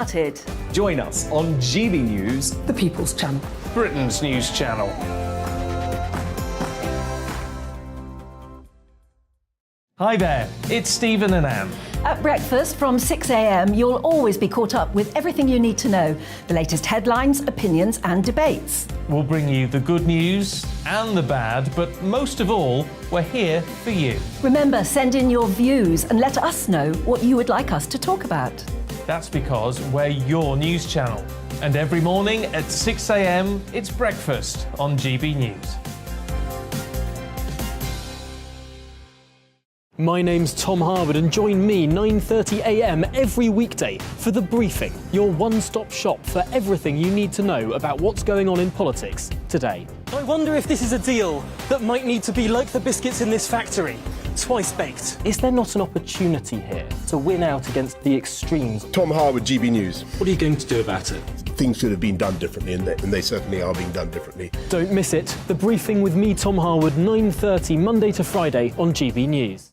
Join us on GB News, the People's Channel, Britain's news channel. Hi there, it's Stephen and Anne. At breakfast from 6 a.m, you'll always be caught up with everything you need to know, the latest headlines, opinions and debates. We'll bring you the good news and the bad, but most of all, we're here for you. Remember, send in your views and let us know what you would like us to talk about. That's because we're your news channel. And every morning at 6 a.m, it's breakfast on GB News. My name's Tom Harwood and join me 9:30 a.m. every weekday for The Briefing, your one-stop shop for everything you need to know about what's going on in politics today. I wonder if this is a deal that might need to be like the biscuits in this factory, twice baked. Is there not an opportunity here to win out against the extremes? Tom Harwood, GB News. What are you going to do about it? Things should have been done differently, and they certainly are being done differently. Don't miss it. The Briefing with me, Tom Harwood, 9:30 Monday to Friday on GB News.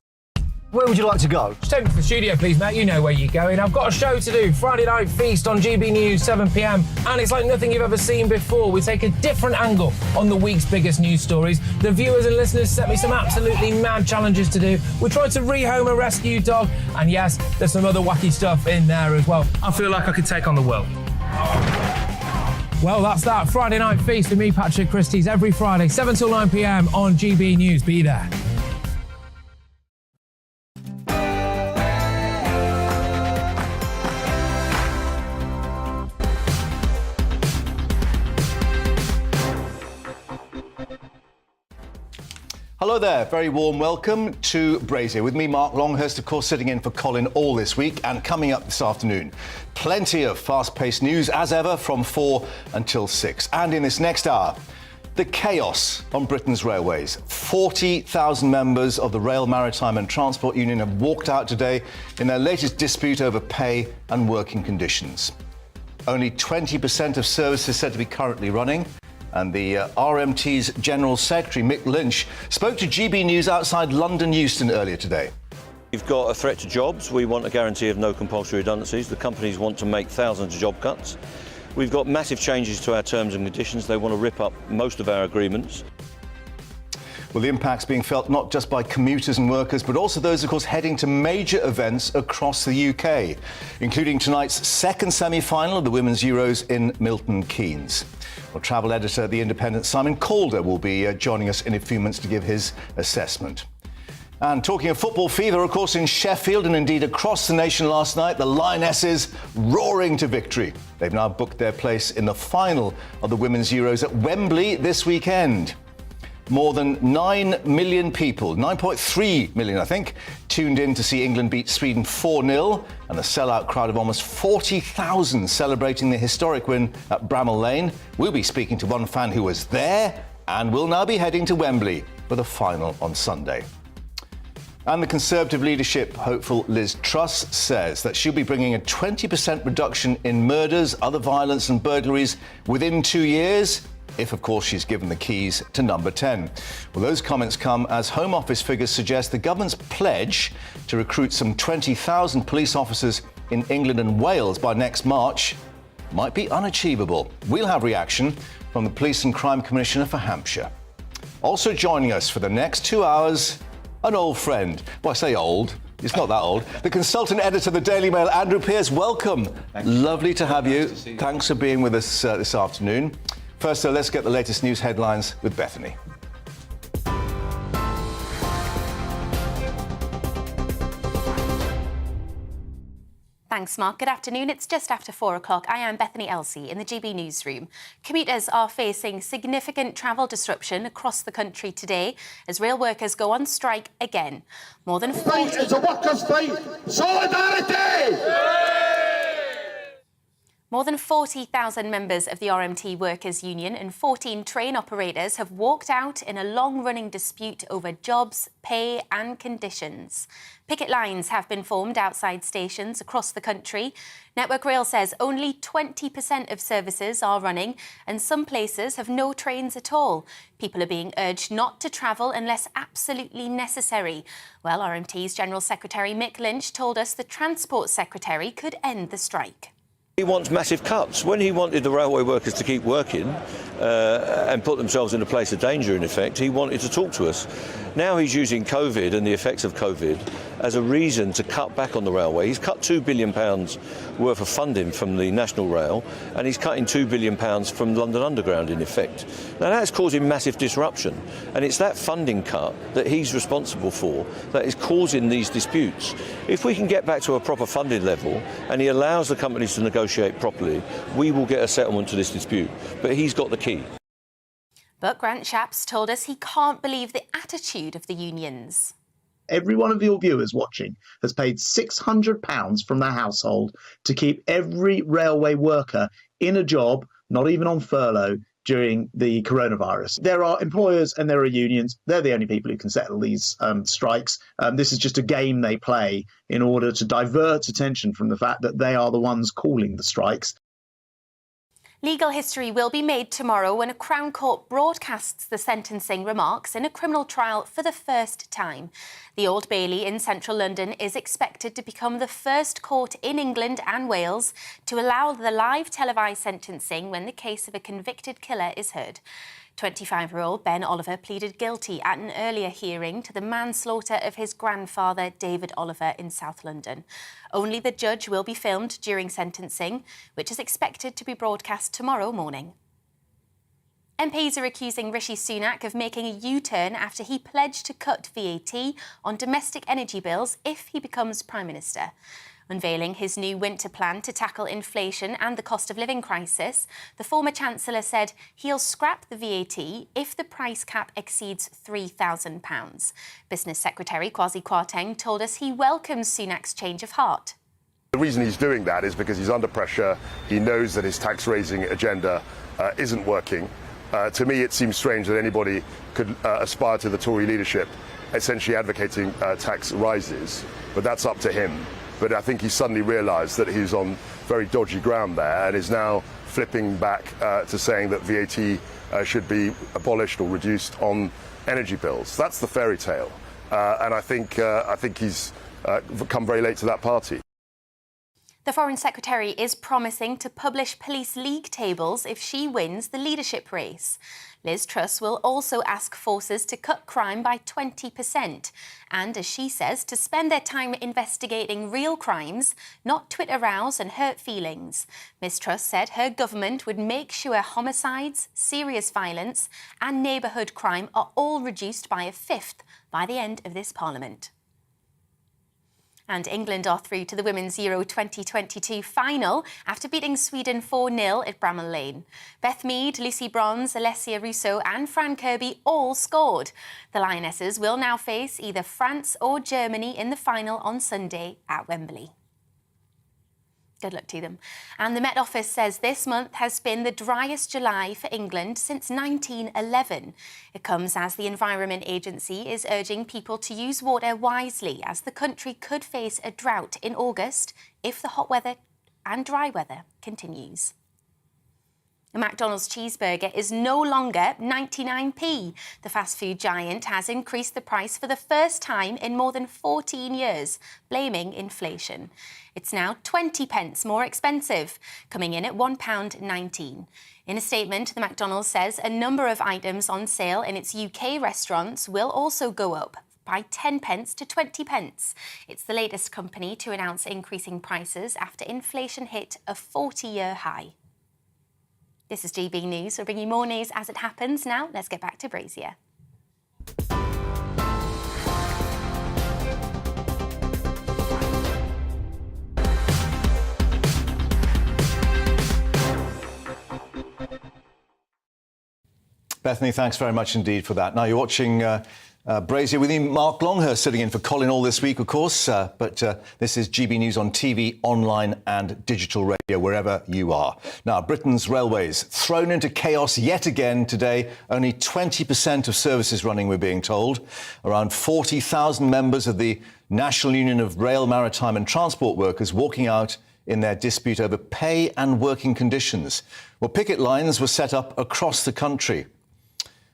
Where would you like to go? Just take me to the studio, please, mate. You know where you're going. I've got a show to do. Friday Night Feast on GB News, 7 p.m. And it's like nothing you've ever seen before. We take a different angle on the week's biggest news stories. The viewers and listeners set me some absolutely mad challenges to do. We tried to rehome a rescue dog. And yes, there's some other wacky stuff in there as well. I feel like I could take on the world. Well, that's that. Friday Night Feast with me, Patrick Christie's, every Friday, 7 till 9 p.m. on GB News. Be there. Hello there, very warm welcome to Brazier. With me, Mark Longhurst, of course, sitting in for Colin all this week, and coming up this afternoon, plenty of fast-paced news, as ever, from 4 until 6. And in this next hour, the chaos on Britain's railways. 40,000 members of the Rail, Maritime and Transport Union have walked out today in their latest dispute over pay and working conditions. Only 20% of services said to be currently running. And the RMT's General Secretary, Mick Lynch, spoke to GB News outside London Euston earlier today. We've got a threat to jobs. We want a guarantee of no compulsory redundancies. The companies want to make thousands of job cuts. We've got massive changes to our terms and conditions. They want to rip up most of our agreements. Well, the impact's being felt not just by commuters and workers, but also those, of course, heading to major events across the UK, including tonight's second semi-final of the Women's Euros in Milton Keynes. Well, travel editor at The Independent, Simon Calder, will be joining us in a few minutes to give his assessment. And talking of football fever, of course, in Sheffield and indeed across the nation last night, the Lionesses roaring to victory. They've now booked their place in the final of the Women's Euros at Wembley this weekend. More than 9 million people, 9.3 million, I think, tuned in to see England beat Sweden 4-0, and a sellout crowd of almost 40,000 celebrating the historic win at Bramall Lane. We'll be speaking to one fan who was there and will now be heading to Wembley for the final on Sunday. And the Conservative leadership hopeful Liz Truss says that she'll be bringing a 20% reduction in murders, other violence and burglaries within 2 years, if, of course, she's given the keys to number 10. Well, those comments come as Home Office figures suggest the government's pledge to recruit some 20,000 police officers in England and Wales by next March might be unachievable. We'll have reaction from the Police and Crime Commissioner for Hampshire. Also joining us for the next 2 hours, an old friend. Well, I say old. It's not that old. The consultant editor of the Daily Mail, Andrew Pearce, welcome. Lovely to have you. Thanks for being with us this afternoon. First, though, let's get the latest news headlines with Bethany. Thanks, Mark. Good afternoon. It's just after 4 o'clock. I am Bethany Elsey in the GB newsroom. Commuters are facing significant travel disruption across the country today as rail workers go on strike again. More than 40... It's a workers' fight. Solidarity! More than 40,000 members of the RMT Workers' Union and 14 train operators have walked out in a long-running dispute over jobs, pay and conditions. Picket lines have been formed outside stations across the country. Network Rail says only 20% of services are running and some places have no trains at all. People are being urged not to travel unless absolutely necessary. Well, RMT's General Secretary Mick Lynch told us the Transport Secretary could end the strike. He wants massive cuts. When he wanted the railway workers to keep working and put themselves in a place of danger, in effect, he wanted to talk to us. Now he's using COVID and the effects of COVID as a reason to cut back on the railway. He's cut £2 billion worth of funding from the National Rail, and he's cutting £2 billion from London Underground, in effect. Now that's causing massive disruption, and it's that funding cut that he's responsible for that is causing these disputes. If we can get back to a proper funding level and he allows the companies to negotiate properly, we will get a settlement to this dispute. But he's got the key. But Grant Shapps told us he can't believe the attitude of the unions. Every one of your viewers watching has paid £600 from their household to keep every railway worker in a job, not even on furlough, during the coronavirus. There are employers and there are unions. They're the only people who can settle these strikes. This is just a game they play in order to divert attention from the fact that they are the ones calling the strikes. Legal history will be made tomorrow when a Crown Court broadcasts the sentencing remarks in a criminal trial for the first time. The Old Bailey in central London is expected to become the first court in England and Wales to allow the live televised sentencing when the case of a convicted killer is heard. 25-year-old Ben Oliver pleaded guilty at an earlier hearing to the manslaughter of his grandfather, David Oliver, in South London. Only the judge will be filmed during sentencing, which is expected to be broadcast tomorrow morning. MPs are accusing Rishi Sunak of making a U-turn after he pledged to cut VAT on domestic energy bills if he becomes Prime Minister. Unveiling his new winter plan to tackle inflation and the cost of living crisis, the former Chancellor said he'll scrap the VAT if the price cap exceeds £3,000. Business Secretary Kwasi Kwarteng told us he welcomes Sunak's change of heart. The reason he's doing that is because he's under pressure. He knows that his tax-raising agenda isn't working. To me, it seems strange that anybody could aspire to the Tory leadership essentially advocating tax rises, but that's up to him. But I think he suddenly realised that he's on very dodgy ground there and is now flipping back to saying that VAT should be abolished or reduced on energy bills. That's the fairy tale, and I think he's come very late to that party. The Foreign Secretary is promising to publish police league tables if she wins the leadership race. Liz Truss will also ask forces to cut crime by 20% and, as she says, to spend their time investigating real crimes, not Twitter rows and hurt feelings. Ms Truss said her government would make sure homicides, serious violence and neighbourhood crime are all reduced by a fifth by the end of this Parliament. And England are through to the Women's Euro 2022 final after beating Sweden 4-0 at Bramall Lane. Beth Mead, Lucy Bronze, Alessia Russo and Fran Kirby all scored. The Lionesses will now face either France or Germany in the final on Sunday at Wembley. Good luck to them. And the Met Office says this month has been the driest July for England since 1911. It comes as the Environment Agency is urging people to use water wisely as the country could face a drought in August if the hot weather and dry weather continues. A McDonald's cheeseburger is no longer 99p. The fast food giant has increased the price for the first time in more than 14 years, blaming inflation. It's now 20 pence more expensive, coming in at £1.19. In a statement, the McDonald's says a number of items on sale in its UK restaurants will also go up by 10 pence to 20 pence. It's the latest company to announce increasing prices after inflation hit a 40-year high. This is GB News. We'll bring you more news as it happens. Now, let's get back to Brazier. Bethany, thanks very much indeed for that. Now, you're watching Brazier with me, Mark Longhurst sitting in for Colin all this week, of course. But this is GB News on TV, online and digital radio, wherever you are. Now, Britain's railways thrown into chaos yet again today. Only 20% of services running, we're being told. Around 40,000 members of the National Union of Rail, Maritime and Transport Workers walking out in their dispute over pay and working conditions. Well, picket lines were set up across the country.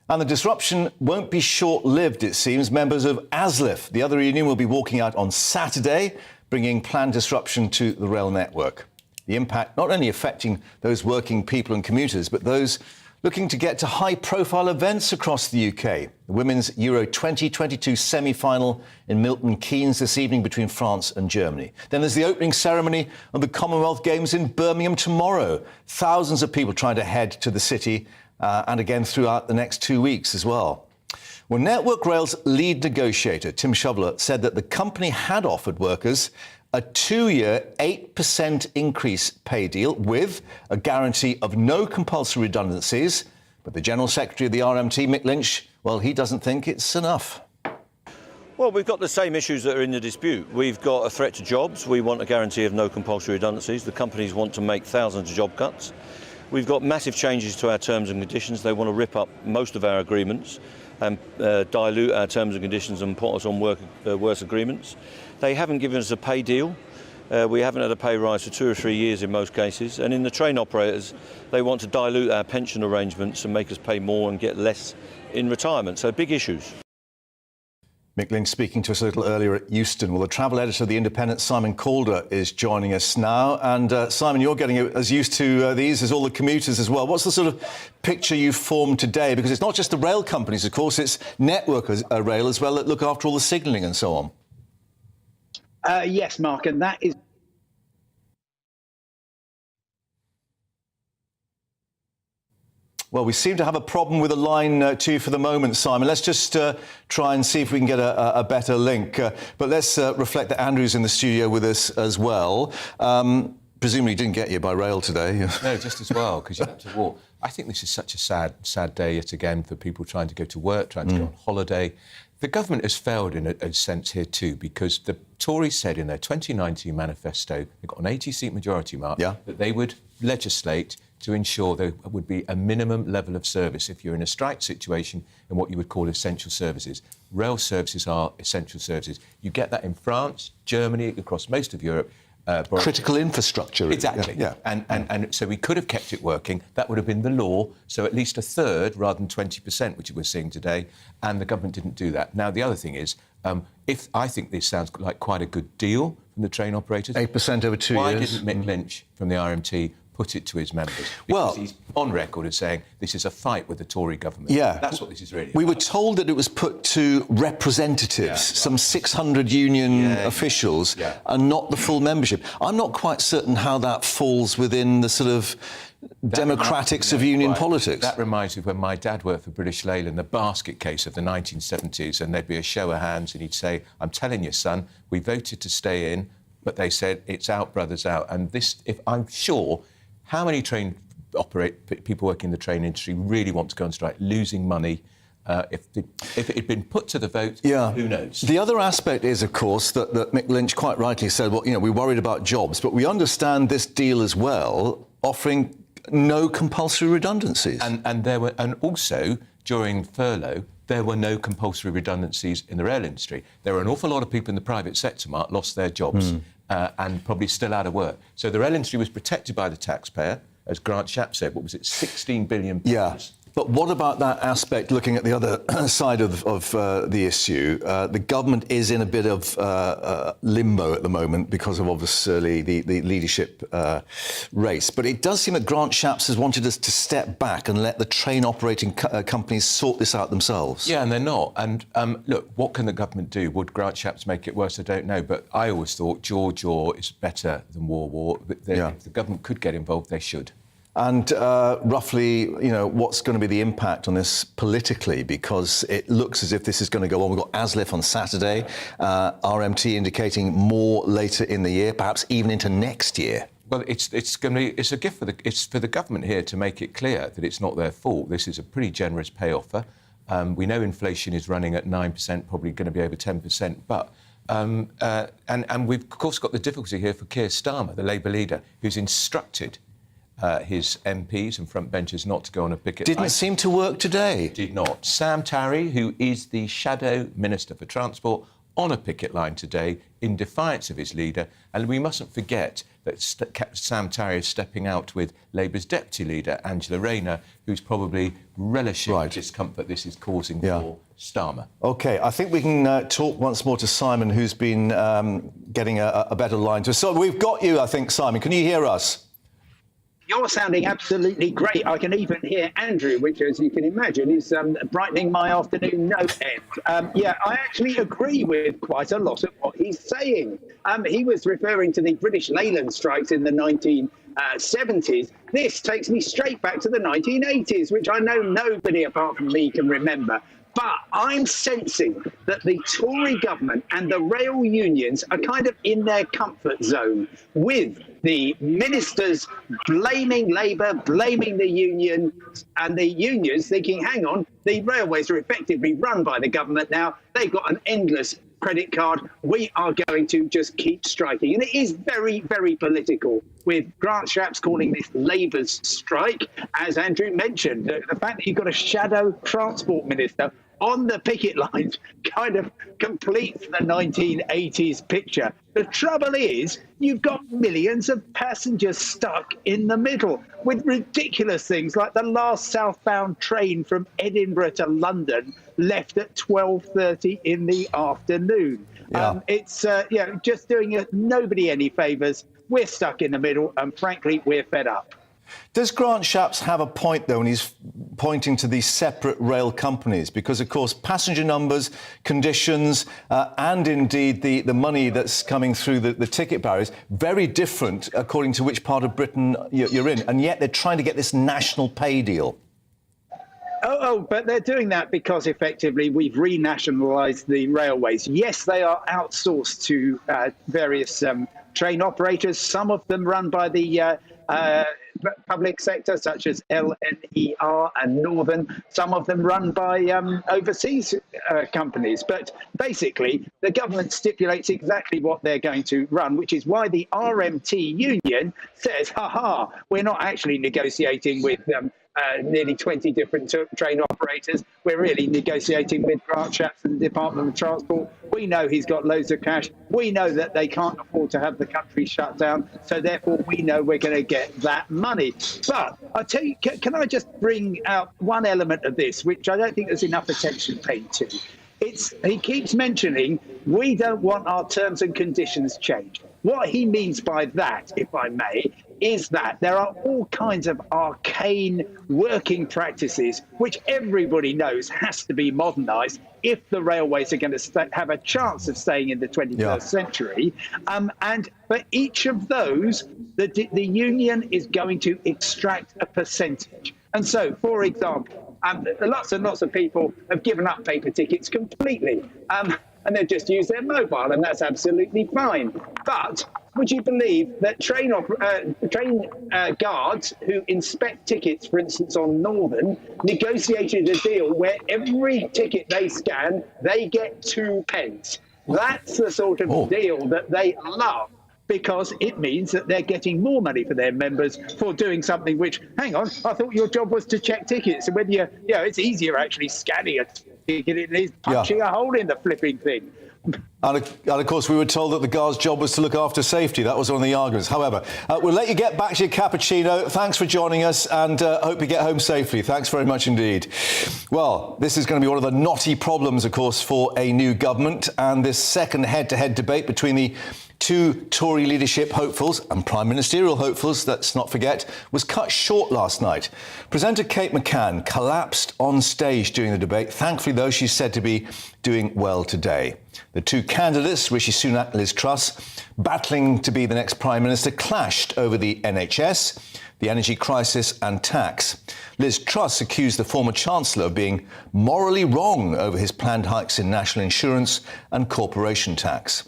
And the disruption won't be short-lived, it seems. Members of ASLIF, the other union, will be walking out on Saturday, bringing planned disruption to the rail network. The impact not only affecting those working people and commuters, but those looking to get to high-profile events across the UK. The Women's Euro 2022 semi-final in Milton Keynes this evening between France and Germany. Then there's the opening ceremony of the Commonwealth Games in Birmingham tomorrow. Thousands of people trying to head to the city and again throughout the next 2 weeks as well. Well, Network Rail's lead negotiator, Tim Shoveler, said that the company had offered workers a 2-year, 8% increase pay deal with a guarantee of no compulsory redundancies. But the General Secretary of the RMT, Mick Lynch, well, he doesn't think it's enough. Well, we've got the same issues that are in the dispute. We've got a threat to jobs. We want a guarantee of no compulsory redundancies. The companies want to make thousands of job cuts. We've got massive changes to our terms and conditions. They want to rip up most of our agreements and dilute our terms and conditions and put us on worse agreements. They haven't given us a pay deal. We haven't had a pay rise for 2 or 3 years in most cases. And in the train operators, they want to dilute our pension arrangements and make us pay more and get less in retirement. So big issues. Mick Lynch speaking to us a little earlier at Euston. Well, the travel editor of The Independent, Simon Calder, is joining us now. And Simon, you're getting as used to these as all the commuters as well. What's the sort of picture you've formed today? Because it's not just the rail companies, of course, it's Network Rail as well that look after all the signalling and so on. Yes, Mark, and that is... Well, we seem to have a problem with the line to you for the moment, Simon. Let's just try and see if we can get a better link. But let's reflect that Andrew's in the studio with us as well. Presumably didn't get you by rail today. No, just as well, because you had to walk. I think this is such a sad day yet again for people trying to go to work, trying to go on holiday. The government has failed in a sense here too, because the Tories said in their 2019 manifesto, they got an 80-seat majority mark, that they would legislate to ensure there would be a minimum level of service if you're in a strike situation in what you would call essential services. Rail services are essential services. You get that in France, Germany, across most of Europe. Critical infrastructure. Exactly. Yeah. And so we could have kept it working. That would have been the law. So at least a third rather than 20%, which we're seeing today. And the government didn't do that. Now, the other thing is, if I think this sounds like quite a good deal from the train operators. 8% over 2 years. Why didn't Mick Lynch from the RMT put it to his members? Because he's on record as saying this is a fight with the Tory government. Yeah. That's what this is really We about. were told that it was put to representatives, some 600 union officials, and not the full membership. I'm not quite certain how that falls within the sort of democratics of union politics. That reminds me of when my dad worked for British Leyland, the basket case of the 1970s, and there'd be a show of hands and he'd say, I'm telling you, son, we voted to stay in, but they said, it's out, brothers, out. And this, if I'm sure, how many people working in the train industry really want to go on strike, losing money? If it had been put to the vote, who knows? The other aspect is, of course, that Mick Lynch quite rightly said, well, you know, we're worried about jobs, but we understand this deal as well, offering no compulsory redundancies. And also, during furlough, there were no compulsory redundancies in the rail industry. There were an awful lot of people in the private sector, Mark, lost their jobs and probably still out of work. So the rail industry was protected by the taxpayer, as Grant Shapps said, what was it, £16 billion? Yeah. But what about that aspect, looking at the other side of the issue? The government is in a bit of limbo at the moment because of, obviously, the leadership race. But it does seem that Grant Shapps has wanted us to step back and let the train operating companies sort this out themselves. Yeah, and they're not. And, look, what can the government do? Would Grant Shapps make it worse? I don't know. But I always thought jaw is better than war. If the government could get involved, they should. And roughly, you know, what's going to be the impact on this politically? Because it looks as if this is going to go on. We've got ASLEF on Saturday, RMT indicating more later in the year, perhaps even into next year. Well, it's a gift for the government here to make it clear that it's not their fault. This is a pretty generous pay offer. We know inflation is running at 9%, probably going to be over 10%. But and we've of course got the difficulty here for Keir Starmer, the Labour leader, who's instructed his MPs and frontbenchers not to go on a picket. Didn't seem to work today. Did not. Sam Tarry, who is the shadow Minister for Transport, on a picket line today in defiance of his leader. And we mustn't forget that Sam Tarry is stepping out with Labour's deputy leader, Angela Rayner, who's probably relishing the discomfort this is causing for Starmer. OK, I think we can talk once more to Simon, who's been getting a better line to us. So we've got you, I think, Simon. Can you hear us? You're sounding absolutely great. I can even hear Andrew, which, as you can imagine, is brightening my afternoon no end. Yeah, I actually agree with quite a lot of what he's saying. He was referring to the British Leyland strikes in the 1970s. This takes me straight back to the 1980s, which I know nobody apart from me can remember. But I'm sensing that the Tory government and the rail unions are kind of in their comfort zone, with the ministers blaming Labour, blaming the union, and the unions thinking, hang on, the railways are effectively run by the government now. They've got an endless credit card. We are going to just keep striking. And it is very, very political, with Grant Shapps calling this Labour's strike, as Andrew mentioned. The fact that you've got a shadow transport minister on the picket lines kind of completes the 1980s picture. The trouble is, you've got millions of passengers stuck in the middle with ridiculous things like the last southbound train from Edinburgh to London left at 12:30 in the afternoon. It's just doing nobody any favours. We're stuck in the middle, and frankly, we're fed up. Does Grant Shapps have a point, though, when he's pointing to these separate rail companies? Because, of course, passenger numbers, conditions, and indeed the money that's coming through the ticket barriers, very different according to which part of Britain you're in. And yet they're trying to get this national pay deal. But they're doing that because effectively we've renationalised the railways. Yes, they are outsourced to various train operators, some of them run by the public sector, such as LNER and Northern, some of them run by overseas companies. But basically, the government stipulates exactly what they're going to run, which is why the RMT union says, we're not actually negotiating with nearly 20 different train operators. We're really negotiating with Grant Shapps and the Department of Transport. We know he's got loads of cash. We know that they can't afford to have the country shut down. So therefore, we know we're going to get that money. But I tell you, can I just bring out one element of this, which I don't think there's enough attention paid to? He keeps mentioning, we don't want our terms and conditions changed. What he means by that, if I may, is that there are all kinds of arcane working practices which everybody knows has to be modernised if the railways are going to have a chance of staying in the 21st century. And for each of those, the union is going to extract a percentage. And so, for example, lots and lots of people have given up paper tickets completely. And they've just used their mobile, and that's absolutely fine. But would you believe that train guards who inspect tickets, for instance, on Northern, negotiated a deal where every ticket they scan, they get 2 pence. That's the sort of deal that they love, because it means that they're getting more money for their members for doing something which, hang on, I thought your job was to check tickets. And whether it's easier actually scanning a ticket, it is punching a hole in the flipping thing. And of course, we were told that the guard's job was to look after safety. That was one of the arguments. However, we'll let you get back to your cappuccino. Thanks for joining us, and hope you get home safely. Thanks very much indeed. Well, this is going to be one of the knotty problems, of course, for a new government, and this second head-to-head debate between the two Tory leadership hopefuls and prime ministerial hopefuls, let's not forget, was cut short last night. Presenter Kate McCann collapsed on stage during the debate. Thankfully, though, she's said to be doing well today. The two candidates, Rishi Sunak and Liz Truss, battling to be the next Prime Minister, clashed over the NHS, the energy crisis and tax. Liz Truss accused the former Chancellor of being morally wrong over his planned hikes in national insurance and corporation tax.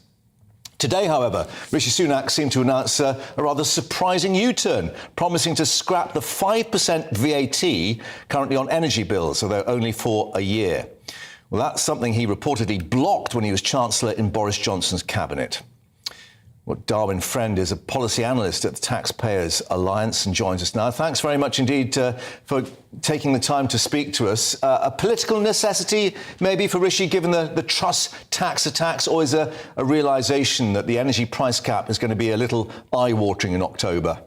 Today, however, Rishi Sunak seemed to announce a rather surprising U-turn, promising to scrap the 5% VAT currently on energy bills, although only for a year. Well, that's something he reportedly blocked when he was Chancellor in Boris Johnson's cabinet. Well, Darwin Friend is a policy analyst at the Taxpayers Alliance and joins us now. Thanks very much indeed for taking the time to speak to us. A political necessity, maybe, for Rishi, given the truss tax attacks, or is a realisation that the energy price cap is going to be a little eye-watering in October?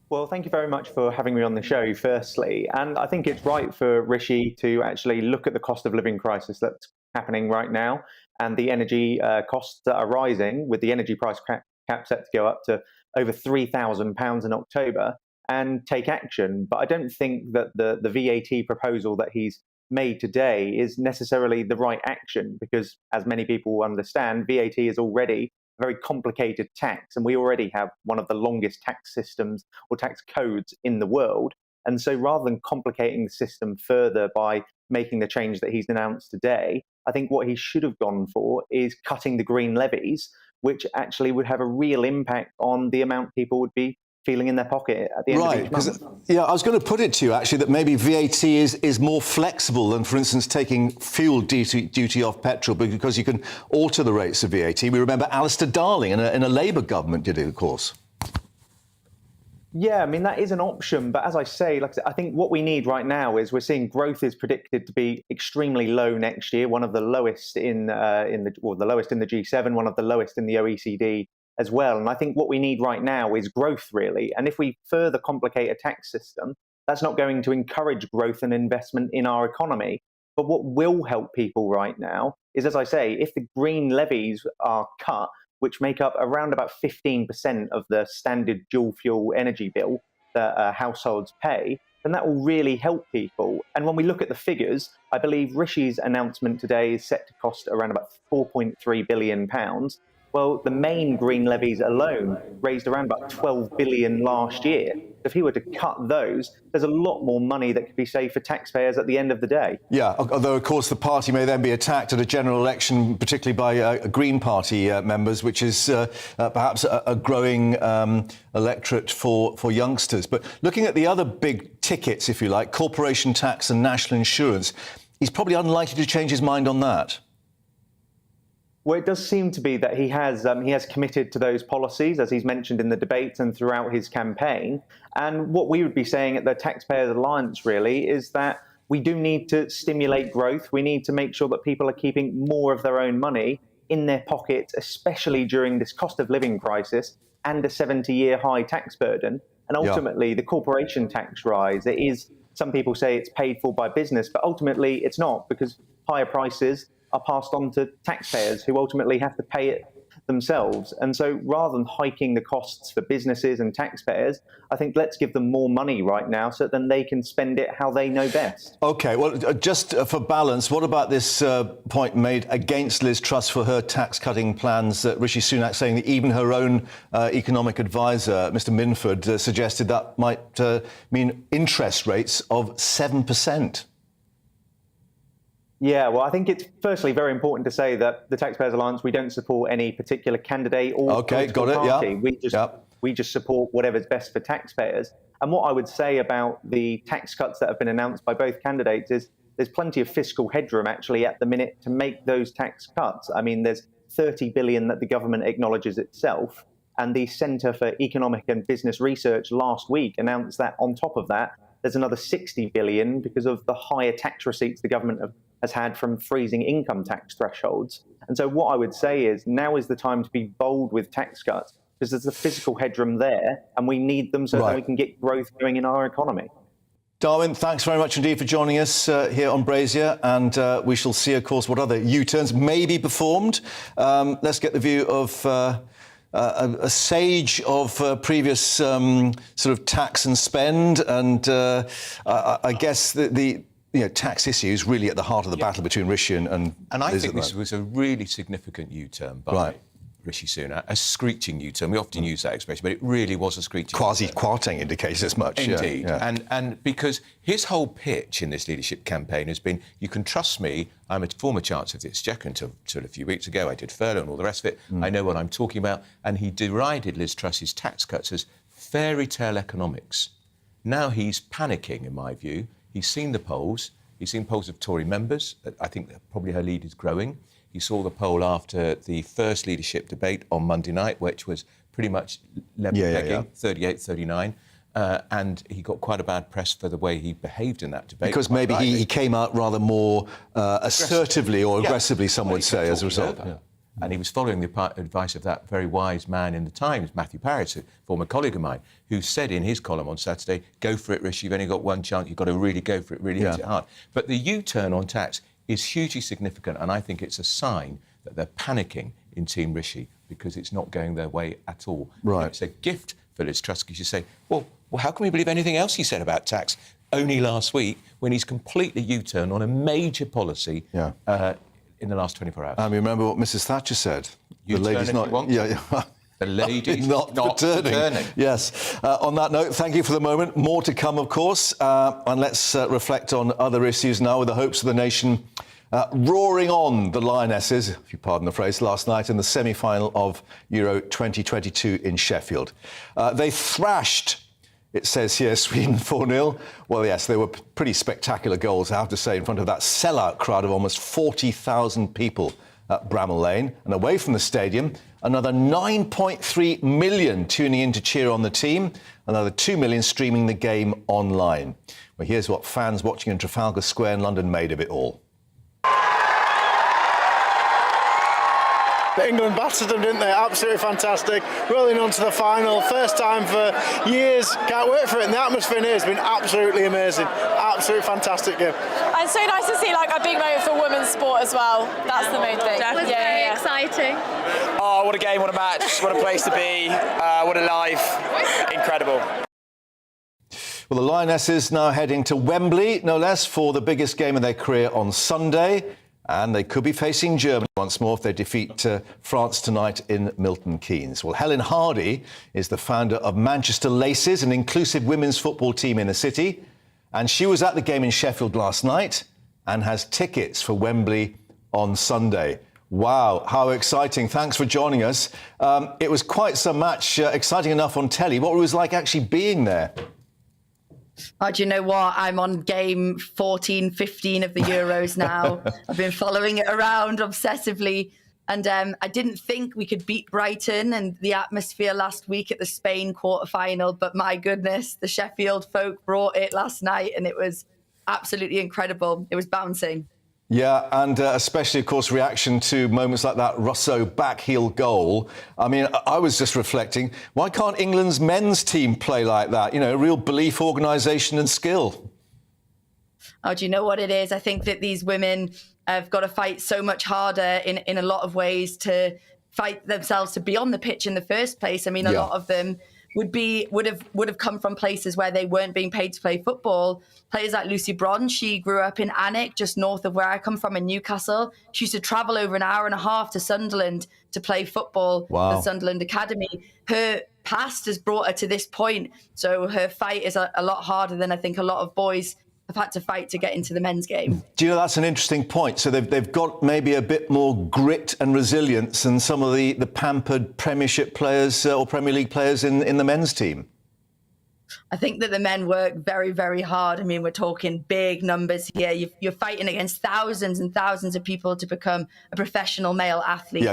Well, thank you very much for having me on the show, firstly. And I think it's right for Rishi to actually look at the cost of living crisis that's happening right now and the energy costs that are rising, with the energy price cap set to go up to over £3,000 in October, and take action. But I don't think that the VAT proposal that he's made today is necessarily the right action, because, as many people understand, VAT is already a very complicated tax, and we already have one of the longest tax systems or tax codes in the world. And so rather than complicating the system further by making the change that he's announced today, I think what he should have gone for is cutting the green levies, which actually would have a real impact on the amount people would be feeling in their pocket at the end of each month. Yeah, I was going to put it to you, actually, that maybe VAT is more flexible than, for instance, taking fuel duty off petrol, because you can alter the rates of VAT. We remember Alistair Darling in a Labour government did it, of course. Yeah, I mean, that is an option. But as I say, I think what we need right now is, we're seeing growth is predicted to be extremely low next year, one of the lowest in the lowest in the G7, one of the lowest in the OECD as well. And I think what we need right now is growth, really. And if we further complicate a tax system, that's not going to encourage growth and investment in our economy. But what will help people right now is, as I say, if the green levies are cut, which make up around about 15% of the standard dual fuel energy bill that households pay, then that will really help people. And when we look at the figures, I believe Rishi's announcement today is set to cost around about £4.3 billion. Well, the main green levies alone raised around about 12 billion last year. If he were to cut those, there's a lot more money that could be saved for taxpayers at the end of the day. Yeah, although, of course, the party may then be attacked at a general election, particularly by Green Party members, which is perhaps a growing electorate for youngsters. But looking at the other big tickets, if you like, corporation tax and national insurance, he's probably unlikely to change his mind on that. Well, it does seem to be that he has committed to those policies, as he's mentioned in the debates and throughout his campaign. And what we would be saying at the Taxpayers Alliance, really, is that we do need to stimulate growth. We need to make sure that people are keeping more of their own money in their pockets, especially during this cost of living crisis and a 70-year high tax burden. And ultimately, the corporation tax rise, it is, some people say it's paid for by business, but ultimately it's not, because higher prices are passed on to taxpayers, who ultimately have to pay it themselves. And so rather than hiking the costs for businesses and taxpayers, I think let's give them more money right now so that then they can spend it how they know best. OK, well, just for balance, what about this point made against Liz Truss for her tax-cutting plans? Rishi Sunak saying that even her own economic advisor, Mr Minford, suggested that might mean interest rates of 7%. Yeah, well, I think it's firstly very important to say that the Taxpayers Alliance, we don't support any particular candidate or political party. We just support whatever's best for taxpayers. And what I would say about the tax cuts that have been announced by both candidates is there's plenty of fiscal headroom actually at the minute to make those tax cuts. I mean, there's 30 billion that the government acknowledges itself. And the Centre for Economic and Business Research last week announced that on top of that, there's another 60 billion because of the higher tax receipts the government has had from freezing income tax thresholds. And so what I would say is now is the time to be bold with tax cuts, because there's a physical headroom there and we need them so that we can get growth going in our economy. Darwin, thanks very much indeed for joining us here on Brazier, and we shall see, of course, what other U-turns may be performed. Let's get the view of a sage of previous sort of tax and spend, and I guess the tax issue is really at the heart of the battle between Rishi and I think this was a really significant U-turn by Rishi Sunak, a screeching U-turn. We often use that expression, but it really was a screeching Quasi-Kwarteng indicates as much. Indeed. And because his whole pitch in this leadership campaign has been, you can trust me, I'm a former Chancellor of the Exchequer until a few weeks ago. I did furlough and all the rest of it. I know what I'm talking about. And he derided Liz Truss's tax cuts as fairy tale economics. Now he's panicking, in my view. He's seen the polls. He's seen polls of Tory members. I think that probably her lead is growing. He saw the poll after the first leadership debate on Monday night, which was pretty much level pegging, 38-39. And he got quite a bad press for the way he behaved in that debate. Because maybe he came out rather more assertively or aggressively, some would say, as a result. And he was following the advice of that very wise man in the Times, Matthew Parris, a former colleague of mine, who said in his column on Saturday, go for it, Rishi, you've only got one chance, you've got to really go for it, really hit it hard. But the U-turn on tax is hugely significant, and I think it's a sign that they're panicking in Team Rishi because it's not going their way at all. Right. It's a gift for Liz Truss, because you say, well, how can we believe anything else he said about tax only last week when he's completely U-turned on a major policy in the last 24 hours? I mean, remember what Mrs Thatcher said? The lady's not... The lady's not returning. Yes. On that note, thank you for the moment. More to come, of course. And let's reflect on other issues now, with the hopes of the nation roaring on the Lionesses, if you pardon the phrase, last night in the semi-final of Euro 2022 in Sheffield. They thrashed, it says here, Sweden 4-0. Well, yes, they were pretty spectacular goals, I have to say, in front of that sellout crowd of almost 40,000 people at Bramall Lane. And away from the stadium, another 9.3 million tuning in to cheer on the team, another 2 million streaming the game online. Well, here's what fans watching in Trafalgar Square in London made of it all. England battered them, didn't they? Absolutely fantastic. Rolling on to the final. First time for years. Can't wait for it. And the atmosphere here has been absolutely amazing. Absolutely fantastic game. And so nice to see like a big moment for women's sport as well. That's the main thing. It was very exciting. Oh, what a game, what a match, what a place to be, what a life. Incredible. Well, the Lionesses now heading to Wembley, no less, for the biggest game of their career on Sunday. And they could be facing Germany once more if they defeat France tonight in Milton Keynes. Well, Helen Hardy is the founder of Manchester Laces, an inclusive women's football team in the city. And she was at the game in Sheffield last night and has tickets for Wembley on Sunday. Wow, how exciting. Thanks for joining us. It was quite some match, exciting enough on telly. What it was like actually being there? Oh, do you know what? I'm on game 14, 15 of the Euros now. I've been following it around obsessively. And I didn't think we could beat Brighton and the atmosphere last week at the Spain quarter-final. But my goodness, the Sheffield folk brought it last night and it was absolutely incredible. It was bouncing. Yeah, and especially, of course, reaction to moments like that Rousseau back-heel goal. I mean, I was just reflecting, why can't England's men's team play like that? You know, real belief, organisation and skill. Oh, do you know what it is? I think that these women have got to fight so much harder in a lot of ways to fight themselves to be on the pitch in the first place. I mean, a lot of them would have come from places where they weren't being paid to play football. Players like Lucy Bronze, she grew up in Alnwick, just north of where I come from in Newcastle. She used to travel over an hour and a half to Sunderland to play football at Sunderland Academy. Her past has brought her to this point. So her fight is a lot harder than I think a lot of boys have had to fight to get into the men's game. Do you know, that's an interesting point. So they've got maybe a bit more grit and resilience than some of the pampered Premiership players or Premier League players in the men's team. I think that the men work very, very hard. I mean, we're talking big numbers here. You're fighting against thousands and thousands of people to become a professional male athlete.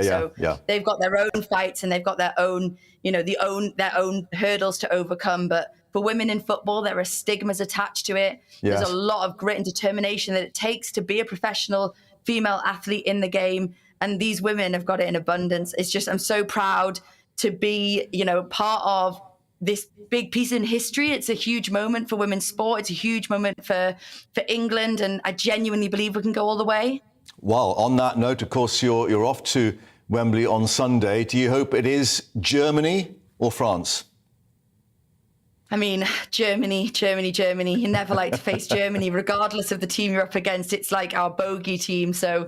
They've got their own fights and they've got their own, their own hurdles to overcome. But for women in football, there are stigmas attached to it. Yes. There's a lot of grit and determination that it takes to be a professional female athlete in the game. And these women have got it in abundance. It's just, I'm so proud to be, part of this big piece in history. It's a huge moment for women's sport. It's a huge moment for England. And I genuinely believe we can go all the way. Well, on that note, of course, you're off to Wembley on Sunday. Do you hope it is Germany or France? I mean, Germany. You never like to face Germany, regardless of the team you're up against. It's like our bogey team. So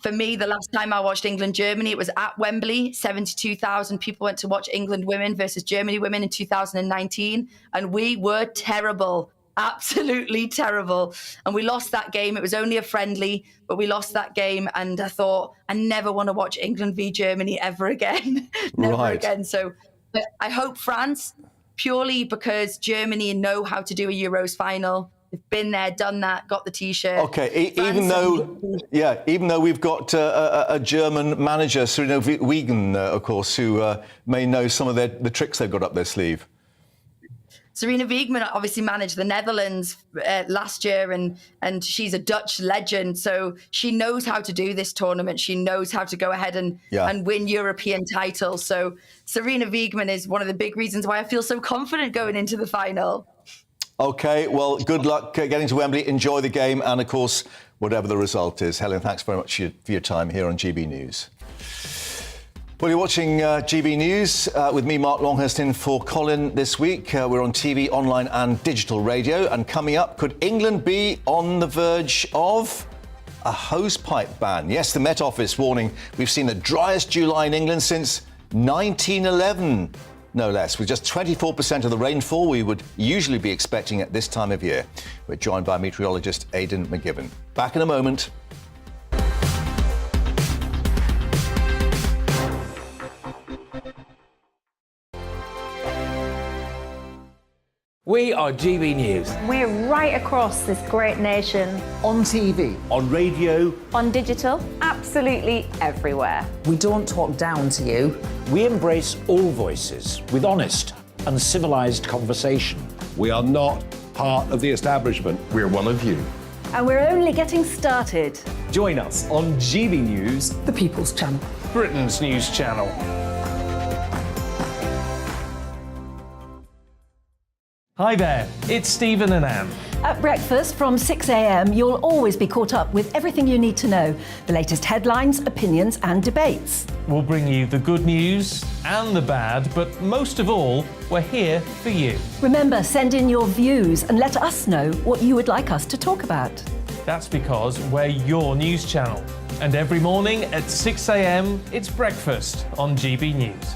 for me, the last time I watched England-Germany, it was at Wembley. 72,000 people went to watch England women versus Germany women in 2019. And we were terrible, absolutely terrible. And we lost that game. It was only a friendly, but we lost that game. And I thought, I never want to watch England v Germany ever again. Never again. So I hope France, purely because Germany know how to do a Euros final. They've been there, done that, got the T-shirt. Okay, even though we've got a German manager, Serena Wiegand, of course, who may know some of the tricks they've got up their sleeve. Serena Wiegand obviously managed the Netherlands last year, and she's a Dutch legend, so she knows how to do this tournament. She knows how to go ahead and win European titles. So Serena Wiegand is one of the big reasons why I feel so confident going into the final. OK, well, good luck getting to Wembley. Enjoy the game and, of course, whatever the result is. Helen, thanks very much for your time here on GB News. Well, you're watching GB News with me, Mark Longhurst, in for Colin this week. We're on TV, online and digital radio. And coming up, could England be on the verge of a hosepipe ban? Yes, the Met Office warning we've seen the driest July in England since 1911, no less, with just 24% of the rainfall we would usually be expecting at this time of year. We're joined by meteorologist Aidan McGibbon. Back in a moment. We are GB News. We're right across this great nation. On TV. On radio. On digital. Absolutely everywhere. We don't talk down to you. We embrace all voices with honest and civilised conversation. We are not part of the establishment. We're one of you. And we're only getting started. Join us on GB News, the People's Channel. Britain's news channel. Hi there, it's Stephen and Anne. At breakfast from 6 a.m, you'll always be caught up with everything you need to know, the latest headlines, opinions and debates. We'll bring you the good news and the bad, but most of all, we're here for you. Remember, send in your views and let us know what you would like us to talk about. That's because we're your news channel. And every morning at 6 a.m, it's breakfast on GB News.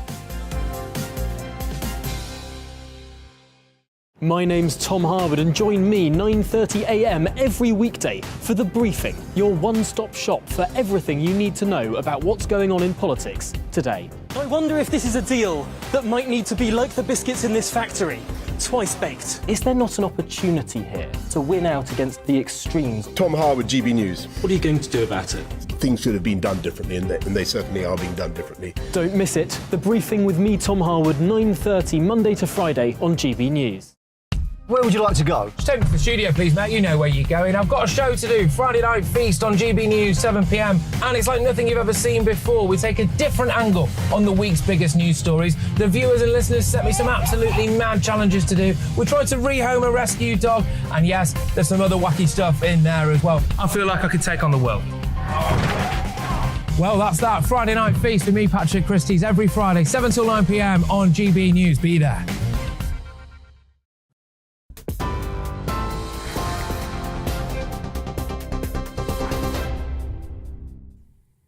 My name's Tom Harwood, and join me 9:30 a.m. every weekday for The Briefing, your one-stop shop for everything you need to know about what's going on in politics today. I wonder if this is a deal that might need to be like the biscuits in this factory, twice baked. Is there not an opportunity here to win out against the extremes? Tom Harwood, GB News. What are you going to do about it? Things should have been done differently, and they certainly are being done differently. Don't miss it. The Briefing with me, Tom Harwood, 9:30 Monday to Friday on GB News. Where would you like to go? Just take me to the studio, please, mate. You know where you're going. I've got a show to do. Friday Night Feast on GB News, 7 p.m. And it's like nothing you've ever seen before. We take a different angle on the week's biggest news stories. The viewers and listeners set me some absolutely mad challenges to do. We tried to rehome a rescue dog. And yes, there's some other wacky stuff in there as well. I feel like I could take on the world. Well, that's that. Friday Night Feast with me, Patrick Christie's, every Friday, 7 till 9 p.m. on GB News. Be there.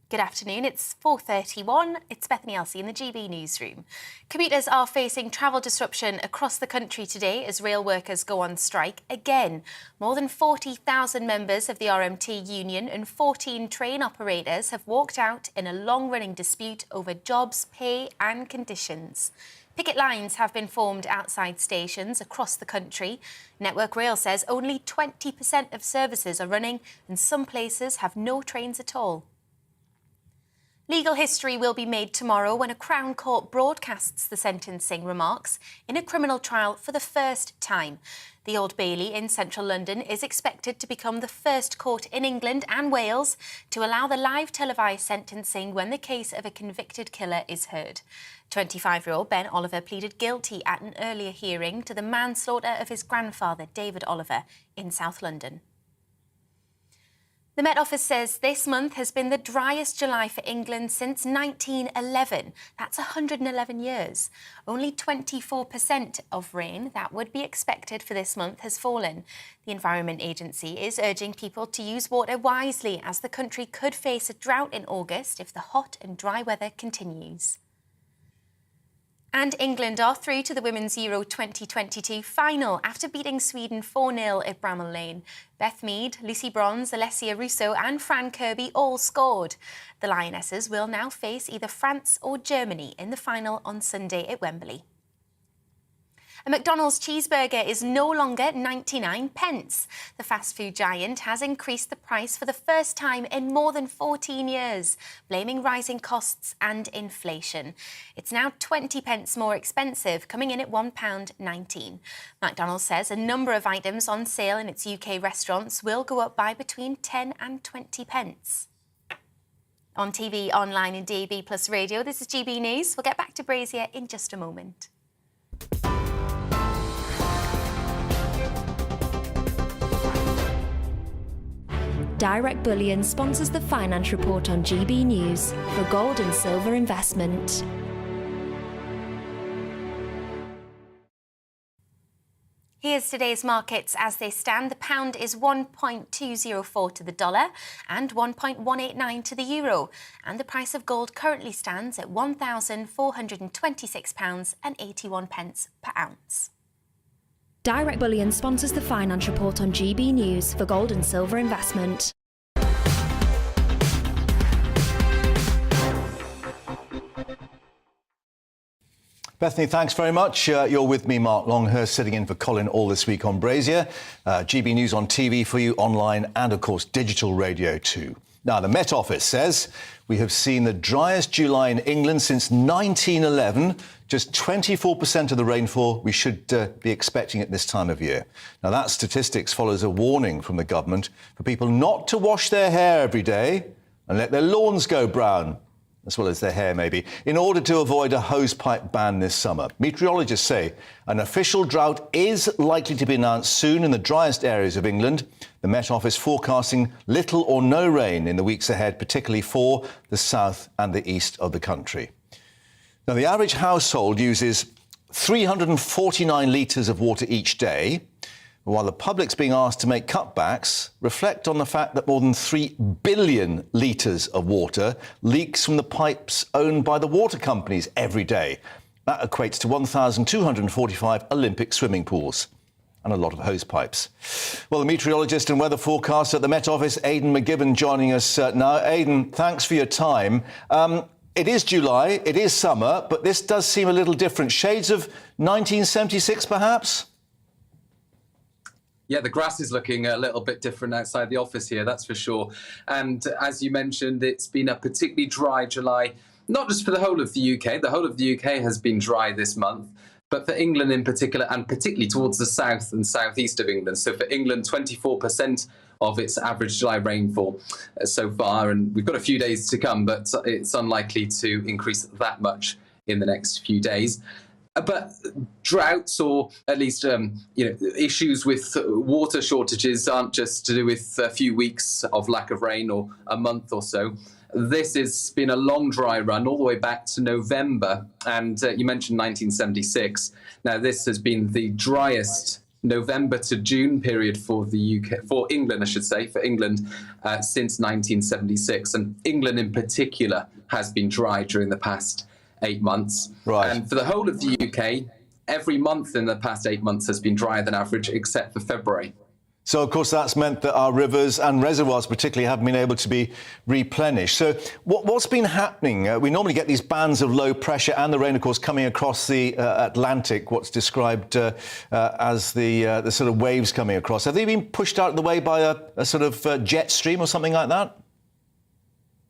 Good afternoon, it's 4:31. It's Bethany Elsey in the GB newsroom. Commuters are facing travel disruption across the country today as rail workers go on strike again. More than 40,000 members of the RMT union and 14 train operators have walked out in a long-running dispute over jobs, pay and conditions. Picket lines have been formed outside stations across the country. Network Rail says only 20% of services are running and some places have no trains at all. Legal history will be made tomorrow when a Crown Court broadcasts the sentencing remarks in a criminal trial for the first time. The Old Bailey in central London is expected to become the first court in England and Wales to allow the live televised sentencing when the case of a convicted killer is heard. 25-year-old Ben Oliver pleaded guilty at an earlier hearing to the manslaughter of his grandfather, David Oliver, in South London. The Met Office says this month has been the driest July for England since 1911. That's 111 years. Only 24% of rain that would be expected for this month has fallen. The Environment Agency is urging people to use water wisely as the country could face a drought in August if the hot and dry weather continues. And England are through to the Women's Euro 2022 final after beating Sweden 4-0 at Bramall Lane. Beth Mead, Lucy Bronze, Alessia Russo and Fran Kirby all scored. The Lionesses will now face either France or Germany in the final on Sunday at Wembley. A McDonald's cheeseburger is no longer 99 pence. The fast food giant has increased the price for the first time in more than 14 years, blaming rising costs and inflation. It's now 20 pence more expensive, coming in at £1.19. McDonald's says a number of items on sale in its UK restaurants will go up by between 10 and 20 pence. On TV, online and DAB plus radio, this is GB News. We'll get back to Brazier in just a moment. Direct Bullion sponsors the finance report on GB News for gold and silver investment. Here's today's markets as they stand. The pound is 1.204 to the dollar and 1.189 to the euro. And the price of gold currently stands at £1,426.81 per ounce. Direct Bullion sponsors the finance report on GB News for gold and silver investment. Bethany, thanks very much. You're with me, Mark Longhurst, sitting in for Colin all this week on Brazier. GB News on TV for you, online and, of course, digital radio too. Now, the Met Office says we have seen the driest July in England since 1911. Just 24% of the rainfall we should be expecting at this time of year. Now, that statistics follows a warning from the government for people not to wash their hair every day and let their lawns go brown, as well as their hair maybe, in order to avoid a hosepipe ban this summer. Meteorologists say an official drought is likely to be announced soon in the driest areas of England. The Met Office forecasting little or no rain in the weeks ahead, particularly for the south and the east of the country. Now, the average household uses 349 litres of water each day, while the public's being asked to make cutbacks. Reflect on the fact that more than 3 billion litres of water leaks from the pipes owned by the water companies every day. That equates to 1,245 Olympic swimming pools and a lot of hose pipes. Well, the meteorologist and weather forecaster at the Met Office, Aidan McGibbon, joining us now. Aidan, thanks for your time. It is July, it is summer, but this does seem a little different. Shades of 1976, perhaps? Yeah, the grass is looking a little bit different outside the office here, that's for sure. And as you mentioned, it's been a particularly dry July, not just for the whole of the UK. The whole of the UK has been dry this month, but for England in particular, and particularly towards the south and southeast of England. So for England, 24% of its average July rainfall so far. And we've got a few days to come, but it's unlikely to increase that much in the next few days. But droughts, or at least issues with water shortages, aren't just to do with a few weeks of lack of rain or a month or so. This has been a long dry run all the way back to November, and you mentioned 1976. Now, this has been the driest November to June period for the UK, for England, I should say, for England since 1976, and England in particular has been dry during the past 8 months. Right. And for the whole of the UK, every month in the past 8 months has been drier than average, except for February. So, of course, that's meant that our rivers and reservoirs particularly haven't been able to be replenished. So what's been happening? We normally get these bands of low pressure and the rain, of course, coming across the Atlantic, what's described as the sort of waves coming across. Have they been pushed out of the way by a sort of jet stream or something like that?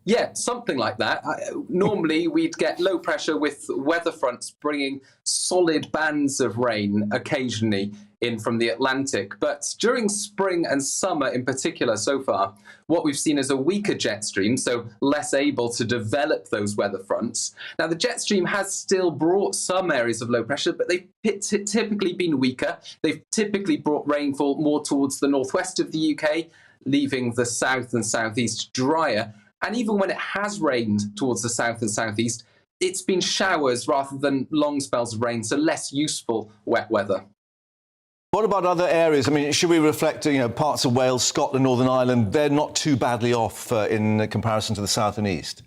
Yeah, something like that. Normally, we'd get low pressure with weather fronts bringing solid bands of rain occasionally in from the Atlantic. But during spring and summer in particular so far, what we've seen is a weaker jet stream, so less able to develop those weather fronts. Now, the jet stream has still brought some areas of low pressure, but they've typically been weaker. They've typically brought rainfall more towards the northwest of the UK, leaving the south and southeast drier. And even when it has rained towards the south and southeast, it's been showers rather than long spells of rain, so less useful wet weather. What about other areas? I mean, should we reflect, parts of Wales, Scotland, Northern Ireland, they're not too badly off in comparison to the south and east?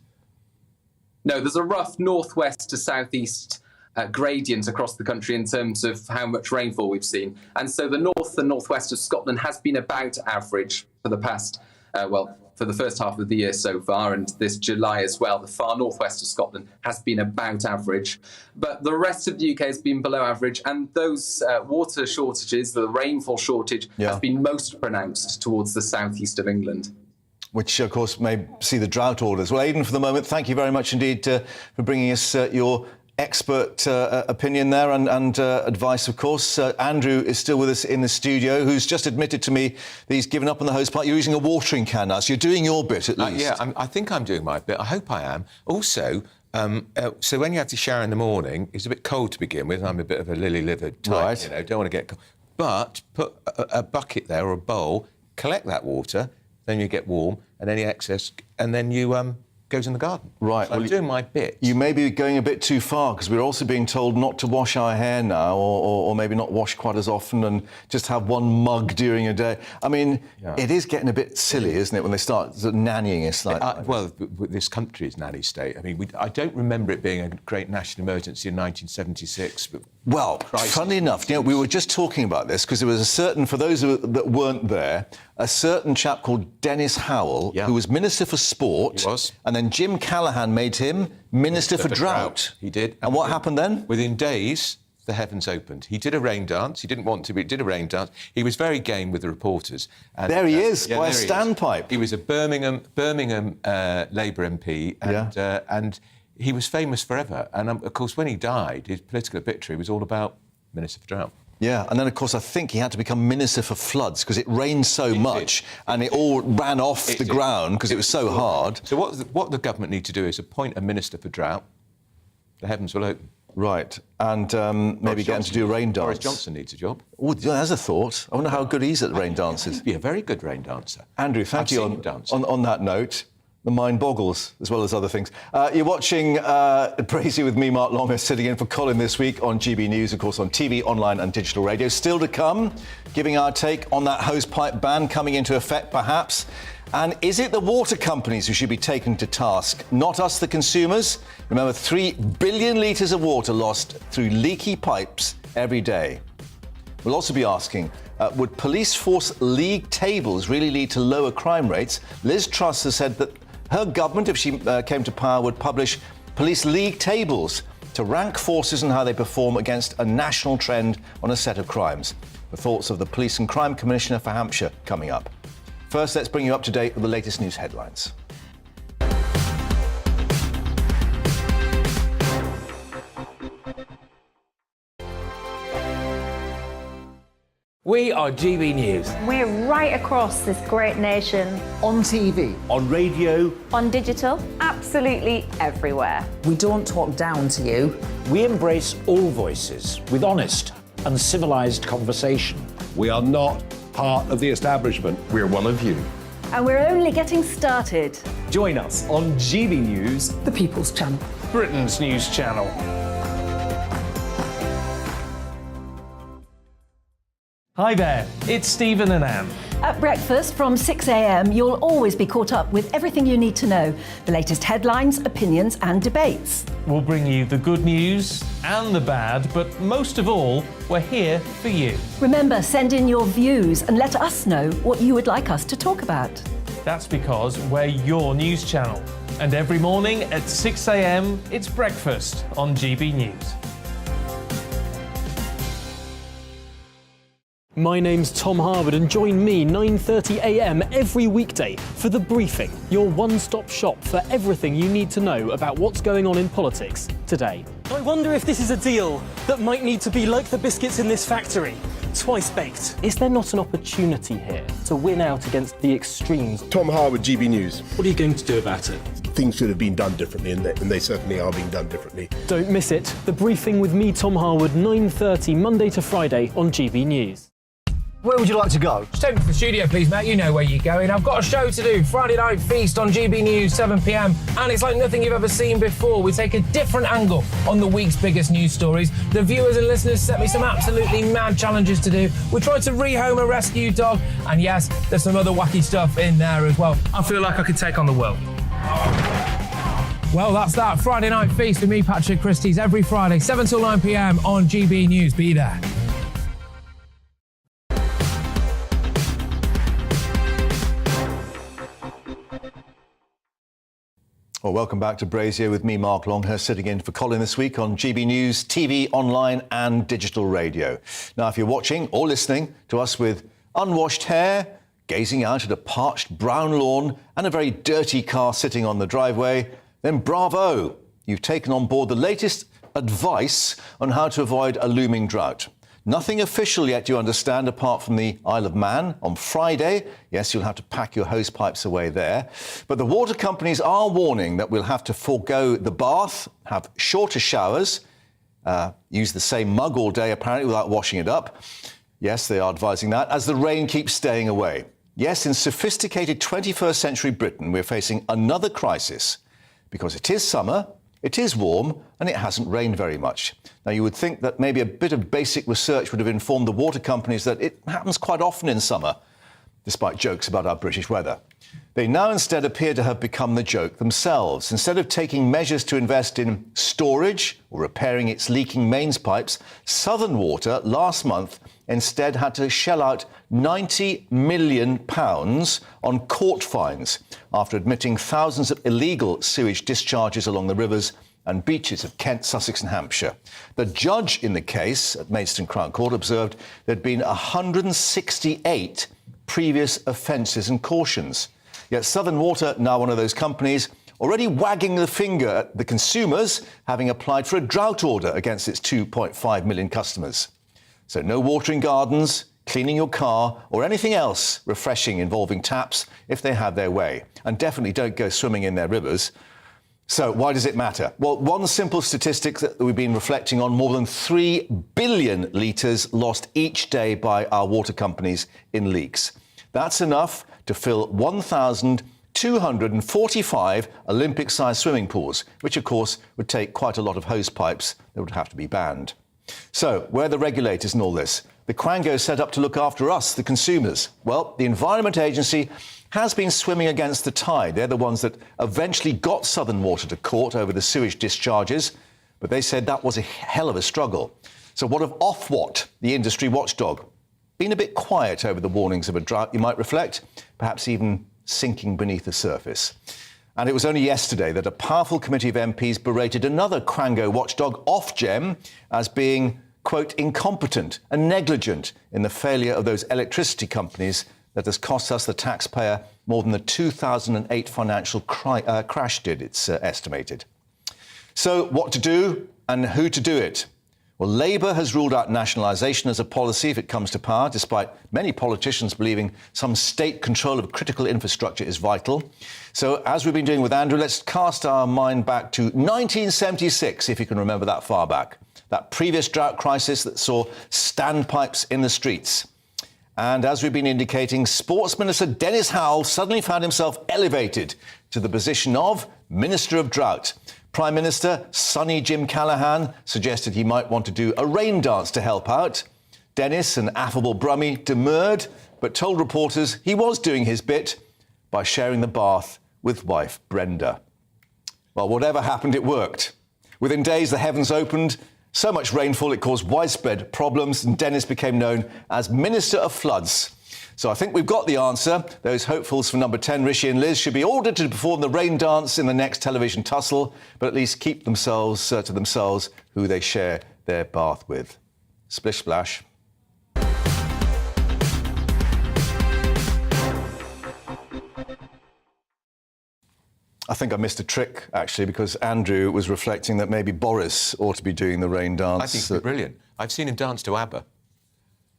No, there's a rough northwest to southeast gradient across the country in terms of how much rainfall we've seen. And so the north and northwest of Scotland has been about average for the past for the first half of the year so far, and this July as well, the far northwest of Scotland has been about average. But the rest of the UK has been below average, and those water shortages, the rainfall shortage, has been most pronounced towards the southeast of England. Which, of course, may see the drought orders. Well, Aidan, for the moment, thank you very much indeed for bringing us your expert opinion there and advice, of course. Andrew is still with us in the studio, who's just admitted to me that he's given up on the hose pipe. You're using a watering can now, so you're doing your bit at least. Yeah, I think I'm doing my bit. I hope I am. Also, so when you have to shower in the morning, it's a bit cold to begin with. I'm a bit of a lily-livered type, right. You know, don't want to get cold. But put a bucket there or a bowl, collect that water, then you get warm, and any excess, and then you goes in the garden. Right. So I'm doing my bit. You may be going a bit too far, because we're also being told not to wash our hair now, or maybe not wash quite as often and just have one mug during a day. I mean, it is getting a bit silly, isn't it, when they start nannying us like that? Well, this country is nanny state. I mean, I don't remember it being a great national emergency in 1976. But well, funnily enough, you know, we were just talking about this because there was a certain, for those that weren't there, a certain chap called Dennis Howell, who was Minister for Sport. He was. And then Jim Callaghan made him Minister for Drought. He did. And what happened then? Within days, the heavens opened. He did a rain dance. He didn't want to, but he did a rain dance. He was very game with the reporters. And, there he is, by a standpipe. He was a Birmingham Labour MP, and he was famous forever. And, of course, when he died, his political obituary was all about Minister for Drought. Yeah, and then, of course, I think he had to become Minister for Floods because it rained so much and it all ran off the ground because it was so hard. So what the government need to do is appoint a Minister for Drought. The heavens will open. Right, and maybe get him to do a rain dance. Boris Johnson needs a job. Oh, there's a thought. I wonder how good he's at rain dances. He'd be a very good rain dancer. Andrew, thank you on that note. The mind boggles, as well as other things. You're watching Brazier with me, Mark Longer, sitting in for Colin this week on GB News, of course, on TV, online and digital radio. Still to come, giving our take on that hosepipe ban coming into effect, perhaps. And is it the water companies who should be taken to task, not us, the consumers? Remember, 3 billion litres of water lost through leaky pipes every day. We'll also be asking, would police force league tables really lead to lower crime rates? Liz Truss has said that her government, if she came to power, would publish police league tables to rank forces and how they perform against a national trend on a set of crimes. The thoughts of the Police and Crime Commissioner for Hampshire coming up. First, let's bring you up to date with the latest news headlines. We are GB News. We're right across this great nation. On TV, on radio, On digital, absolutely everywhere. we don't talk down to you. We embrace all voices with honest and civilised conversation. We are not part of the establishment. We're one of you. And we're only getting started. Join us on GB News, The People's Channel. Britain's news channel. Hi there, it's Stephen and Anne. At breakfast from 6 a.m, you'll always be caught up with everything you need to know, the latest headlines, opinions and debates. We'll bring you the good news and the bad, but most of all, we're here for you. Remember, send in your views and let us know what you would like us to talk about. That's because we're your news channel. And every morning at 6 a.m, it's breakfast on GB News. My name's Tom Harwood, and join me 9:30 a.m. every weekday for The Briefing, your one-stop shop for everything you need to know about what's going on in politics today. I wonder if this is a deal that might need to be like the biscuits in this factory, twice baked. Is there not an opportunity here to win out against the extremes? Tom Harwood, GB News. What are you going to do about it? Things should have been done differently, and they certainly are being done differently. Don't miss it. The Briefing with me, Tom Harwood, 9:30 Monday to Friday on GB News. Where would you like to go? Just take me to the studio, please, mate. You know where you're going. I've got a show to do. Friday Night Feast on GB News, 7 p.m. And it's like nothing you've ever seen before. We take a different angle on the week's biggest news stories. The viewers and listeners set me some absolutely mad challenges to do. We tried to rehome a rescue dog. And yes, there's some other wacky stuff in there as well. I feel like I could take on the world. Well, that's that. Friday Night Feast with me, Patrick Christie's, every Friday, 7 till 9 p.m. on GB News. Be there. Well, welcome back to Brazier with me, Mark Longhurst, sitting in for Colin this week on GB News, TV, online and digital radio. Now, if you're watching or listening to us with unwashed hair, gazing out at a parched brown lawn and a very dirty car sitting on the driveway, then bravo! You've taken on board the latest advice on how to avoid a looming drought. Nothing official yet, you understand, apart from the Isle of Man on Friday. Yes, you'll have to pack your hose pipes away there. But the water companies are warning that we'll have to forego the bath, have shorter showers, use the same mug all day, apparently, without washing it up. Yes, they are advising that, as the rain keeps staying away. Yes, in sophisticated 21st century Britain, we're facing another crisis because it is summer, it is warm, and it hasn't rained very much. Now, you would think that maybe a bit of basic research would have informed the water companies that it happens quite often in summer, despite jokes about our British weather. They now instead appear to have become the joke themselves. Instead of taking measures to invest in storage or repairing its leaking mains pipes, Southern Water last month instead had to shell out £90 million on court fines after admitting thousands of illegal sewage discharges along the rivers and beaches of Kent, Sussex and Hampshire. The judge in the case at Maidstone Crown Court observed there'd been 168 previous offences and cautions. Yet Southern Water, now one of those companies, already wagging the finger at the consumers, having applied for a drought order against its 2.5 million customers. So no watering gardens, cleaning your car, or anything else refreshing involving taps if they have their way. And definitely don't go swimming in their rivers. So why does it matter? Well, one simple statistic that we've been reflecting on: more than 3 billion litres lost each day by our water companies in leaks. That's enough to fill 1,245 Olympic-sized swimming pools, which, of course, would take quite a lot of hose pipes that would have to be banned. So, where are the regulators in all this? The Quango set up to look after us, the consumers. Well, the Environment Agency has been swimming against the tide. They're the ones that eventually got Southern Water to court over the sewage discharges, but they said that was a hell of a struggle. So what of Ofwat, the industry watchdog? Been a bit quiet over the warnings of a drought, you might reflect, perhaps even sinking beneath the surface. And it was only yesterday that a powerful committee of MPs berated another Quango watchdog, Ofgem, as being, quote, incompetent and negligent in the failure of those electricity companies that has cost us, the taxpayer, more than the 2008 financial crash did, it's estimated. So what to do and who to do it? Well, Labour has ruled out nationalisation as a policy if it comes to power, despite many politicians believing some state control of critical infrastructure is vital. So, as we've been doing with Andrew, let's cast our mind back to 1976, if you can remember that far back. That previous drought crisis that saw standpipes in the streets. And as we've been indicating, Sports Minister Dennis Howell suddenly found himself elevated to the position of Minister of Drought. Prime Minister Sunny Jim Callaghan suggested he might want to do a rain dance to help out. Dennis, an affable Brummie, demurred, but told reporters he was doing his bit by sharing the bath with wife Brenda. Well, whatever happened, it worked. Within days, the heavens opened. So much rainfall, it caused widespread problems, and Dennis became known as Minister of Floods. So I think we've got the answer. Those hopefuls for number 10, Rishi and Liz, should be ordered to perform the rain dance in the next television tussle, but at least keep themselves to themselves who they share their bath with. Splish splash. I think I missed a trick, actually, because Andrew was reflecting that maybe Boris ought to be doing the rain dance. I think it'd be brilliant. I've seen him dance to ABBA.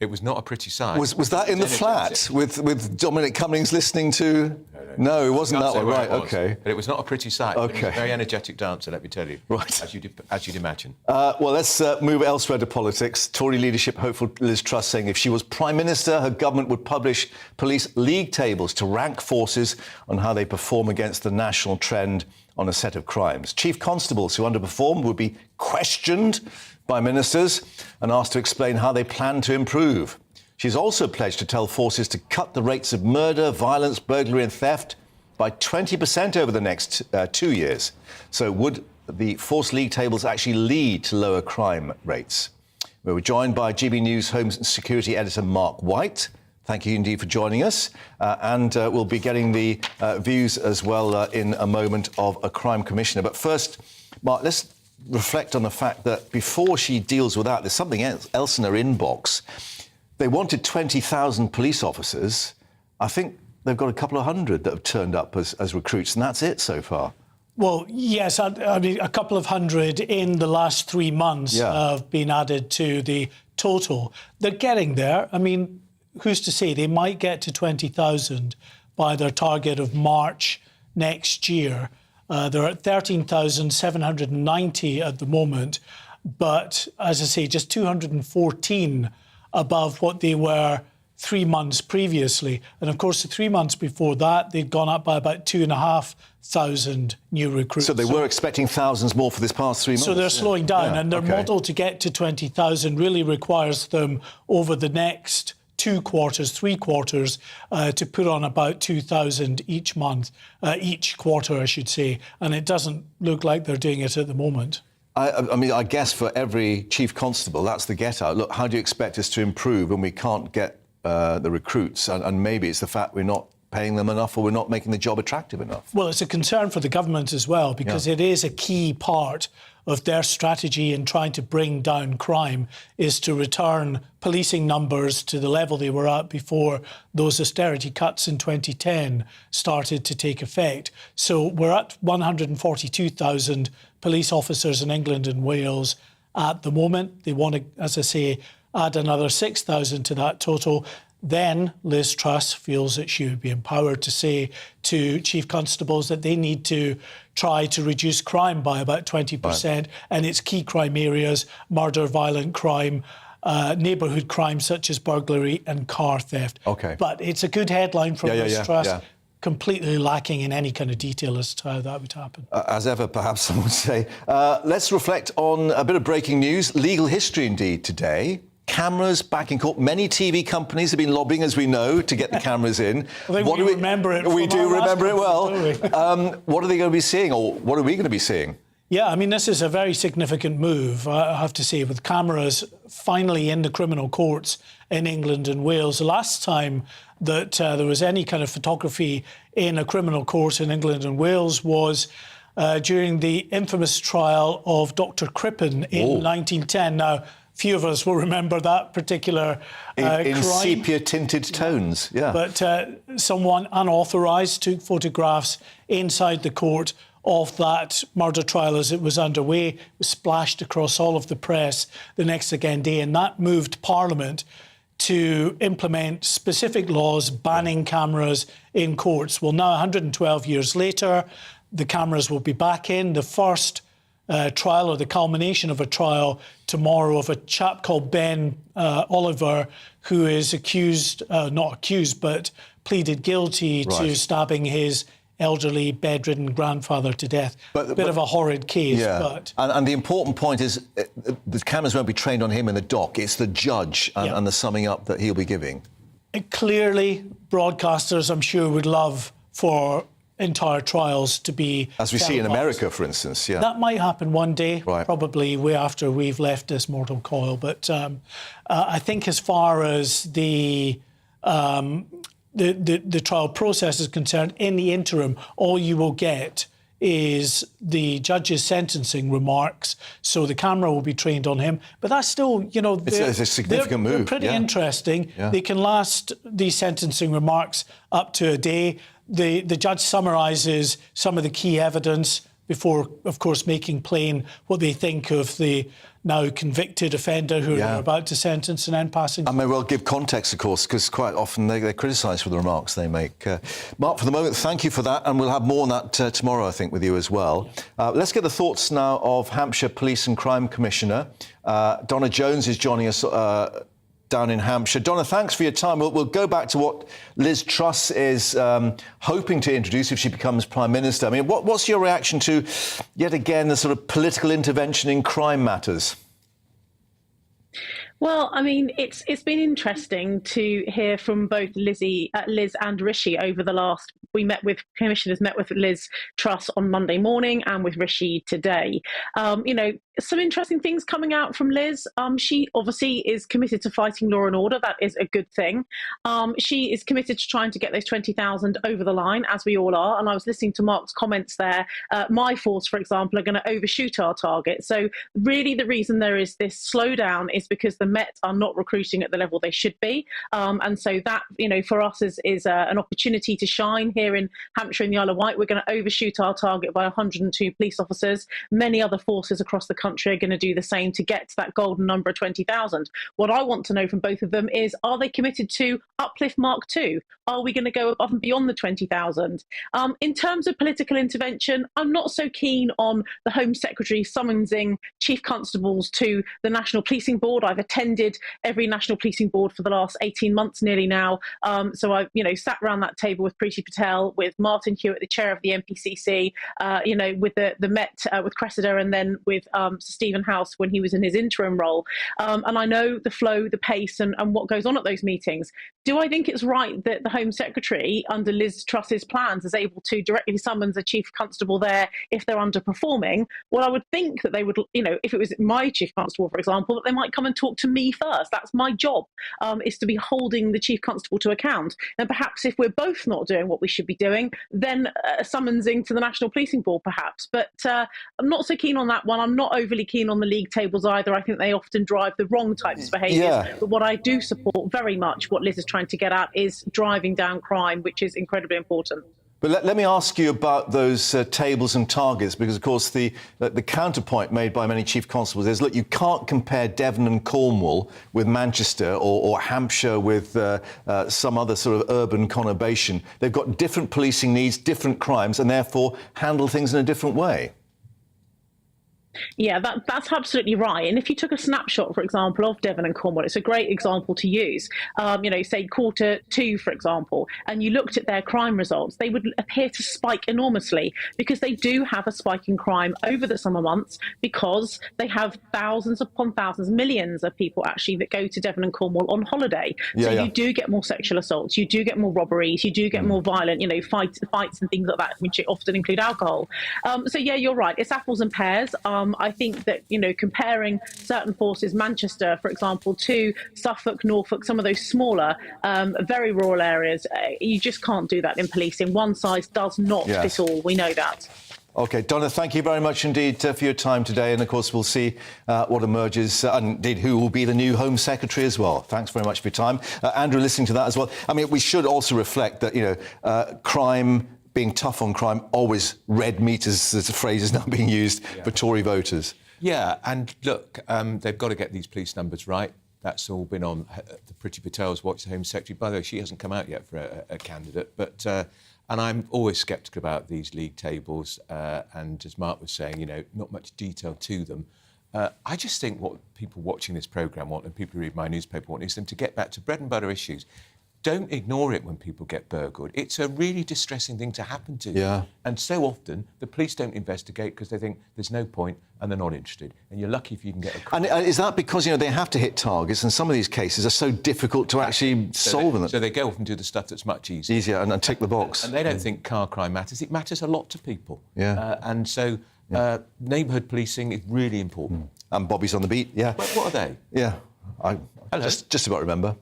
It was not a pretty sight. Was that in the flat with Dominic Cummings listening to? No, it wasn't that one. Right, OK. But it was not a pretty sight. OK. He was a very energetic dancer, let me tell you. Right. As you'd imagine. Well, let's move elsewhere to politics. Tory leadership hopeful Liz Truss saying if she was Prime Minister, her government would publish police league tables to rank forces on how they perform against the national trend on a set of crimes. Chief constables who underperform would be questioned by ministers and asked to explain how they plan to improve. She's also pledged to tell forces to cut the rates of murder, violence, burglary and theft by 20% over the next 2 years. So would the force league tables actually lead to lower crime rates? We were joined by GB News Home Security Editor Mark White, Thank you indeed for joining us. And we'll be getting the views as well in a moment of a crime commissioner. But first, Mark, let's reflect on the fact that before she deals with that, there's something else in her inbox. They wanted 20,000 police officers. I think they've got a couple of hundred that have turned up as recruits, and that's it so far. Well, yes, I mean, a couple of hundred in the last 3 months have been added to the total. They're getting there. I mean, who's to say? They might get to 20,000 by their target of March next year. They're at 13,790 at the moment, but as I say, just 214 above what they were 3 months previously. And of course, the 3 months before that, they'd gone up by about 2,500 new recruits. So they were expecting thousands more for this past 3 months. So they're slowing down, and their model to get to 20,000 really requires them over the next 2 quarters, 3 quarters, to put on about 2,000 each month, each quarter, I should say. And it doesn't look like they're doing it at the moment. I mean, I guess for every chief constable, that's the get-out. Look, how do you expect us to improve when we can't get the recruits? And maybe it's the fact we're not paying them enough or we're not making the job attractive enough. Well, it's a concern for the government as well, because it is a key part of their strategy in trying to bring down crime, is to return policing numbers to the level they were at before those austerity cuts in 2010 started to take effect. So we're at 142,000 police officers in England and Wales at the moment. They want to, as I say, add another 6,000 to that total. Then Liz Truss feels that she would be empowered to say to chief constables that they need to try to reduce crime by about 20%, and its key crime areas, murder, violent crime, neighbourhood crime such as burglary and car theft. But it's a good headline from Liz Truss. Completely lacking in any kind of detail as to how that would happen. As ever, perhaps some would say. Let's reflect on a bit of breaking news. Legal history indeed today. Cameras back in court. Many TV companies have been lobbying, as we know, to get the cameras in. I think we remember it. We do remember it well. What are they going to be seeing, or what are we going to be seeing? Yeah, I mean, this is a very significant move, I have to say, with cameras finally in the criminal courts in England and Wales. The last time that there was any kind of photography in a criminal court in England and Wales was during the infamous trial of Dr. Crippen in 1910. Now, few of us will remember that particular in crime. sepia-tinted tones, But someone unauthorised took photographs inside the court of that murder trial as it was underway. It was splashed across all of the press the next day, and that moved Parliament to implement specific laws banning cameras in courts. Well, now, 112 years later, the cameras will be back in. The first trial, or the culmination of a trial tomorrow, of a chap called Ben Oliver, who is not accused, but pleaded guilty to stabbing his elderly, bedridden grandfather to death. A bit of a horrid case. But and the important point is the cameras won't be trained on him in the dock. It's the judge and the summing up that he'll be giving. Clearly, broadcasters, I'm sure, would love for entire trials to be... As we see in America, for instance, That might happen one day, probably way after we've left this mortal coil. But I think as far as the trial process is concerned, in the interim, all you will get is the judge's sentencing remarks. So the camera will be trained on him. But that's still, it's a significant move. They're pretty interesting. They can last, these sentencing remarks, up to a day. The judge summarises some of the key evidence before, of course, making plain what they think of the now convicted offender who are about to sentence, and then passing... I may well give context, of course, because quite often they're criticised for the remarks they make. Mark, for the moment, thank you for that, and we'll have more on that tomorrow, I think, with you as well. Let's get the thoughts now of Hampshire Police and Crime Commissioner. Donna Jones is joining us down in Hampshire. Donna, thanks for your time. We'll go back to what Liz Truss is hoping to introduce if she becomes Prime Minister. I mean, what's your reaction to, yet again, the sort of political intervention in crime matters? Well, I mean, it's been interesting to hear from both Liz and Rishi over the last commissioners met with Liz Truss on Monday morning and with Rishi today. Some interesting things coming out from Liz. She obviously is committed to fighting law and order. That is a good thing. She is committed to trying to get those 20,000 over the line, as we all are. And I was listening to Mark's comments there. My force, for example, are going to overshoot our target. So really the reason there is this slowdown is because the Met are not recruiting at the level they should be. And so that, for us is an opportunity to shine here in Hampshire and the Isle of Wight. We're going to overshoot our target by 102 police officers. Many other forces across the country are going to do the same to get to that golden number of 20,000. What I want to know from both of them is, are they committed to uplift Mark II? Are we going to go above and beyond the 20,000? In terms of political intervention, I'm not so keen on the Home Secretary summoning chief constables to the National Policing Board. I've attended every National Policing Board for the last 18 months nearly now. So I've sat around that table with Priti Patel, with Martin Hewitt, the chair of the NPCC, with the Met, with Cressida, and then with Stephen House when he was in his interim role. And I know the flow, the pace, and what goes on at those meetings. Do I think it's right that the Home Secretary, under Liz Truss's plans, is able to directly summons a chief constable there if they're underperforming? Well, I would think that they would, if it was my chief constable, for example, that they might come and talk to me first. That's my job, is to be holding the chief constable to account. And perhaps if we're both not doing what we should be doing, then summonsing to the National Policing Board, perhaps. But I'm not so keen on that one. I'm not overly keen on the league tables either. I think they often drive the wrong types of behaviours. Yeah. But what I do support very much, what Liz is trying to get at, is driving down crime, which is incredibly important. But let me ask you about those tables and targets, because, of course, the counterpoint made by many chief constables is, look, you can't compare Devon and Cornwall with Manchester or Hampshire with some other sort of urban conurbation. They've got different policing needs, different crimes, and therefore handle things in a different way. Yeah, that's absolutely right. And if you took a snapshot, for example, of Devon and Cornwall, it's a great example to use. Say Q2, for example, and you looked at their crime results, they would appear to spike enormously because they do have a spike in crime over the summer months because they have thousands upon thousands, millions of people actually that go to Devon and Cornwall on holiday. So you do get more sexual assaults, you do get more robberies, you do get more violent, fights and things like that, which often include alcohol. So yeah, you're right. It's apples and pears. I think that, comparing certain forces, Manchester, for example, to Suffolk, Norfolk, some of those smaller, very rural areas, you just can't do that in policing. One size does not fit all. We know that. OK, Donna, thank you very much indeed for your time today. And, of course, we'll see what emerges and, indeed, who will be the new Home Secretary as well. Thanks very much for your time. Andrew, listening to that as well. I mean, we should also reflect that, crime, being tough on crime, always red meat, as a phrase is now being used for Tory voters. Yeah, and look, they've got to get these police numbers right. That's all been on the Priti Patel's watch, the Home Secretary. By the way, she hasn't come out yet for a candidate. But and I'm always sceptical about these league tables. And as Mark was saying, not much detail to them. I just think what people watching this programme want, and people who read my newspaper want, is them to get back to bread and butter issues. Don't ignore it when people get burgled. It's a really distressing thing to happen to. Yeah. And so often, the police don't investigate because they think there's no point and they're not interested. And you're lucky if you can get a call. And is that because, they have to hit targets and some of these cases are so difficult to actually solve them? So they go off and do the stuff that's much easier. Easier and tick the box. And they don't think car crime matters. It matters a lot to people. Yeah. And so neighbourhood policing is really important. And Bobby's on the beat, yeah. What are they? Yeah. I just about remember.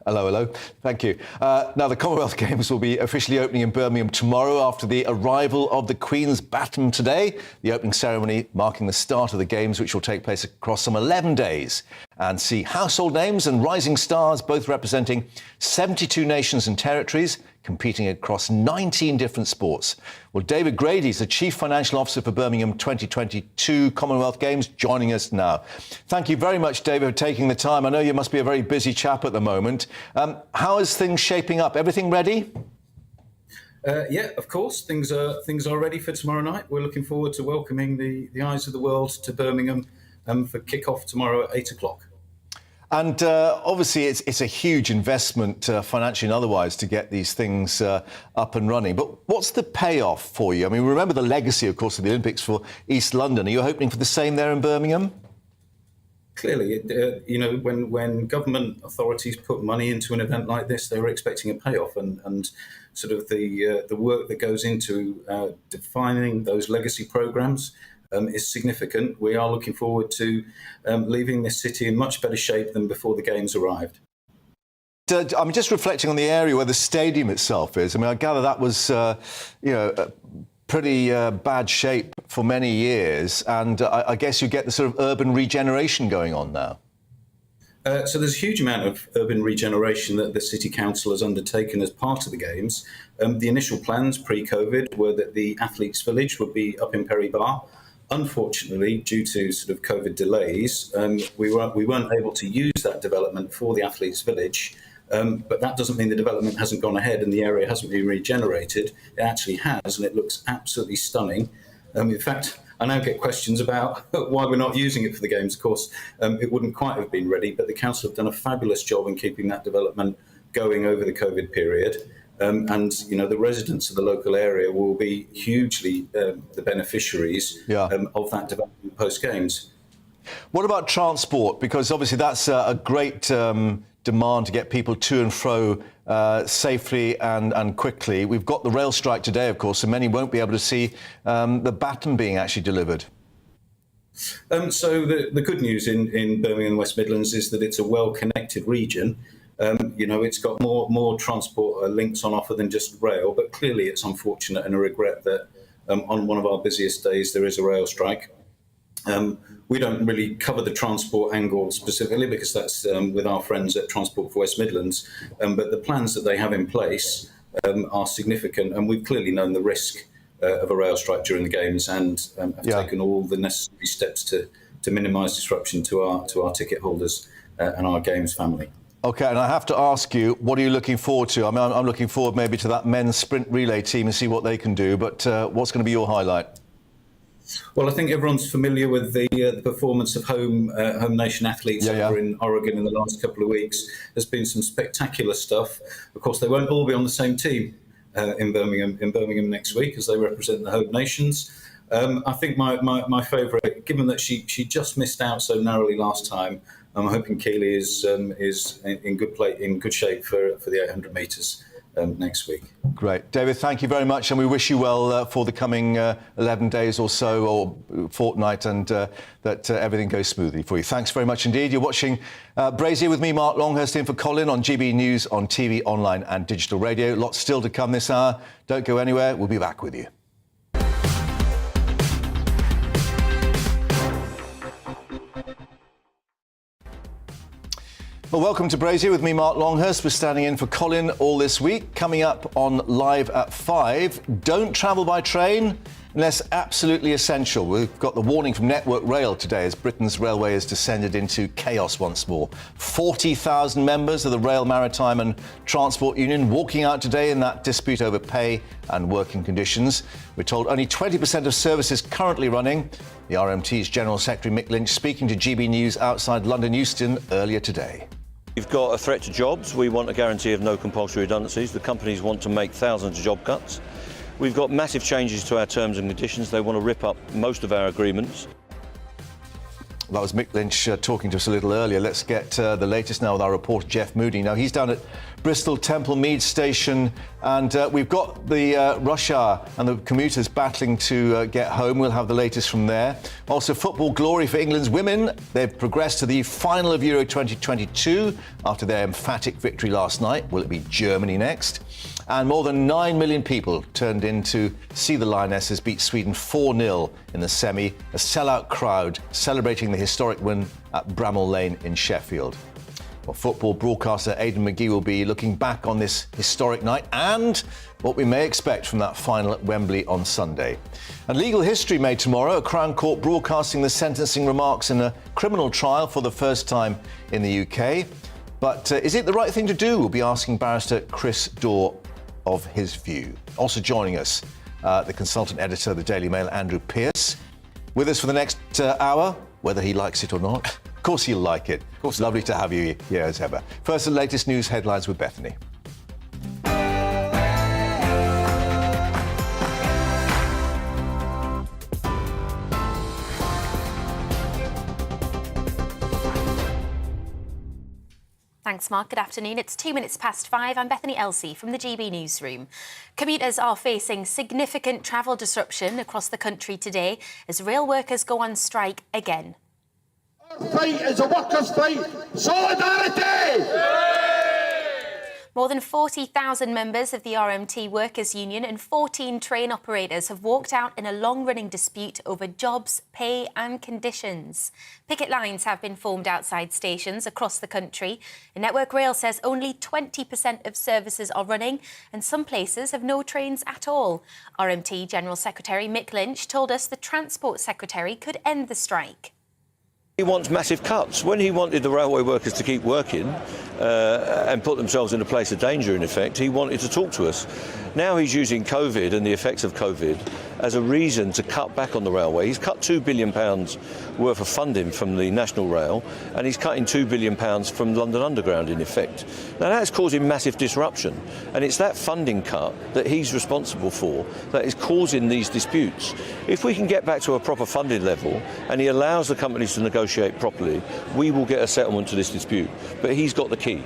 Hello. Thank you. Now, the Commonwealth Games will be officially opening in Birmingham tomorrow after the arrival of the Queen's baton today. The opening ceremony marking the start of the Games, which will take place across some 11 days and see household names and rising stars, both representing 72 nations and territories, competing across 19 different sports. Well, David Grady is the Chief Financial Officer for Birmingham 2022 Commonwealth Games, joining us now. Thank you very much, David, for taking the time. I know you must be a very busy chap at the moment. How is things shaping up? Everything ready? Yeah, of course. Things are ready for tomorrow night. We're looking forward to welcoming the eyes of the world to Birmingham for kick-off tomorrow at 8 o'clock. And obviously, it's a huge investment, financially and otherwise, to get these things up and running. But what's the payoff for you? I mean, remember the legacy, of course, of the Olympics for East London. Are you hoping for the same there in Birmingham? clearly, when government authorities put money into an event like this, they were expecting a payoff, and sort of the work that goes into defining those legacy programs is significant. We are looking forward to leaving this city in much better shape than before the games arrived. I'm just reflecting on the area where the stadium itself is. I mean, I gather that was, pretty bad shape for many years, and I guess you get the sort of urban regeneration going on now. So there's a huge amount of urban regeneration that the City Council has undertaken as part of the Games. The initial plans pre-COVID were that the Athletes' Village would be up in Perry Bar. Unfortunately, due to sort of COVID delays, we weren't able to use that development for the Athletes' Village. But that doesn't mean the development hasn't gone ahead and the area hasn't been regenerated. It actually has, and it looks absolutely stunning. In fact, I now get questions about why we're not using it for the Games. Of course, it wouldn't quite have been ready, but the council have done a fabulous job in keeping that development going over the COVID period. And the residents of the local area will be hugely the beneficiaries of that development post-Games. What about transport? Because obviously that's a great demand to get people to and fro safely and quickly. We've got the rail strike today, of course, so many won't be able to see the baton being actually delivered. So the good news in Birmingham and West Midlands is that it's a well-connected region. It's got more transport links on offer than just rail, but clearly it's unfortunate and a regret that on one of our busiest days there is a rail strike. We don't really cover the transport angle specifically because that's with our friends at Transport for West Midlands, but the plans that they have in place are significant, and we've clearly known the risk of a rail strike during the Games and have taken all the necessary steps to minimise disruption to our ticket holders and our Games family. OK, and I have to ask you, what are you looking forward to? I mean, I'm looking forward maybe to that men's sprint relay team and see what they can do, but what's going to be your highlight? Well, I think everyone's familiar with the performance of home nation athletes over in Oregon in the last couple of weeks. There's been some spectacular stuff. Of course, they won't all be on the same team in Birmingham next week as they represent the home nations. I think my favourite, given that she just missed out so narrowly last time, I'm hoping Keely is in good shape for the 800 metres. Next week. Great. David, thank you very much, and we wish you well for the coming 11 days or so, or fortnight, and that everything goes smoothly for you. Thanks very much indeed. You're watching Brazier with me, Mark Longhurst, in for Colin on GB News, on TV, online and digital radio. Lots still to come this hour. Don't go anywhere. We'll be back with you. Well, welcome to Brazier with me, Mark Longhurst. We're standing in for Colin all this week. Coming up on Live at 5, don't travel by train unless absolutely essential. We've got the warning from Network Rail today as Britain's railway has descended into chaos once more. 40,000 members of the Rail, Maritime and Transport Union walking out today in that dispute over pay and working conditions. We're told only 20% of services currently running. The RMT's General Secretary Mick Lynch speaking to GB News outside London Euston earlier today. We've got a threat to jobs. We want a guarantee of no compulsory redundancies. The companies want to make thousands of job cuts. We've got massive changes to our terms and conditions. They want to rip up most of our agreements. That was Mick Lynch talking to us a little earlier. Let's get the latest now with our reporter Jeff Moody. Now, he's down at Bristol Temple Mead Station, and we've got the rush hour and the commuters battling to get home. We'll have the latest from there. Also, football glory for England's women. They've progressed to the final of Euro 2022 after their emphatic victory last night. Will it be Germany next? And more than 9 million people turned in to see the Lionesses beat Sweden 4-0 in the semi, a sellout crowd celebrating the historic win at Bramall Lane in Sheffield. Well, football broadcaster Aidan McGee will be looking back on this historic night and what we may expect from that final at Wembley on Sunday. And legal history made tomorrow, a Crown Court broadcasting the sentencing remarks in a criminal trial for the first time in the UK. But is it the right thing to do? We'll be asking barrister Chris Daw of his view. Also joining us, the consultant editor of the Daily Mail, Andrew Pearce. With us for the next hour, whether he likes it or not. Of course he'll like it. Of course, lovely to have you here as ever. First, the latest news headlines with Bethany. Thanks, Mark. Good afternoon. It's 2 minutes past 5. I'm Bethany Elsey from the GB Newsroom. Commuters are facing significant travel disruption across the country today as rail workers go on strike again. Our fight is a workers' fight. Solidarity! More than 40,000 members of the RMT Workers' Union and 14 train operators have walked out in a long-running dispute over jobs, pay and conditions. Picket lines have been formed outside stations across the country. Network Rail says only 20% of services are running and some places have no trains at all. RMT General Secretary Mick Lynch told us the Transport Secretary could end the strike. He wants massive cuts. When he wanted the railway workers to keep working and put themselves in a place of danger, in effect, he wanted to talk to us. Now he's using COVID and the effects of COVID as a reason to cut back on the railway. He's cut £2 billion worth of funding from the National Rail and he's cutting £2 billion from London Underground, in effect. Now that's causing massive disruption and it's that funding cut that he's responsible for that is causing these disputes. If we can get back to a proper funding level and he allows the companies to negotiate properly, we will get a settlement to this dispute. But he's got the key.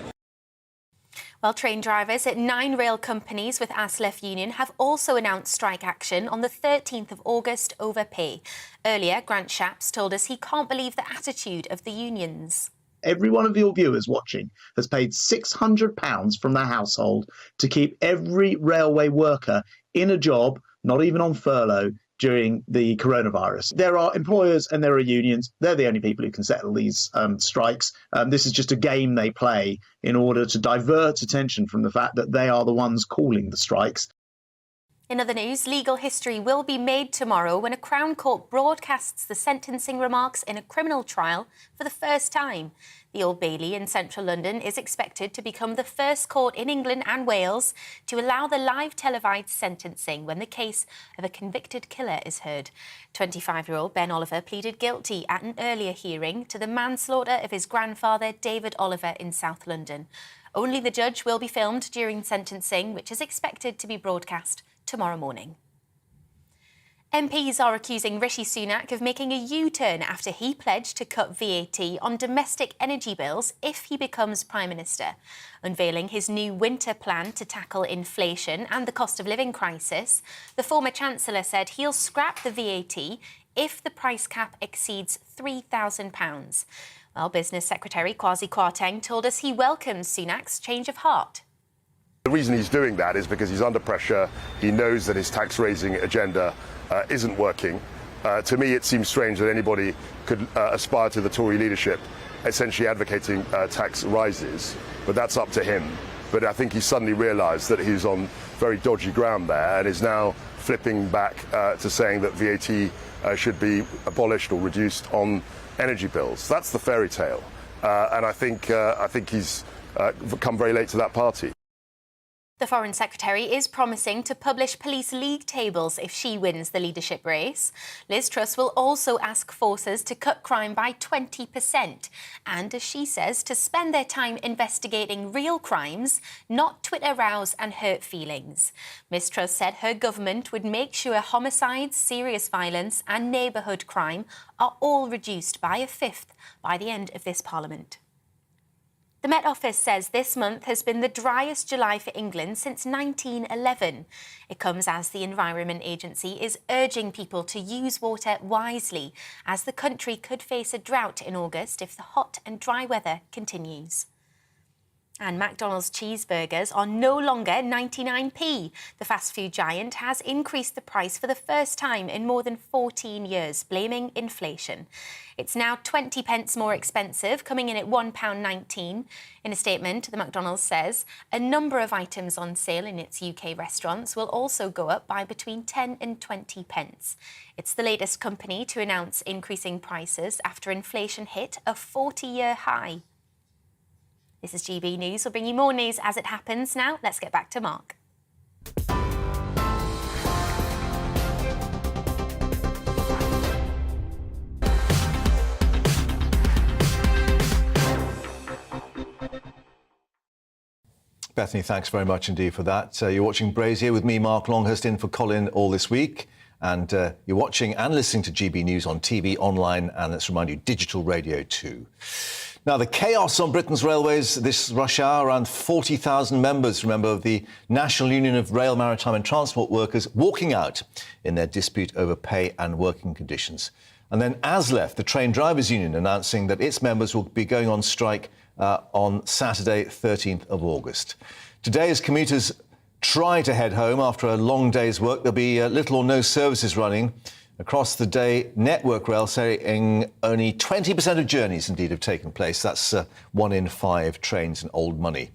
Well, train drivers at 9 rail companies with ASLEF Union have also announced strike action on the 13th of August over pay. Earlier, Grant Shapps told us he can't believe the attitude of the unions. Every one of your viewers watching has paid £600 from their household to keep every railway worker in a job, not even on furlough, during the coronavirus. There are employers and there are unions. They're the only people who can settle these strikes. This is just a game they play in order to divert attention from the fact that they are the ones calling the strikes. In other news, legal history will be made tomorrow when a Crown Court broadcasts the sentencing remarks in a criminal trial for the first time. The Old Bailey in central London is expected to become the first court in England and Wales to allow the live televised sentencing when the case of a convicted killer is heard. 25-year-old Ben Oliver pleaded guilty at an earlier hearing to the manslaughter of his grandfather, David Oliver, in South London. Only the judge will be filmed during sentencing, which is expected to be broadcast tomorrow morning. MPs are accusing Rishi Sunak of making a U-turn after he pledged to cut VAT on domestic energy bills if he becomes Prime Minister. Unveiling his new winter plan to tackle inflation and the cost of living crisis, the former Chancellor said he'll scrap the VAT if the price cap exceeds £3,000. Well, Business Secretary Kwasi Kwarteng told us he welcomes Sunak's change of heart. The reason he's doing that is because he's under pressure. He knows that his tax-raising agenda isn't working. To me, it seems strange that anybody could aspire to the Tory leadership, essentially advocating tax rises, but that's up to him. But I think he suddenly realised that he's on very dodgy ground there and is now flipping back to saying that VAT should be abolished or reduced on energy bills. That's the fairy tale, and I think he's come very late to that party. The Foreign Secretary is promising to publish police league tables if she wins the leadership race. Liz Truss will also ask forces to cut crime by 20% and, as she says, to spend their time investigating real crimes, not Twitter rows and hurt feelings. Ms Truss said her government would make sure homicides, serious violence and neighbourhood crime are all reduced by a fifth by the end of this Parliament. The Met Office says this month has been the driest July for England since 1911. It comes as the Environment Agency is urging people to use water wisely, as the country could face a drought in August if the hot and dry weather continues. And McDonald's cheeseburgers are no longer 99p. The fast food giant has increased the price for the first time in more than 14 years, blaming inflation. It's now 20 pence more expensive, coming in at £1.19. In a statement, the McDonald's says a number of items on sale in its UK restaurants will also go up by between 10 and 20 pence. It's the latest company to announce increasing prices after inflation hit a 40-year high. This is GB News. We'll bring you more news as it happens. Now, let's get back to Mark. Bethany, thanks very much indeed for that. You're watching Brazier with me, Mark Longhurst, in for Colin all this week. And you're watching and listening to GB News on TV, online, and let's remind you, digital radio too. Now, the chaos on Britain's railways this rush hour, around 40,000 members, remember, of the National Union of Rail, Maritime and Transport Workers walking out in their dispute over pay and working conditions. And then ASLEF, the train drivers' union, announcing that its members will be going on strike on Saturday, 13th of August. Today, as commuters try to head home after a long day's work, there'll be little or no services running. Across the day, Network Rail saying only 20% of journeys indeed have taken place. That's 1 in 5 trains and old money.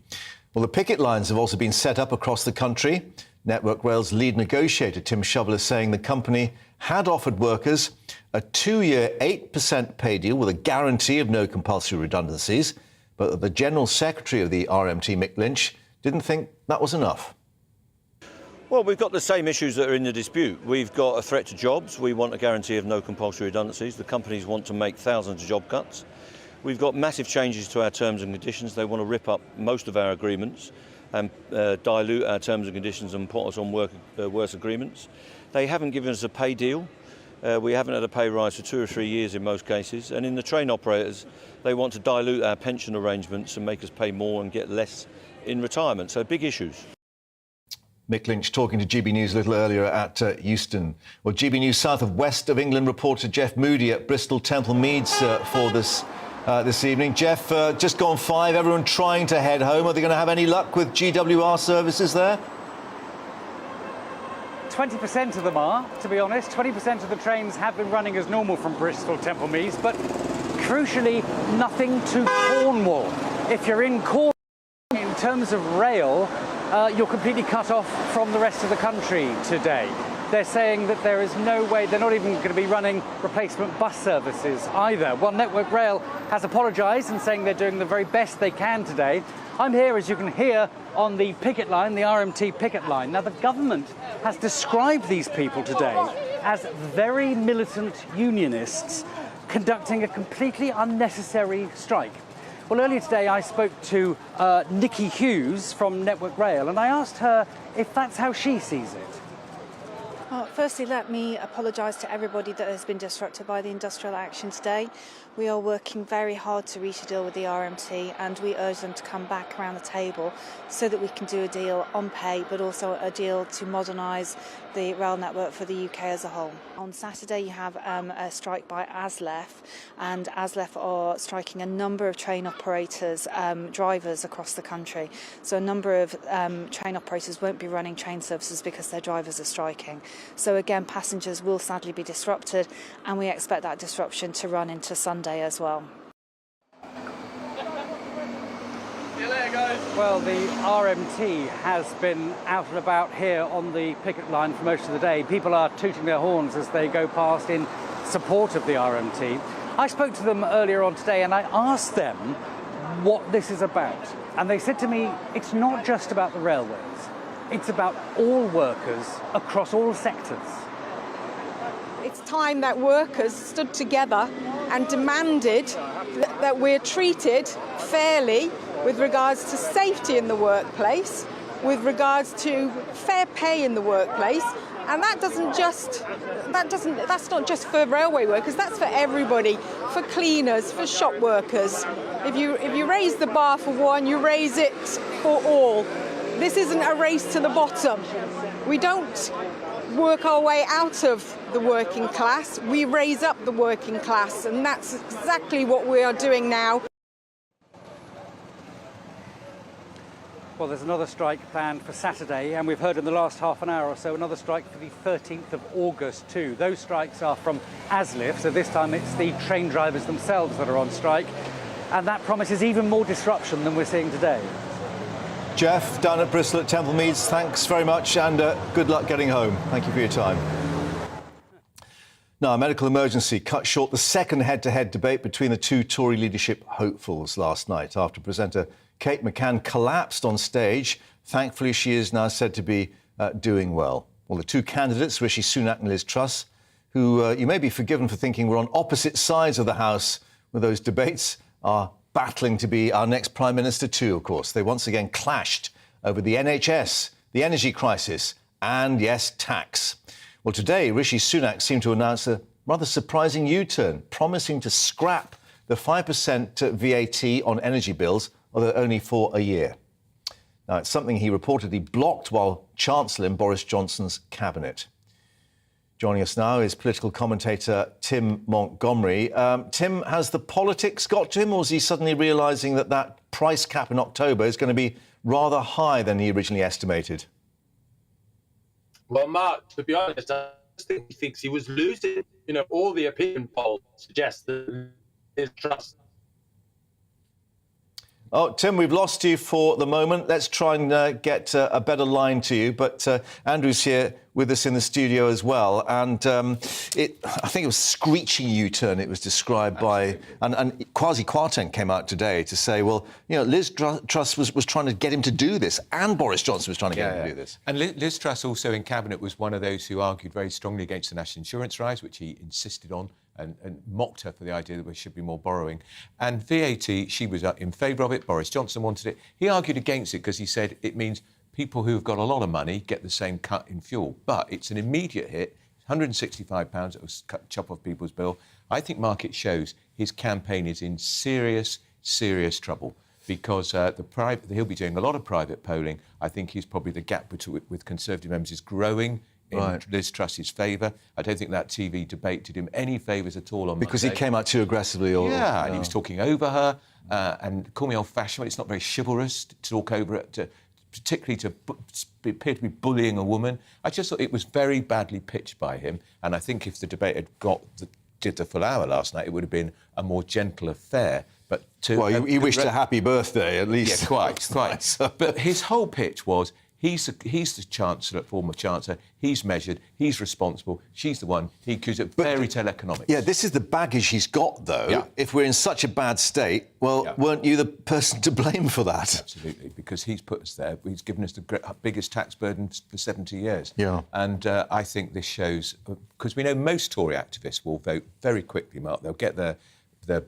Well, the picket lines have also been set up across the country. Network Rail's lead negotiator, Tim Shovel, is saying the company had offered workers a 2-year 8% pay deal with a guarantee of no compulsory redundancies, but the General Secretary of the RMT, Mick Lynch, didn't think that was enough. Well, we've got the same issues that are in the dispute. We've got a threat to jobs. We want a guarantee of no compulsory redundancies. The companies want to make thousands of job cuts. We've got massive changes to our terms and conditions. They want to rip up most of our agreements and dilute our terms and conditions and put us on worse agreements. They haven't given us a pay deal. We haven't had a pay rise for 2 or 3 years in most cases. And in the train operators, they want to dilute our pension arrangements and make us pay more and get less in retirement. So big issues. Mick Lynch talking to GB News a little earlier at Euston. Well, GB News South of West of England reporter Jeff Moody at Bristol Temple Meads for this evening. Jeff, just gone 5, everyone trying to head home. Are they going to have any luck with GWR services there? 20% of them are, to be honest. 20% of the trains have been running as normal from Bristol Temple Meads, but crucially, nothing to Cornwall. If you're in Cornwall, in terms of rail, you're completely cut off from the rest of the country today. They're saying that there is no way, they're not even going to be running replacement bus services either. Well, Network Rail has apologised and saying they're doing the very best they can today. I'm here, as you can hear, on the picket line, the RMT picket line. Now, the government has described these people today as very militant unionists conducting a completely unnecessary strike. Well, earlier today I spoke to Nikki Hughes from Network Rail and I asked her if that's how she sees it. Well, firstly, let me apologise to everybody that has been disrupted by the industrial action today. We are working very hard to reach a deal with the RMT and we urge them to come back around the table so that we can do a deal on pay, but also a deal to modernise the rail network for the UK as a whole. On Saturday you have a strike by ASLEF, and ASLEF are striking a number of train operators, drivers across the country. So a number of train operators won't be running train services because their drivers are striking. So again, passengers will sadly be disrupted, and we expect that disruption to run into Sunday as well. Well, the RMT has been out and about here on the picket line for most of the day. People are tooting their horns as they go past in support of the RMT. I spoke to them earlier on today and I asked them what this is about. And they said to me, it's not just about the railways. It's about all workers across all sectors. It's time that workers stood together and demanded that we're treated fairly with regards to safety in the workplace, with regards to fair pay in the workplace, and that's not just for railway workers, that's for everybody, for cleaners, for shop workers. If you raise the bar for one, you raise it for all. This isn't a race to the bottom. We don't work our way out of the working class, we raise up the working class, and that's exactly what we are doing now. Well, there's another strike planned for Saturday, and we've heard in the last half an hour or so another strike for the 13th of August too. Those strikes are from ASLEF, so this time it's the train drivers themselves that are on strike, and that promises even more disruption than we're seeing today. Jeff, down at Bristol at Temple Meads, thanks very much and good luck getting home. Thank you for your time. Now, a medical emergency cut short the second head-to-head debate between the two Tory leadership hopefuls last night after presenter Kate McCann collapsed on stage. Thankfully, she is now said to be doing well. Well, the two candidates, Rishi Sunak and Liz Truss, who you may be forgiven for thinking were on opposite sides of the House with those debates, are battling to be our next Prime Minister too, of course. They once again clashed over the NHS, the energy crisis and, yes, tax. Well, today, Rishi Sunak seemed to announce a rather surprising U-turn, promising to scrap the 5% VAT on energy bills, although only for a year. Now, it's something he reportedly blocked while Chancellor in Boris Johnson's cabinet. Joining us now is political commentator Tim Montgomery. Tim, has the politics got to him, or is he suddenly realising that that price cap in October is going to be rather high than he originally estimated? Well, Mark, to be honest, I think he thinks he was losing. You know, all the opinion polls suggest that his trust. Oh, Tim, we've lost you for the moment. Let's try and get a better line to you. But Andrew's here with us in the studio as well. And I think it was screeching U-turn it was described by... And Kwasi Kwarteng came out today to say, well, you know, Liz Truss was trying to get him to do this, and Boris Johnson was trying to get him to do this. And Liz Truss also in Cabinet was one of those who argued very strongly against the national insurance rise, which he insisted on, and mocked her for the idea that there should be more borrowing. And VAT, she was in favour of it. Boris Johnson wanted it. He argued against it because he said it means people who've got a lot of money get the same cut in fuel. But it's an immediate hit, £165, it will chop off people's bill. I think market shows his campaign is in serious, serious trouble because he'll be doing a lot of private polling. I think he's probably the gap with Conservative members is growing in Liz Truss's favour. I don't think that TV debate did him any favours at all on Monday. Because he came out too aggressively? And he was talking over her and call me old-fashioned. It's not very chivalrous to talk over it, particularly to appear to be bullying a woman. I just thought it was very badly pitched by him, and I think if the debate had did the full hour last night, it would have been a more gentle affair. But he wished a happy birthday, at least. Yeah, quite. But his whole pitch was, he's the Chancellor, former Chancellor, he's measured, he's responsible, she's the one, he accused of fairy tale economics. Yeah, this is the baggage he's got, though. Yeah. If we're in such a bad state, well, weren't you the person to blame for that? Absolutely, because he's put us there. He's given us the biggest tax burden for 70 years. Yeah. And I think this shows, because we know most Tory activists will vote very quickly, Mark. They'll get their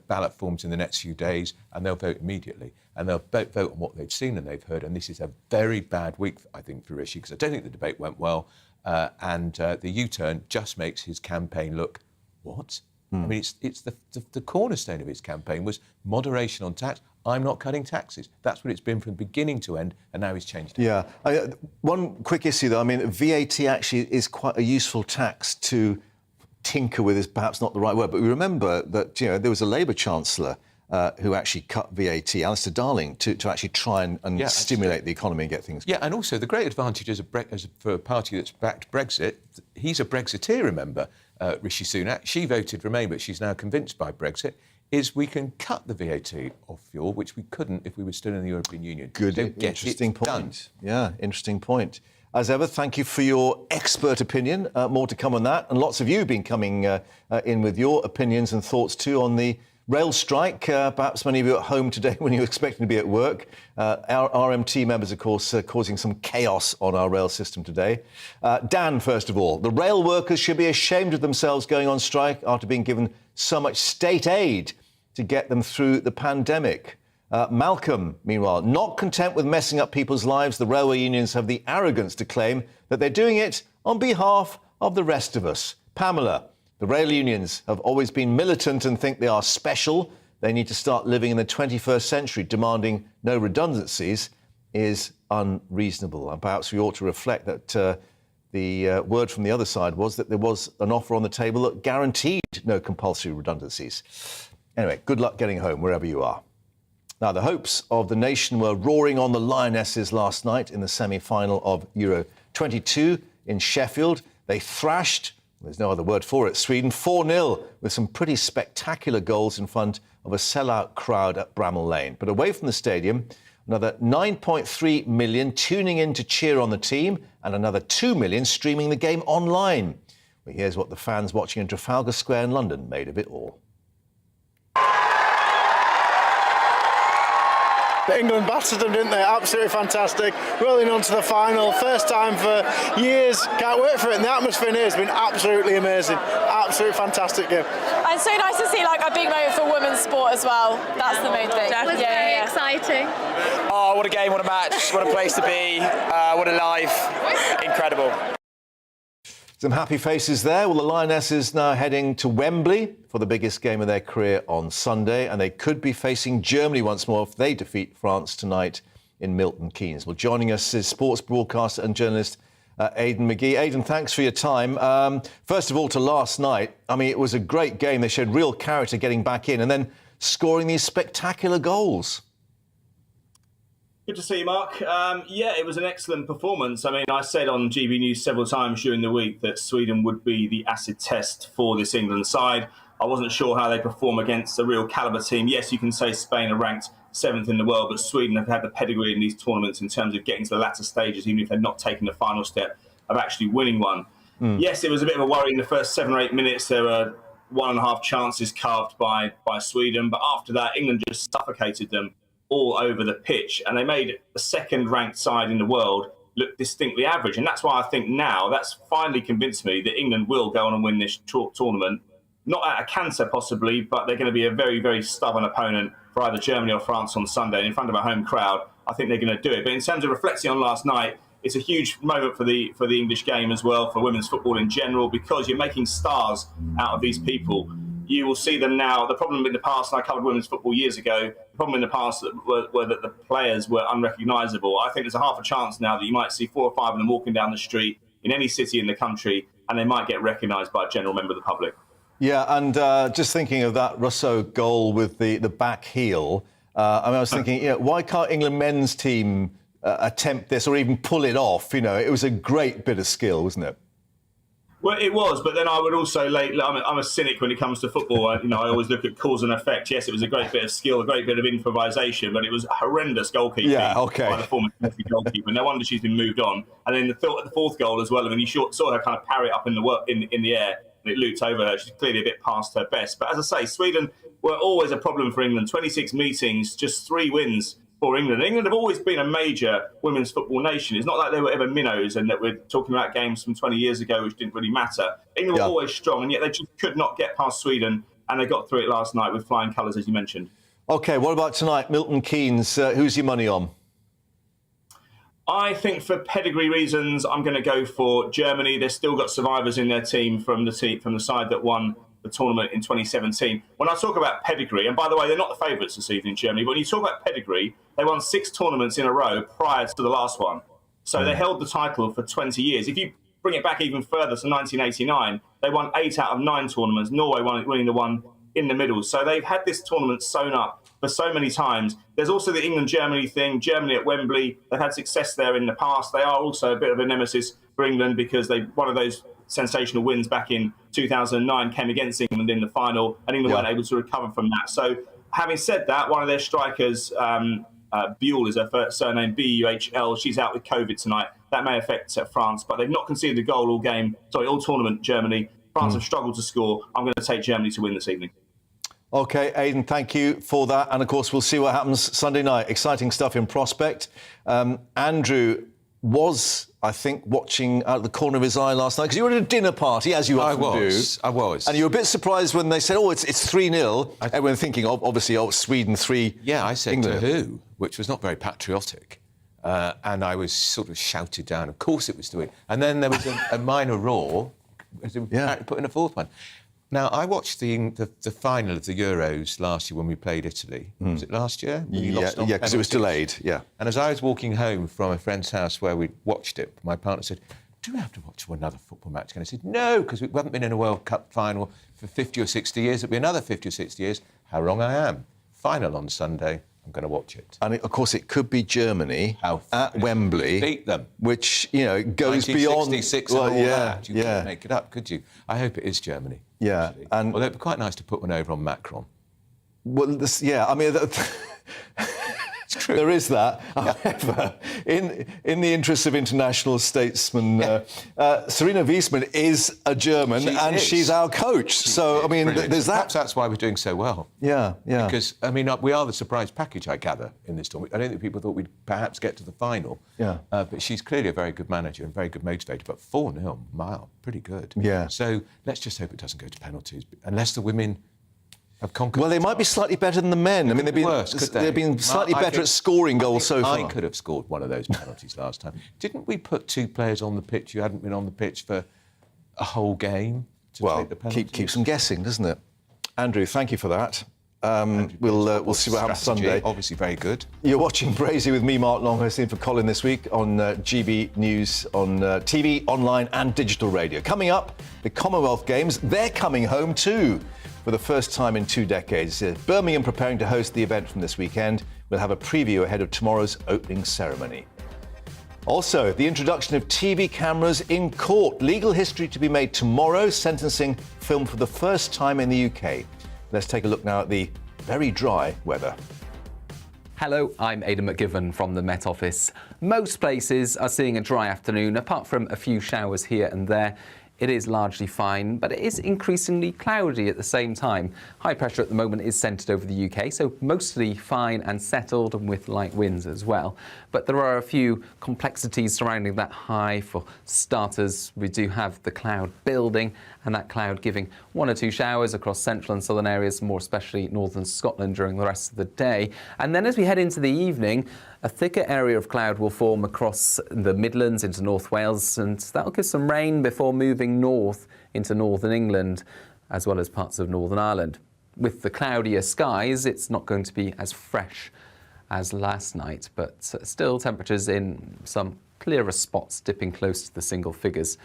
ballot forms in the next few days and they'll vote immediately. And they'll vote on what they've seen and they've heard. And this is a very bad week, I think, for Rishi, because I don't think the debate went well. And the U-turn just makes his campaign look, what? I mean, it's the cornerstone of his campaign was moderation on tax. I'm not cutting taxes. That's what it's been from beginning to end, and now he's changed it. Yeah. One quick issue, though. I mean, VAT actually is quite a useful tax to tinker with, is perhaps not the right word, but we remember that, you know, there was a Labour Chancellor who actually cut VAT, Alistair Darling, to actually try and stimulate the economy and get things going. Yeah, and also the great advantage for a party that's backed Brexit, he's a Brexiteer, remember, Rishi Sunak. She voted Remain, but she's now convinced by Brexit, is we can cut the VAT off fuel, which we couldn't if we were still in the European Union. Good, interesting point. Yeah, interesting point. As ever, thank you for your expert opinion. More to come on that. And lots of you have been coming in with your opinions and thoughts too on the rail strike. Perhaps many of you at home today when you're expecting to be at work. Our RMT members, of course, causing some chaos on our rail system today. Dan, first of all, the rail workers should be ashamed of themselves going on strike after being given so much state aid to get them through the pandemic. Malcolm, meanwhile, not content with messing up people's lives, the railway unions have the arrogance to claim that they're doing it on behalf of the rest of us. Pamela, the rail unions have always been militant and think they are special. They need to start living in the 21st century. Demanding no redundancies is unreasonable. And perhaps we ought to reflect that the word from the other side was that there was an offer on the table that guaranteed no compulsory redundancies. Anyway, good luck getting home, wherever you are. Now, the hopes of the nation were roaring on the Lionesses last night in the semi-final of Euro 22 in Sheffield. They thrashed, there's no other word for it, Sweden 4-0 with some pretty spectacular goals in front of a sellout crowd at Bramall Lane. But away from the stadium, another 9.3 million tuning in to cheer on the team and another 2 million streaming the game online. Well, here's what the fans watching in Trafalgar Square in London made of it all. England battered them, didn't they? Absolutely fantastic. Rolling on to the final. First time for years. Can't wait for it. And the atmosphere here has been absolutely amazing. Absolutely fantastic game. And so nice to see like a big moment for women's sport as well. That's the main thing. It was very exciting. Oh, what a game, what a match, what a place to be, what a life. Incredible. Some happy faces there. Well, the Lionesses now heading to Wembley for the biggest game of their career on Sunday, and they could be facing Germany once more if they defeat France tonight in Milton Keynes. Well, joining us is sports broadcaster and journalist Aidan McGee. Aidan, thanks for your time. First of all, to last night, I mean, it was a great game. They showed real character getting back in and then scoring these spectacular goals. Good to see you, Mark. Yeah, it was an excellent performance. I mean, I said on GB News several times during the week that Sweden would be the acid test for this England side. I wasn't sure how they perform against a real calibre team. Yes, you can say Spain are ranked 7th in the world, but Sweden have had the pedigree in these tournaments in terms of getting to the latter stages, even if they're not taking the final step of actually winning one. Yes, it was a bit of a worry in the first 7 or 8 minutes. There were 1.5 chances carved by Sweden, but after that, England just suffocated them all over the pitch, and they made the second-ranked side in the world look distinctly average. And that's why I think now that's finally convinced me that England will go on and win this tournament. Not at a canter, possibly, but they're going to be a very, very stubborn opponent for either Germany or France on Sunday. And in front of a home crowd, I think they're going to do it. But in terms of reflecting on last night, it's a huge moment for the English game as well, for women's football in general, because you're making stars out of these people. You will see them now. The problem in the past, and I covered women's football years ago, the problem in the past were that the players were unrecognisable. I think there's a half a chance now that you might see 4 or 5 of them walking down the street in any city in the country, and they might get recognised by a general member of the public. Yeah, and just thinking of that Rousseau goal with the back heel, I was thinking, why can't England men's team attempt this or even pull it off? It was a great bit of skill, wasn't it? Well, it was, but then I would also, I'm a cynic when it comes to football. I always look at cause and effect. Yes, it was a great bit of skill, a great bit of improvisation, but it was horrendous goalkeeping by the former goalkeeper. No wonder she's been moved on. And then the 4th goal as well, I mean, you saw her kind of parry it up in the air, and it looped over her. She's clearly a bit past her best. But as I say, Sweden were always a problem for England. 26 meetings, just 3 wins for England. England have always been a major women's football nation. It's not like they were ever minnows and that we're talking about games from 20 years ago which didn't really matter. England were always strong, and yet they just could not get past Sweden, and they got through it last night with flying colours, as you mentioned. OK, what about tonight? Milton Keynes, who's your money on? I think for pedigree reasons, I'm going to go for Germany. They've still got survivors in their team from the side that won the tournament in 2017. When I talk about pedigree, and by the way, they're not the favourites this evening, Germany, but when you talk about pedigree, they won 6 tournaments in a row prior to the last one. So they held the title for 20 years. If you bring it back even further to 1989, they won 8 out of 9 tournaments, Norway winning the one in the middle. So they've had this tournament sewn up for so many times. There's also the England-Germany thing, Germany at Wembley. They've had success there in the past. They are also a bit of a nemesis for England because one of those sensational wins back in 2009 came against England in the final, and England weren't able to recover from that. So having said that, one of their strikers, Buell is her first surname, B-U-H-L, she's out with COVID tonight. That may affect France, but they've not conceded a goal all tournament, Germany. France have struggled to score. I'm going to take Germany to win this evening. OK, Aidan, thank you for that. And, of course, we'll see what happens Sunday night. Exciting stuff in prospect. Andrew was, I think, watching out of the corner of his eye last night, because you were at a dinner party, as you often do. I was. And you were a bit surprised when they said, it's 3-0. Everyone thinking, obviously, Sweden 3. Yeah, I said England. to who, which was not very patriotic. And I was sort of shouted down. Of course it was to win. And then there was a minor roar, put in a 4th one. Now, I watched the final of the Euros last year when we played Italy. Was it last year? Yeah, because it was delayed, yeah. And as I was walking home from a friend's house where we watched it, my partner said, do we have to watch another football match again? I said, no, because we haven't been in a World Cup final for 50 or 60 years. It'll be another 50 or 60 years. How wrong I am. Final on Sunday. I'm going to watch it. And, of course, it could be Germany at Wembley. Beat them. Which, goes beyond... 1966 and all that. You couldn't make it up, could you? I hope it is Germany. Yeah. And although it'd be quite nice to put one over on Macron. Well, it's true. There is that. However, in the interests of international statesmen, Serena Wiesmann is a German she's our coach. There's that. Perhaps that's why we're doing so well. Yeah. Because, we are the surprise package, I gather, in this tournament. I don't think people thought we'd perhaps get to the final. Yeah. But she's clearly a very good manager and very good motivator. But 4-0, wow, pretty good. Yeah. So let's just hope it doesn't go to penalties, unless the women have conquered. Well, they might be slightly better than the men. They've been slightly better at scoring goals so far. I could have scored one of those penalties last time. Didn't we put 2 players on the pitch who hadn't been on the pitch for a whole game to take the penalty. Keeps them guessing, doesn't it? Andrew, thank you for that. We'll see what happens Sunday. Obviously very good. You're watching Brazier with me, Mark Longhurst, in for Colin this week on GB News, on TV, online and digital radio. Coming up, the Commonwealth Games. They're coming home too for the first time in 2 decades. Birmingham preparing to host the event from this weekend. We'll have a preview ahead of tomorrow's opening ceremony. Also, the introduction of TV cameras in court. Legal history to be made tomorrow. Sentencing filmed for the first time in the UK. Let's take a look now at the very dry weather. Hello, I'm Aidan McGivern from the Met Office. Most places are seeing a dry afternoon, apart from a few showers here and there. It is largely fine, but it is increasingly cloudy at the same time. High pressure at the moment is centred over the UK, so mostly fine and settled and with light winds as well. But there are a few complexities surrounding that high. For starters, we do have the cloud building, and that cloud giving 1 or 2 showers across central and southern areas, more especially northern Scotland during the rest of the day. And then as we head into the evening, a thicker area of cloud will form across the Midlands into North Wales, and that will give some rain before moving north into northern England, as well as parts of Northern Ireland. With the cloudier skies, it's not going to be as fresh as last night, but still temperatures in some clearer spots dipping close to the single figures.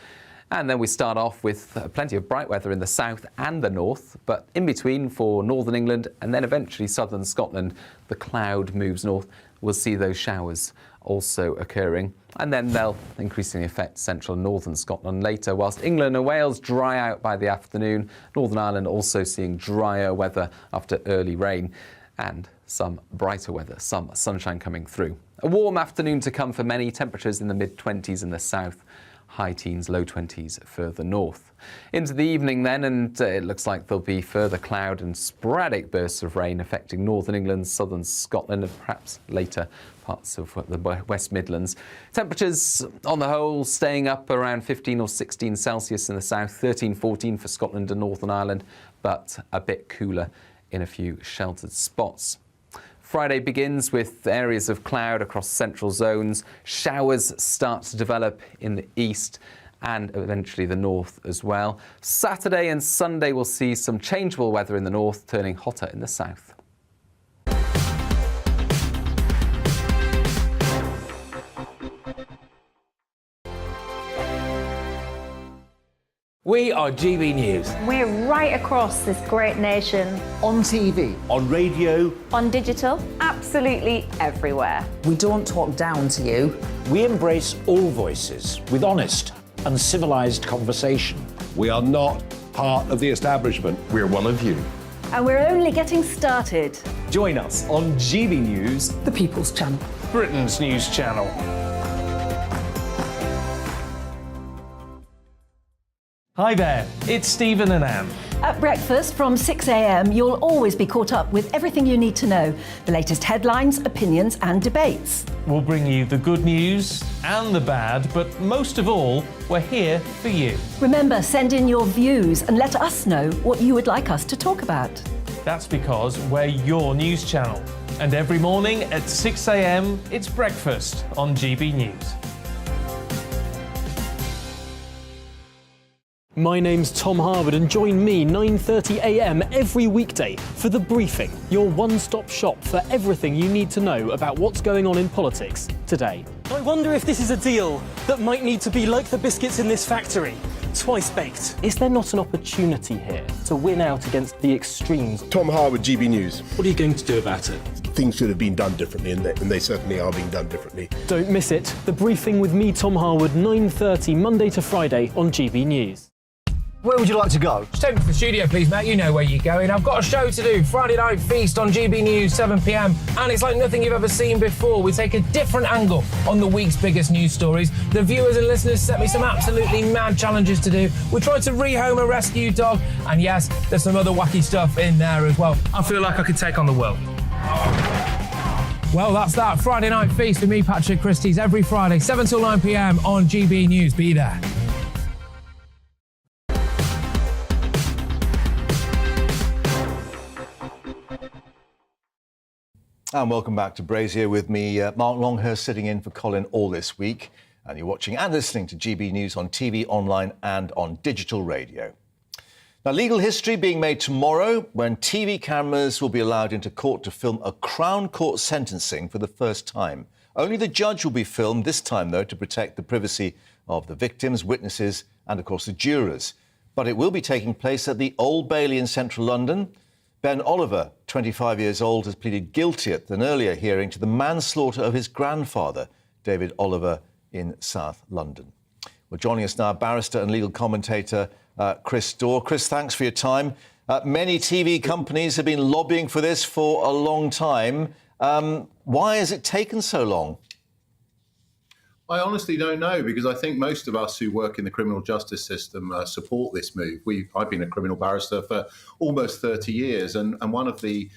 And then we start off with plenty of bright weather in the south and the north, but in between for northern England and then eventually southern Scotland, the cloud moves north. We'll see those showers also occurring, and then they'll increasingly affect central and northern Scotland later, whilst England and Wales dry out by the afternoon. Northern Ireland also seeing drier weather after early rain and some brighter weather, some sunshine coming through. A warm afternoon to come for many, temperatures in the mid-20s in the south, high teens, low 20s further north. Into the evening then, and it looks like there'll be further cloud and sporadic bursts of rain affecting northern England, southern Scotland, and perhaps later parts of the West Midlands. Temperatures on the whole staying up around 15 or 16 Celsius in the south, 13, 14 for Scotland and Northern Ireland, but a bit cooler in a few sheltered spots. Friday begins with areas of cloud across central zones. Showers start to develop in the east and eventually the north as well. Saturday and Sunday will see some changeable weather in the north, turning hotter in the south. We are GB News. We're right across this great nation. On TV. On radio. On digital. Absolutely everywhere. We don't talk down to you. We embrace all voices with honest and civilised conversation. We are not part of the establishment. We're one of you. And we're only getting started. Join us on GB News, the People's Channel. Britain's news channel. Hi there, it's Stephen and Anne. At breakfast from 6 a.m, you'll always be caught up with everything you need to know, the latest headlines, opinions and debates. We'll bring you the good news and the bad, but most of all, we're here for you. Remember, send in your views and let us know what you would like us to talk about. That's because we're your news channel. And every morning at 6 a.m, it's breakfast on GB News. My name's Tom Harwood, and join me 9:30 a.m. every weekday for The Briefing, your one-stop shop for everything you need to know about what's going on in politics today. I wonder if this is a deal that might need to be like the biscuits in this factory, twice baked. Is there not an opportunity here to win out against the extremes? Tom Harwood, GB News. What are you going to do about it? Things should have been done differently, and they certainly are being done differently. Don't miss it. The Briefing with me, Tom Harwood, 9:30 Monday to Friday on GB News. Where would you like to go? Just take me to the studio, please, Matt. You know where you're going. I've got a show to do. Friday Night Feast on GB News, 7 p.m. And it's like nothing you've ever seen before. We take a different angle on the week's biggest news stories. The viewers and listeners set me some absolutely mad challenges to do. We tried to rehome a rescue dog. And yes, there's some other wacky stuff in there as well. I feel like I could take on the world. Well, that's that. Friday Night Feast with me, Patrick Christie's, every Friday, 7 till 9 p.m. on GB News. Be there. And welcome back to Brazier with me, Mark Longhurst, sitting in for Colin all this week. And you're watching and listening to GB News on TV, online and on digital radio. Now, legal history being made tomorrow when TV cameras will be allowed into court to film a Crown Court sentencing for the first time. Only the judge will be filmed this time, though, to protect the privacy of the victims, witnesses and, of course, the jurors. But it will be taking place at the Old Bailey in central London. Ben Oliver, 25 years old, has pleaded guilty at an earlier hearing to the manslaughter of his grandfather, David Oliver, in South London. Well, joining us now, barrister and legal commentator Chris Dorr. Chris, thanks for your time. Many TV companies have been lobbying for this for a long time. Why has it taken so long? I honestly don't know, because I think most of us who work in the criminal justice system support this move. I've been a criminal barrister for almost 30 years, and one of the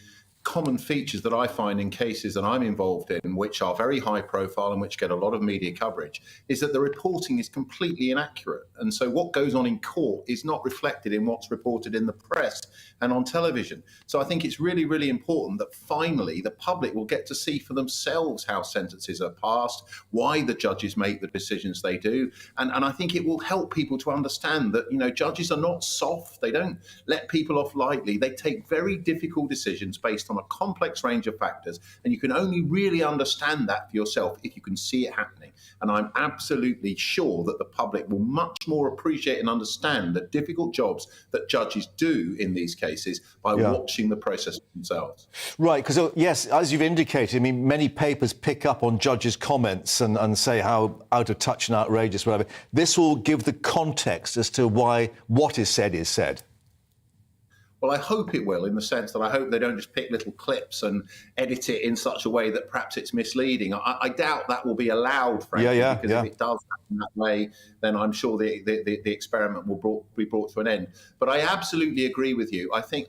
common features that I find in cases that I'm involved in, which are very high profile and which get a lot of media coverage, is that the reporting is completely inaccurate. And so what goes on in court is not reflected in what's reported in the press and on television. So I think it's really, really important that finally the public will get to see for themselves how sentences are passed, why the judges make the decisions they do. And I think it will help people to understand that, you know, judges are not soft. They don't let people off lightly. They take very difficult decisions based on a complex range of factors, and you can only really understand that for yourself if you can see it happening. And I'm absolutely sure that the public will much more appreciate and understand the difficult jobs that judges do in these cases by watching the process themselves. Right, because, yes, as you've indicated, I mean, many papers pick up on judges' comments and say how out of touch and outrageous, whatever. This will give the context as to why what is said is said. Well, I hope it will, in the sense that I hope they don't just pick little clips and edit it in such a way that perhaps it's misleading. I doubt that will be allowed, frankly, because if it does happen that way, then I'm sure the experiment will be brought to an end. But I absolutely agree with you. I think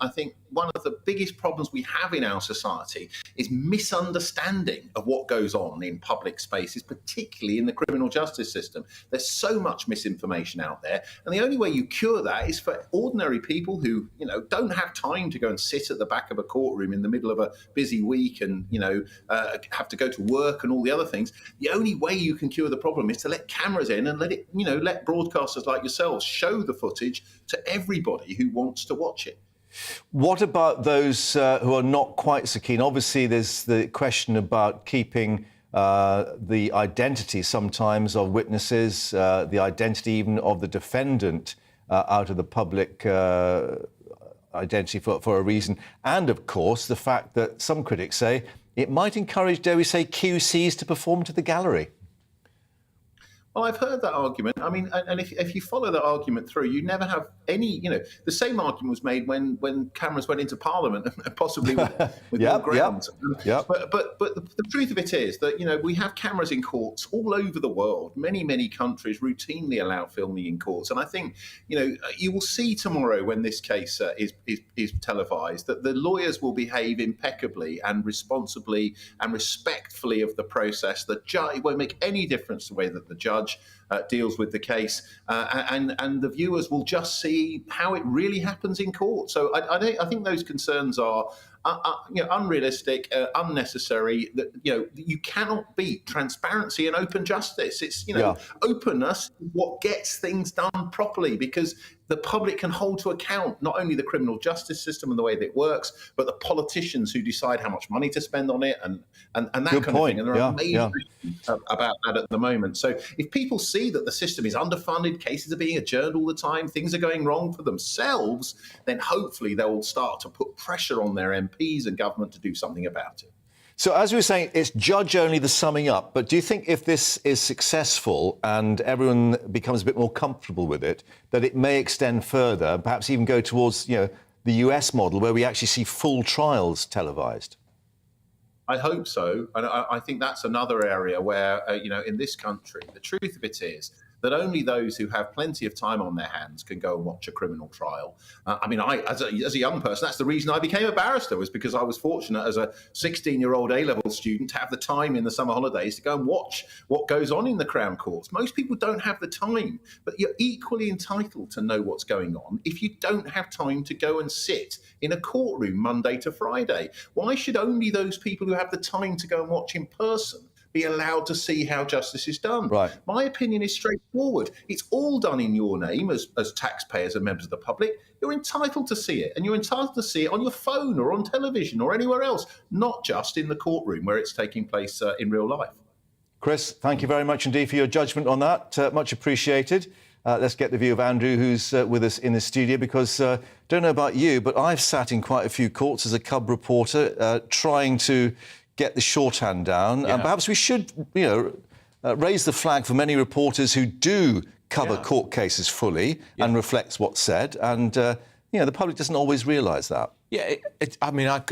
one of the biggest problems we have in our society is misunderstanding of what goes on in public spaces, particularly in the criminal justice system. There's so much misinformation out there, and the only way you cure that is for ordinary people who, you know, don't have time to go and sit at the back of a courtroom in the middle of a busy week and, you know, have to go to work and all the other things. The only way you can cure the problem is to let cameras in and let broadcasters like yourselves show the footage to everybody who wants to watch it. What about those who are not quite so keen? Obviously, there's the question about keeping the identity sometimes of witnesses, the identity even of the defendant out of the public identity for a reason. And, of course, the fact that some critics say it might encourage, dare we say, QCs to perform to the gallery. Well, I've heard that argument. I mean, and if you follow that argument through, you never have any, you know, the same argument was made when cameras went into Parliament, possibly with more grounds. But the truth of it is that, you know, we have cameras in courts all over the world. Many countries routinely allow filming in courts. And I think, you know, you will see tomorrow when this case is televised that the lawyers will behave impeccably and responsibly and respectfully of the process. The judge, it won't make any difference the way that the judge deals with the case, and the viewers will just see how it really happens in court. So I think those concerns are unrealistic, unnecessary. That, you know, you cannot beat transparency and open justice. It's, you know, openness is what gets things done properly, because the public can hold to account not only the criminal justice system and the way that it works, but the politicians who decide how much money to spend on it and that kind of thing. And there are major issues about that at the moment. So if people see that the system is underfunded, cases are being adjourned all the time, things are going wrong for themselves, then hopefully they will start to put pressure on their MPs and government to do something about it. So, as we were saying, it's judge only, the summing up. But do you think if this is successful and everyone becomes a bit more comfortable with it, that it may extend further, perhaps even go towards, you know, the US model where we actually see full trials televised? I hope so. And I think that's another area where, you know, in this country, the truth of it is that only those who have plenty of time on their hands can go and watch a criminal trial. I mean, as a young person, that's the reason I became a barrister, was because I was fortunate as a 16-year-old A-level student to have the time in the summer holidays to go and watch what goes on in the Crown Courts. Most people don't have the time, but you're equally entitled to know what's going on if you don't have time to go and sit in a courtroom Monday to Friday. Why should only those people who have the time to go and watch in person be allowed to see how justice is done. Right. My opinion is straightforward. It's all done in your name as taxpayers and members of the public. You're entitled to see it, and you're entitled to see it on your phone or on television or anywhere else, not just in the courtroom where it's taking place in real life. Chris, thank you very much indeed for your judgment on that. Much appreciated. Let's get the view of Andrew, who's with us in the studio, because don't know about you, but I've sat in quite a few courts as a cub reporter trying to get the shorthand down. Yeah. And perhaps we should, raise the flag for many reporters who do cover court cases fully and reflects what's said. And, the public doesn't always realise that. Yeah,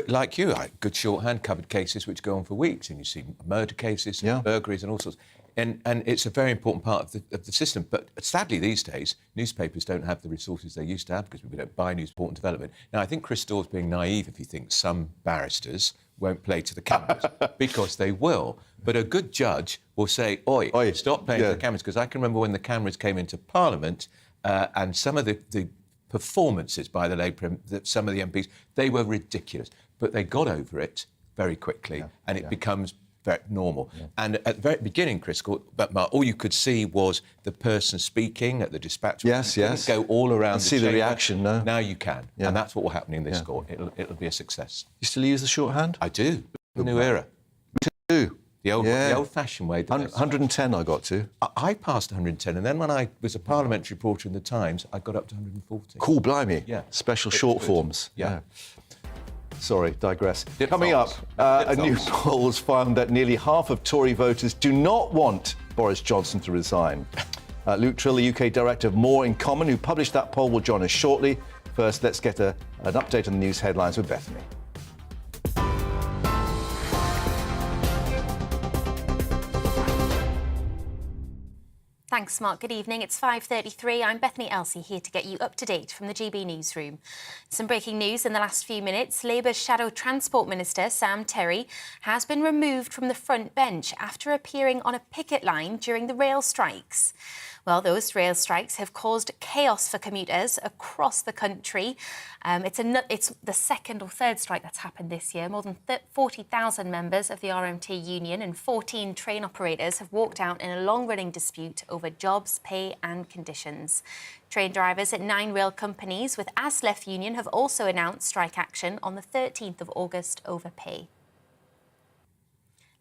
like you, good shorthand, covered cases which go on for weeks, and you see murder cases, burglaries and all sorts. And it's a very important part of the system. But sadly, these days, newspapers don't have the resources they used to have because we don't buy news, report and development. Now, I think Chris Store's being naive if he thinks some barristers won't play to the cameras, because they will. But a good judge will say, oi, stop playing to the cameras, because I can remember when the cameras came into Parliament and some of the performances by some of the MPs, they were ridiculous. But they got over it very quickly, and it becomes very normal. And at the very beginning, Chris, but Mark, all you could see was the person speaking at the dispatch. Yes. Go all around see the reaction. No. Now you can, and that's what will happen in this court. It'll be a success. You still use the shorthand? I do. The new era. Me too. The old-fashioned way. 110 I got to. I passed 110, and then when I was a parliamentary reporter in the Times, I got up to 140. Cool, blimey. Yeah. Special short forms. Yeah. Sorry, digress. Coming up, a new poll has found that nearly half of Tory voters do not want Boris Johnson to resign. Luke Trill, the UK director of More in Common, who published that poll, will join us shortly. First, let's get an update on the news headlines with Bethany. Thanks, Mark. Good evening. It's 5:33. I'm Bethany Elsey, here to get you up to date from the GB newsroom. Some breaking news in the last few minutes. Labour's Shadow Transport Minister, Sam Terry, has been removed from the front bench after appearing on a picket line during the rail strikes. Well, those rail strikes have caused chaos for commuters across the country. It's the second or third strike that's happened this year. More than 40,000 members of the RMT union and 14 train operators have walked out in a long-running dispute over jobs, pay and conditions. Train drivers at 9 rail companies with ASLEF union have also announced strike action on the 13th of August over pay.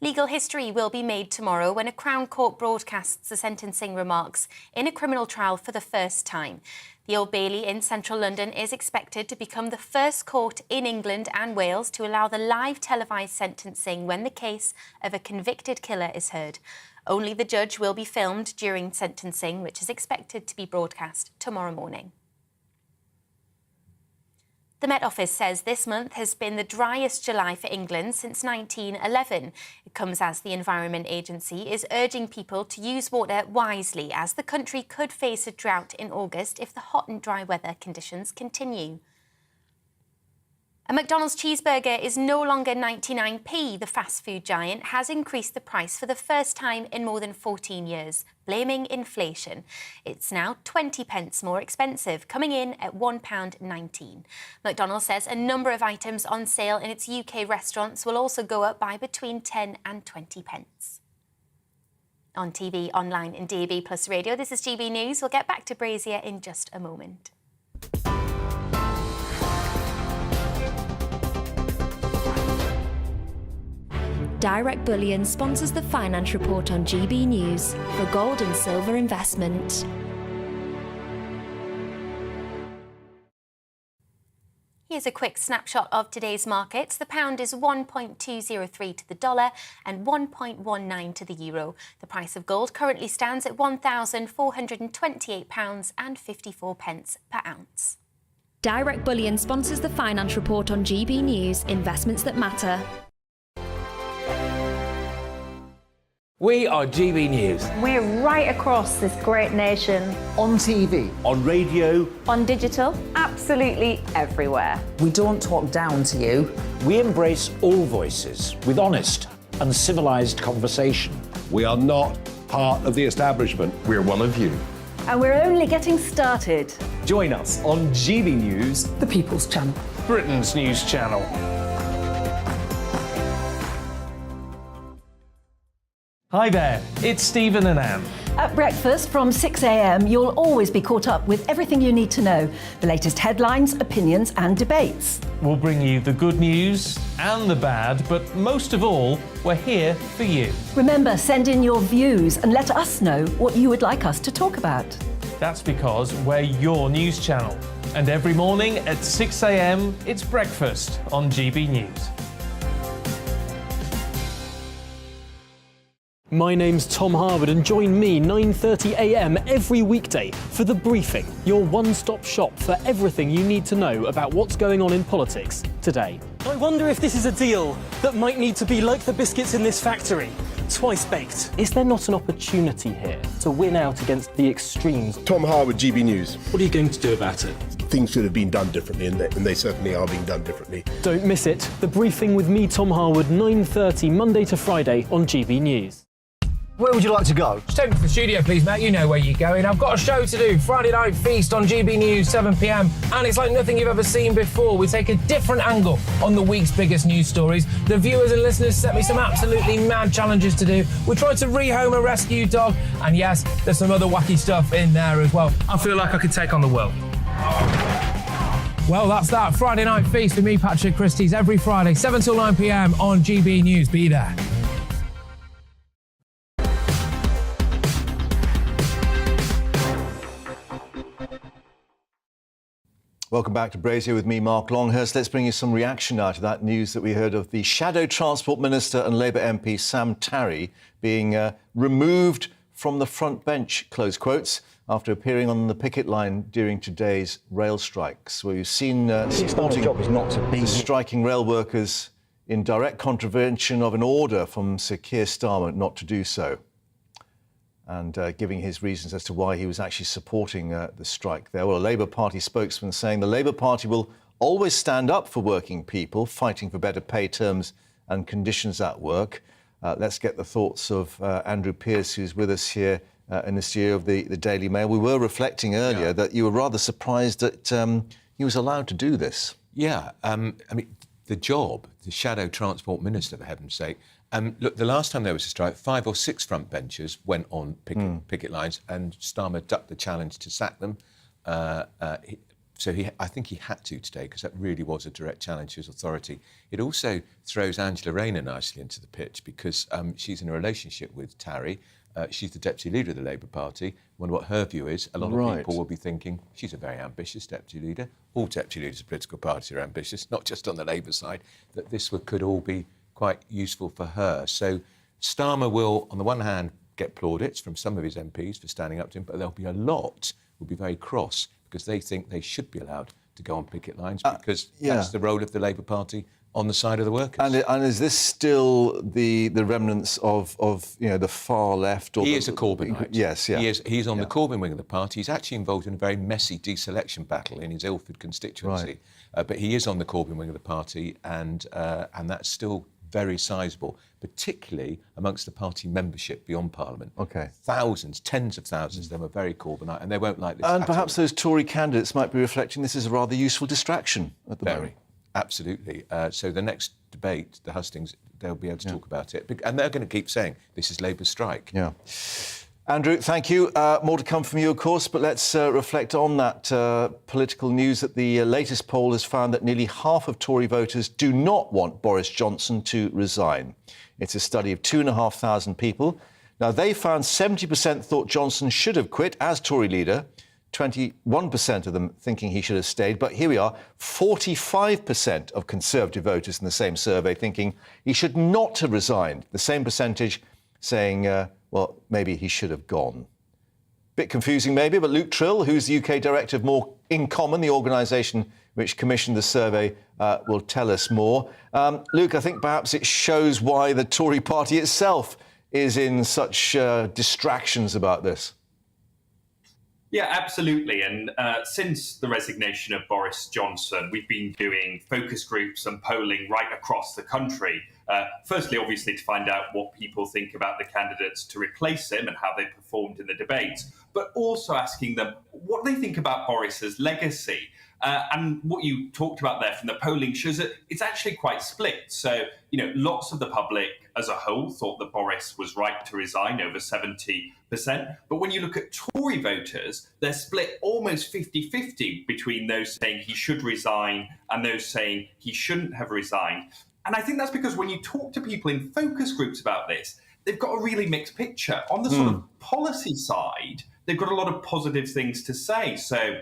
Legal history will be made tomorrow when a Crown Court broadcasts the sentencing remarks in a criminal trial for the first time. The Old Bailey in central London is expected to become the first court in England and Wales to allow the live televised sentencing when the case of a convicted killer is heard. Only the judge will be filmed during sentencing, which is expected to be broadcast tomorrow morning. The Met Office says this month has been the driest July for England since 1911. It comes as the Environment Agency is urging people to use water wisely, as the country could face a drought in August if the hot and dry weather conditions continue. A McDonald's cheeseburger is no longer 99p. The fast food giant has increased the price for the first time in more than 14 years, blaming inflation. It's now 20 pence more expensive, coming in at £1.19. McDonald's says a number of items on sale in its UK restaurants will also go up by between 10 and 20 pence. On TV, online and DAB Plus radio, this is GB News. We'll get back to Brazier in just a moment. Direct Bullion sponsors the Finance Report on GB News for gold and silver investment. Here's a quick snapshot of today's markets. The pound is 1.203 to the dollar and 1.19 to the euro. The price of gold currently stands at £1,428.54 per ounce. Direct Bullion sponsors the Finance Report on GB News, investments that matter. We are GB News. We're right across this great nation. On TV. On radio. On digital. Absolutely everywhere. We don't talk down to you. We embrace all voices with honest and civilised conversation. We are not part of the establishment. We're one of you. And we're only getting started. Join us on GB News, the People's Channel. Britain's news channel. Hi there, it's Stephen and Anne. At breakfast from 6 a.m, you'll always be caught up with everything you need to know, the latest headlines, opinions and debates. We'll bring you the good news and the bad, but most of all, we're here for you. Remember, send in your views and let us know what you would like us to talk about. That's because we're your news channel. And every morning at 6 a.m, it's breakfast on GB News. My name's Tom Harwood and join me 9:30 a.m. every weekday for The Briefing, your one-stop shop for everything you need to know about what's going on in politics today. I wonder if this is a deal that might need to be like the biscuits in this factory, twice baked. Is there not an opportunity here to win out against the extremes? Tom Harwood, GB News. What are you going to do about it? Things should have been done differently, and they certainly are being done differently. Don't miss it. The Briefing with me, Tom Harwood, 9:30 Monday to Friday on GB News. Where would you like to go? Just take me to the studio, please, mate. You know where you're going. I've got a show to do. Friday Night Feast on GB News, 7 p.m. And it's like nothing you've ever seen before. We take a different angle on the week's biggest news stories. The viewers and listeners set me some absolutely mad challenges to do. We tried to rehome a rescue dog. And yes, there's some other wacky stuff in there as well. I feel like I could take on the world. Well, that's that. Friday Night Feast with me, Patrick Christie's, every Friday, 7 till 9 p.m. on GB News. Be there. Welcome back to Brazier with me, Mark Longhurst. Let's bring you some reaction now to that news that we heard of the Shadow Transport Minister and Labour MP Sam Tarry being removed from the front bench, close quotes, after appearing on the picket line during today's rail strikes. We've seen supporting job is not to be striking rail workers in direct contravention of an order from Sir Keir Starmer not to do so, and giving his reasons as to why he was actually supporting the strike there. Well, a Labour Party spokesman saying the Labour Party will always stand up for working people, fighting for better pay terms and conditions at work. Let's get the thoughts of Andrew Pearce, who's with us here in the studio of the Daily Mail. We were reflecting earlier that you were rather surprised that he was allowed to do this. Yeah, I mean, the job, the Shadow Transport Minister, for heaven's sake. Look, the last time there was a strike, 5 or 6 front benchers went on picket lines, and Starmer ducked the challenge to sack them. I think he had to today, because that really was a direct challenge to his authority. It also throws Angela Rayner nicely into the pitch, because she's in a relationship with Tarry. She's the deputy leader of the Labour Party. I wonder what her view is. A lot of people will be thinking she's a very ambitious deputy leader. All deputy leaders of political parties are ambitious, not just on the Labour side, that this could all be quite useful for her. So Starmer will, on the one hand, get plaudits from some of his MPs for standing up to him, but there'll be a lot who will be very cross because they think they should be allowed to go on picket lines because that's the role of the Labour Party on the side of the workers. And is this still the remnants of the far left? Or he is a Corbynite. Yes, yeah. He's on the Corbyn wing of the party. He's actually involved in a very messy deselection battle in his Ilford constituency. Right. But he is on the Corbyn wing of the party, and that's still very sizable, particularly amongst the party membership beyond Parliament. OK. Thousands, tens of thousands of them are very Corbynite, and they won't like this. And perhaps those Tory candidates might be reflecting this as a rather useful distraction at the moment. Absolutely. So the next debate, the hustings, they'll be able to talk about it. And they're going to keep saying, this is Labour's strike. Yeah. Andrew, thank you. More to come from you, of course, but let's reflect on that political news that the latest poll has found that nearly half of Tory voters do not want Boris Johnson to resign. It's a study of 2,500 people. Now, they found 70% thought Johnson should have quit as Tory leader, 21% of them thinking he should have stayed. But here we are, 45% of Conservative voters in the same survey thinking he should not have resigned. The same percentage saying, well, maybe he should have gone. Bit confusing maybe, but Luke Trill, who's the UK director of More in Common, the organisation which commissioned the survey, will tell us more. Luke, I think perhaps it shows why the Tory party itself is in such distractions about this. Yeah, absolutely. And since the resignation of Boris Johnson, we've been doing focus groups and polling right across the country. Firstly, obviously, to find out what people think about the candidates to replace him and how they performed in the debates, but also asking them what they think about Boris's legacy. And what you talked about there from the polling shows that it's actually quite split. So, lots of the public as a whole thought that Boris was right to resign, over 70%. But when you look at Tory voters, they're split almost 50-50 between those saying he should resign and those saying he shouldn't have resigned. And I think that's because when you talk to people in focus groups about this, they've got a really mixed picture. On the sort of policy side, they've got a lot of positive things to say. So,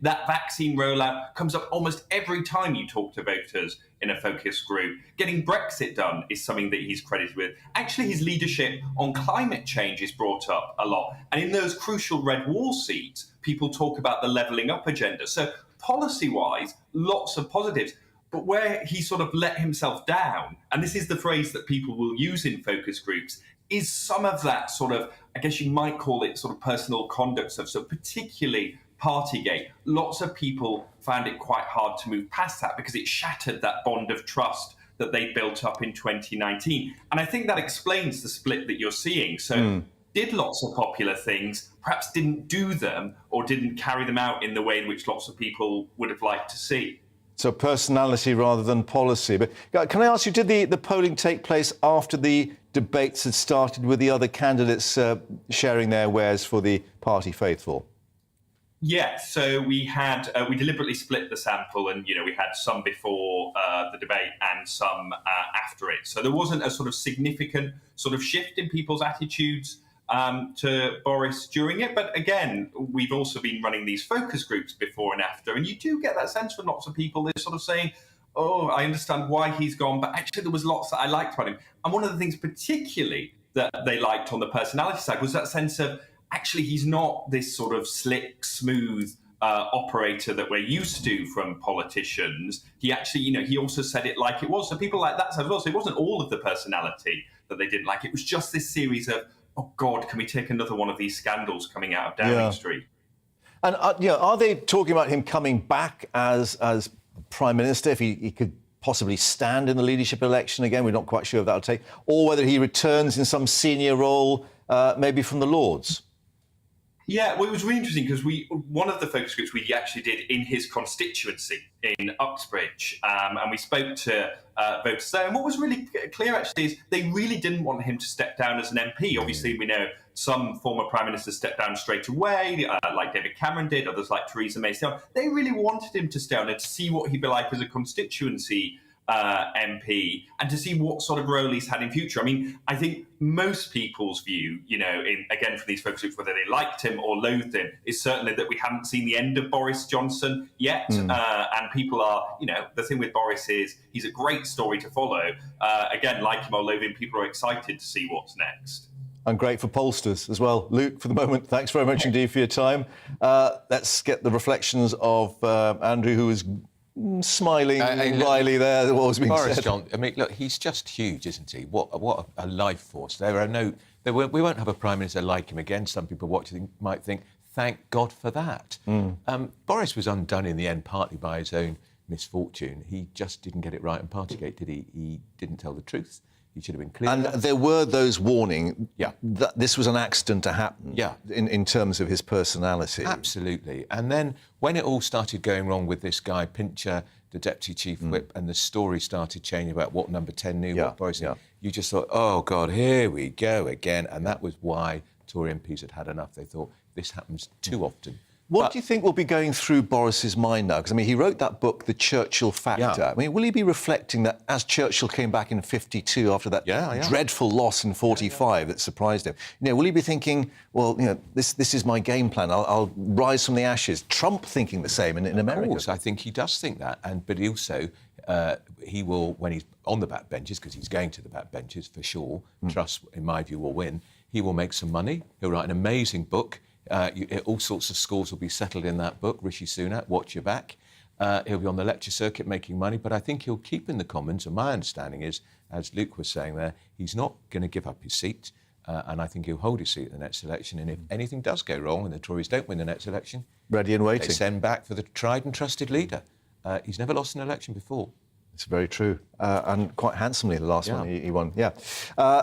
that vaccine rollout comes up almost every time you talk to voters in a focus group. Getting Brexit done is something that he's credited with. Actually, his leadership on climate change is brought up a lot. And in those crucial red wall seats, people talk about the levelling up agenda. So policy-wise, lots of positives. But where he sort of let himself down, and this is the phrase that people will use in focus groups, is some of that sort of, I guess you might call it sort of personal conduct stuff. So particularly Partygate, lots of people found it quite hard to move past that because it shattered that bond of trust that they built up in 2019. And I think that explains the split that you're seeing. So did lots of popular things, perhaps didn't do them or didn't carry them out in the way in which lots of people would have liked to see. So personality rather than policy. But can I ask you, did the polling take place after the debates had started with the other candidates sharing their wares for the party faithful? Yeah, so we deliberately split the sample, and we had some before the debate and some after it. So there wasn't a sort of significant sort of shift in people's attitudes to Boris during it. But again, we've also been running these focus groups before and after, and you do get that sense from lots of people. They're sort of saying, "Oh, I understand why he's gone, but actually there was lots that I liked about him." And one of the things particularly that they liked on the personality side was that sense of, actually, he's not this sort of slick, smooth operator that we're used to from politicians. He actually, he also said it like it was. So people like that as well. So it wasn't all of the personality that they didn't like. It was just this series of, oh, God, can we take another one of these scandals coming out of Downing Street? And, are they talking about him coming back as Prime Minister, if he could possibly stand in the leadership election again? We're not quite sure if that'll take, or whether he returns in some senior role, maybe from the Lords? Yeah, well, it was really interesting because one of the focus groups we actually did in his constituency in Uxbridge, and we spoke to voters there. And what was really clear, actually, is they really didn't want him to step down as an MP. Obviously, we know some former prime ministers stepped down straight away, like David Cameron did, others like Theresa May. They really wanted him to stay on and to see what he'd be like as a constituency MP and to see what sort of role he's had in future. I mean, I think most people's view, again, from these focus groups, whether they liked him or loathed him, is certainly that we haven't seen the end of Boris Johnson yet. And people are, the thing with Boris is he's a great story to follow. Again, like him or loathe him, people are excited to see what's next. And great for pollsters as well. Luke, for the moment, thanks very much indeed for your time. Let's get the reflections of Andrew, who is smiling wryly there. What was being Boris said? Johnson, I mean, look, he's just huge, isn't he? What a life force. We won't have a prime minister like him again. Some people watching might think, thank God for that. Boris was undone in the end, partly by his own misfortune. He just didn't get it right in Partygate, did he? He didn't tell the truth. He should have been clear. And there were those warning that this was an accident to happen in terms of his personality. Absolutely. And then when it all started going wrong with this guy, Pincher, the Deputy Chief Whip, and the story started changing about what Number 10 knew, what Boris knew, you just thought, oh, God, here we go again. And that was why Tory MPs had had enough. They thought, this happens too often. What do you think will be going through Boris's mind now? Because, I mean, he wrote that book, The Churchill Factor. I mean, will he be reflecting that as Churchill came back in 52 after that dreadful loss in 45 that surprised him? Will he be thinking, well, this is my game plan. I'll rise from the ashes. Trump thinking the same in America? Of course, I think he does think that. But he also, he will, when he's on the backbenches, because he's going to the backbenches for sure, Truss, in my view, will win, he will make some money. He'll write an amazing book. All sorts of scores will be settled in that book. Rishi Sunak, watch your back. He'll be on the lecture circuit making money, but I think he'll keep in the Commons. And my understanding is, as Luke was saying there, he's not going to give up his seat. And I think he'll hold his seat at the next election. And if anything does go wrong and the Tories don't win the next election, ready and waiting. They send back for the tried and trusted leader. He's never lost an election before. It's very true. and quite handsomely, the last one he won. Yeah.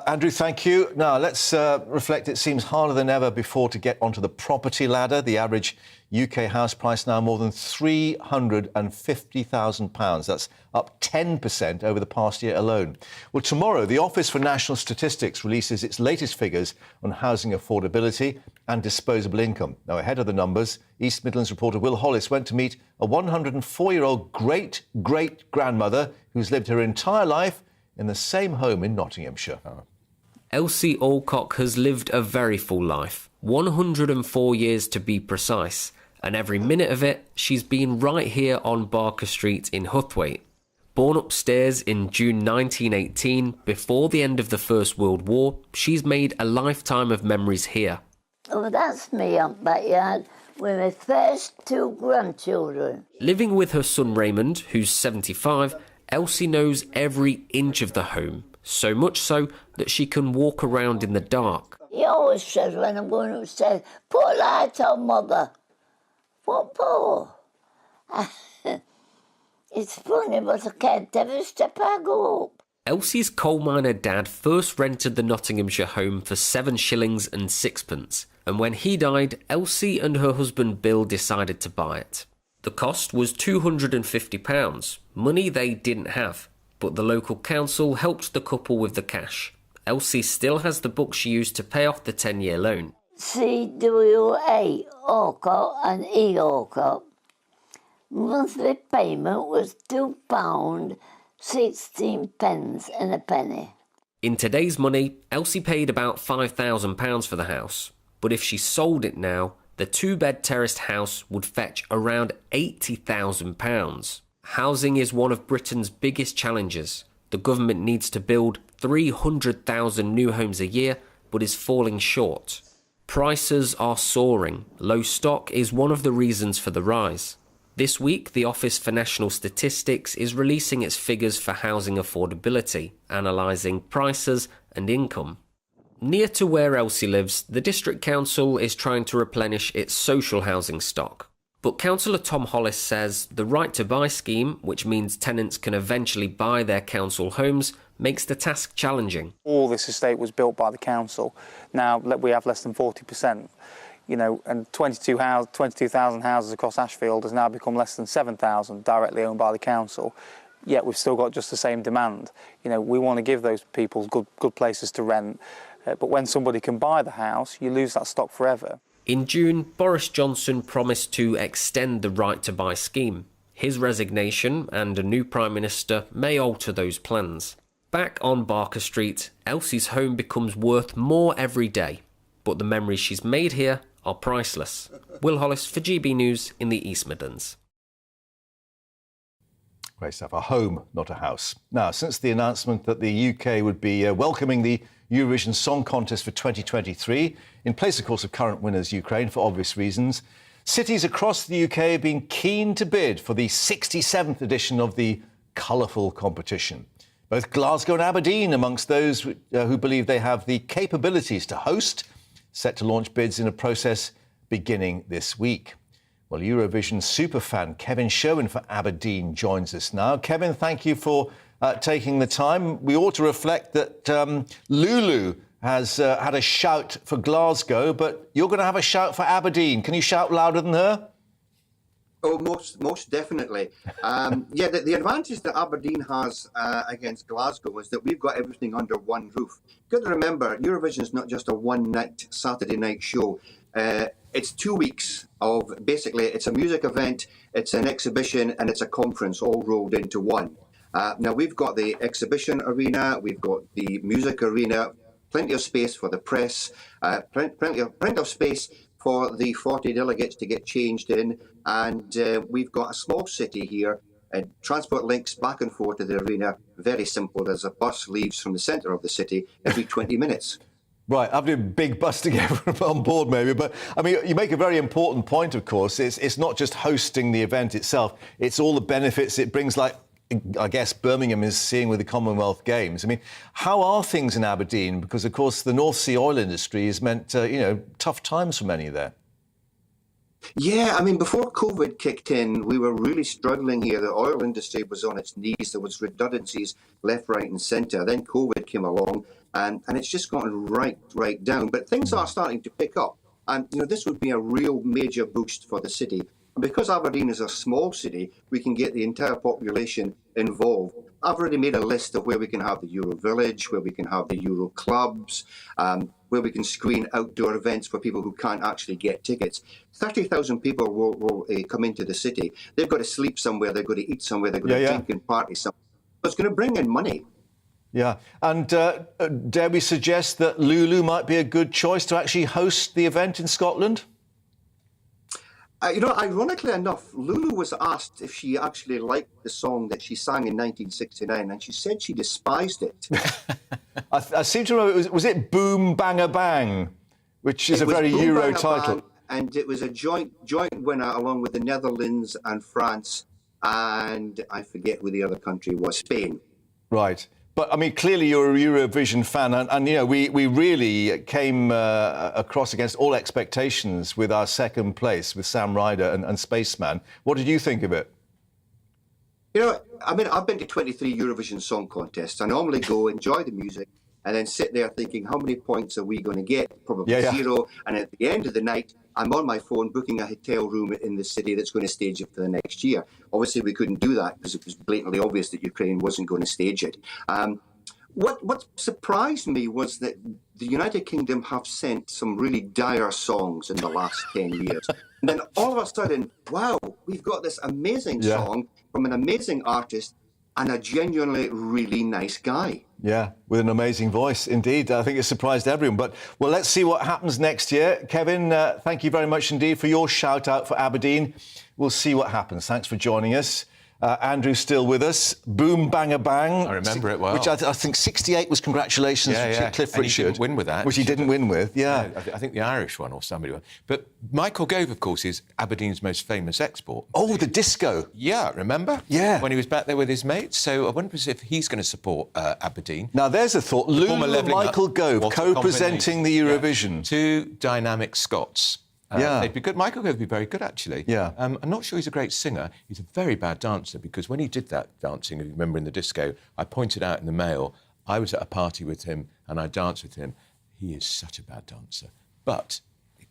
Andrew, thank you. Now, let's reflect. It seems harder than ever before to get onto the property ladder. The average UK house price now more than £350,000. That's up 10% over the past year alone. Well, tomorrow, the Office for National Statistics releases its latest figures on housing affordability and disposable income. Now, ahead of the numbers, East Midlands reporter Will Hollis went to meet a 104-year-old great-great-grandmother who's lived her entire life in the same home in Nottinghamshire. Elsie Alcock has lived a very full life, 104 years to be precise, and every minute of it, she's been right here on Barker Street in Huthwaite. Born upstairs in June 1918, before the end of the First World War, she's made a lifetime of memories here. Oh, that's me up backyard with my first 2 grandchildren. Living with her son Raymond, who's 75, Elsie knows every inch of the home, so much so that she can walk around in the dark. He always says when I'm going upstairs, put a light on, Mother. What for? It's funny, but I can't every step I go up. Elsie's coal miner dad first rented the Nottinghamshire home for 7 shillings and 6pence, and when he died, Elsie and her husband Bill decided to buy it. The cost was £250, money they didn't have, but the local council helped the couple with the cash. Elsie still has the book she used to pay off the 10-year loan. CWA Alcock and E Alcock. Monthly payment was £2.16 and a penny. In today's money, Elsie paid about £5,000 for the house, but if she sold it now, the 2-bed terraced house would fetch around £80,000. Housing is one of Britain's biggest challenges. The government needs to build 300,000 new homes a year, but is falling short. Prices are soaring. Low stock is one of the reasons for the rise. This week, the Office for National Statistics is releasing its figures for housing affordability, analysing prices and income. Near to where Elsie lives, the District Council is trying to replenish its social housing stock. But Councillor Tom Hollis says the Right to Buy scheme, which means tenants can eventually buy their council homes, makes the task challenging. All this estate was built by the council. Now we have less than 40%. And 22,000 houses across Ashfield has now become less than 7,000 directly owned by the council. Yet we've still got just the same demand. We want to give those people good places to rent. But when somebody can buy the house, you lose that stock forever. In June, Boris Johnson promised to extend the Right to Buy scheme. His resignation and a new Prime Minister may alter those plans. Back on Barker Street, Elsie's home becomes worth more every day, but the memories she's made here are priceless. Will Hollis for GB News in the East Midlands. Great stuff. A home, not a house. Now, since the announcement that the UK would be welcoming the Eurovision Song Contest for 2023, in place, of course, of current winners Ukraine, for obvious reasons, cities across the UK have been keen to bid for the 67th edition of the colourful competition. Both Glasgow and Aberdeen amongst those who believe they have the capabilities to host, set to launch bids in a process beginning this week. Well, Eurovision superfan Kevin Sherwin for Aberdeen joins us now. Kevin, thank you for taking the time. We ought to reflect that Lulu has had a shout for Glasgow, but you're going to have a shout for Aberdeen. Can you shout louder than her? Oh, most definitely. The advantage that Aberdeen has against Glasgow is that we've got everything under one roof. You've got to remember, Eurovision is not just a one-night Saturday night show. It's 2 weeks of basically, it's a music event, it's an exhibition, and it's a conference all rolled into one. Now, we've got the exhibition arena, we've got the music arena, plenty of space for the press, plenty of space for the 40 delegates to get changed in, and we've got a small city here, and transport links back and forth to the arena, very simple. There's a bus leaves from the centre of the city every 20 minutes. Right, I've been a big bus to get on board maybe, but I mean, you make a very important point, of course. It's not just hosting the event itself, it's all the benefits it brings, like I guess Birmingham is seeing with the Commonwealth Games. I mean, how are things in Aberdeen? Because, of course, the North Sea oil industry has meant, tough times for many there. Yeah, I mean, before COVID kicked in, we were really struggling here. The oil industry was on its knees. There was redundancies left, right and centre. Then COVID came along and it's just gone right down. But things are starting to pick up. And, this would be a real major boost for the city. And because Aberdeen is a small city, we can get the entire population involved. I've already made a list of where we can have the Euro Village, where we can have the Euro clubs, where we can screen outdoor events for people who can't actually get tickets. 30,000 people will come into the city. They've got to sleep somewhere, they've got to eat somewhere, they've got to drink and party somewhere. So it's going to bring in money. Yeah, and dare we suggest that Lulu might be a good choice to actually host the event in Scotland? Ironically enough, Lulu was asked if she actually liked the song that she sang in 1969, and she said she despised it. I seem to remember, was it Boom Bang a Bang, which is a very Euro title? Bang, and it was a joint winner along with the Netherlands and France, and I forget who the other country was, Spain. Right. But, I mean, clearly you're a Eurovision fan, and we really came across against all expectations with our second place, with Sam Ryder and Spaceman. What did you think of it? I've been to 23 Eurovision Song Contests. I normally go, enjoy the music, and then sit there thinking, how many points are we going to get? Probably zero. And at the end of the night, I'm on my phone booking a hotel room in the city that's going to stage it for the next year. Obviously, we couldn't do that because it was blatantly obvious that Ukraine wasn't going to stage it. What surprised me was that the United Kingdom have sent some really dire songs in the last 10 years. And then all of a sudden, wow, we've got this amazing song from an amazing artist and a genuinely really nice guy. Yeah, with an amazing voice, indeed. I think it surprised everyone. But, well, let's see what happens next year. Kevin, thank you very much indeed for your shout-out for Aberdeen. We'll see what happens. Thanks for joining us. Andrew's still with us. Boom, bang, a bang. I remember it well. Which I think 68 was congratulations to Cliff and Richard. He didn't win with that. Which he didn't win with, I think the Irish one or somebody won. But Michael Gove, of course, is Aberdeen's most famous export. Oh, the disco. Yeah, remember? Yeah. When he was back there with his mates. So I wonder if he's going to support Aberdeen. Now, there's a thought. Lulu and Michael Gove co-presenting the Eurovision. Yeah. Two dynamic Scots. They'd be good. Michael Gove would be very good, actually. Yeah. I'm not sure he's a great singer. He's a very bad dancer, because when he did that dancing, if you remember in the disco, I pointed out in the Mail, I was at a party with him and I danced with him. He is such a bad dancer. But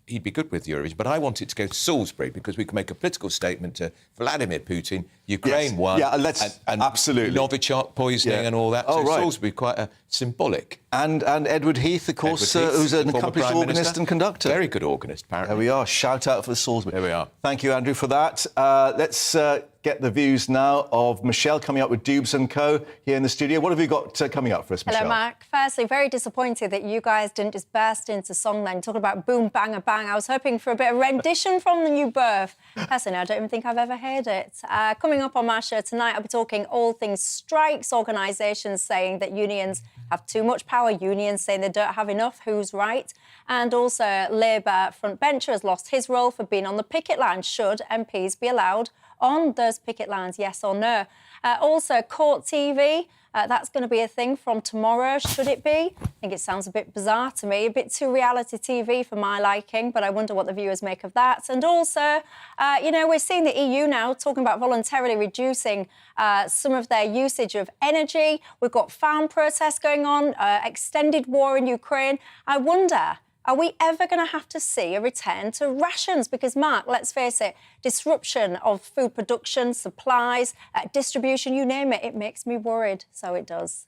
he'd be good with Eurovision. But I want it to go to Salisbury, because we can make a political statement to Vladimir Putin. Ukraine won. Yeah, let's absolutely. Novichok poisoning and all that. Oh, so right. Salisbury quite a symbolic. And Edward Heath, of course, who's an accomplished organist and conductor. Very good organist, apparently. There we are. Shout out for Salisbury. There we are. Thank you, Andrew, for that. Let's get the views now of Michelle coming up with Dubes & Co. here in the studio. What have you got coming up for us, Michelle? Hello, Mark. Firstly, very disappointed that you guys didn't just burst into songland, talking about boom, bang, a bang. I was hoping for a bit of rendition from the new birth. Personally, I don't even think I've ever heard it. Coming up on my show tonight, I'll be talking all things strikes, organisations saying that unions have too much power, unions saying they don't have enough, who's right? And also, Labour frontbencher has lost his role for being on the picket line. Should MPs be allowed on those picket lines, yes or no? Also, Court TV, that's going to be a thing from tomorrow. Should it be? I think it sounds a bit bizarre to me, a bit too reality TV for my liking, but I wonder what the viewers make of that. And also, we're seeing the EU now talking about voluntarily reducing some of their usage of energy. We've got farm protests going on, extended war in Ukraine. I wonder, are we ever going to have to see a return to rations? Because, Mark, let's face it, disruption of food production, supplies, distribution, you name it, it makes me worried. So it does.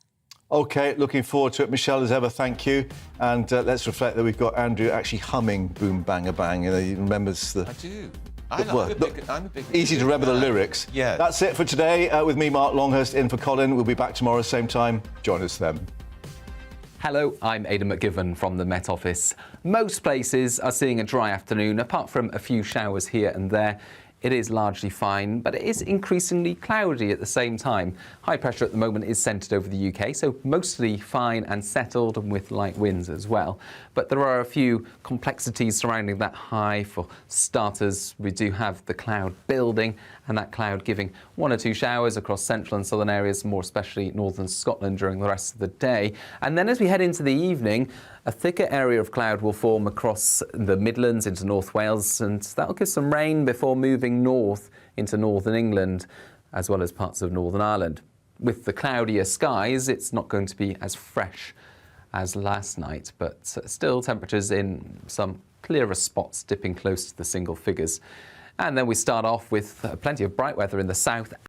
OK, looking forward to it. Michelle, as ever, thank you. And let's reflect that we've got Andrew actually humming Boom Bang a Bang. He remembers the... I do. I'm a big easy to remember the lyrics. Yeah. That's it for today. With me, Mark Longhurst, in for Colin. We'll be back tomorrow, same time. Join us then. Hello, I'm Aidan McGivern from the Met Office. Most places are seeing a dry afternoon, apart from a few showers here and there. It is largely fine, but it is increasingly cloudy at the same time. High pressure at the moment is centred over the UK, so mostly fine and settled, and with light winds as well. But there are a few complexities surrounding that high. For starters, we do have the cloud building, and that cloud giving 1 or 2 showers across central and southern areas, more especially northern Scotland during the rest of the day. And then as we head into the evening, A thicker area of cloud will form across the Midlands into North Wales, and that'll give some rain before moving north into northern England, as well as parts of Northern Ireland. With the cloudier skies, it's not going to be as fresh as last night, but still temperatures in some clearer spots dipping close to the single figures. And then we start off with plenty of bright weather in the south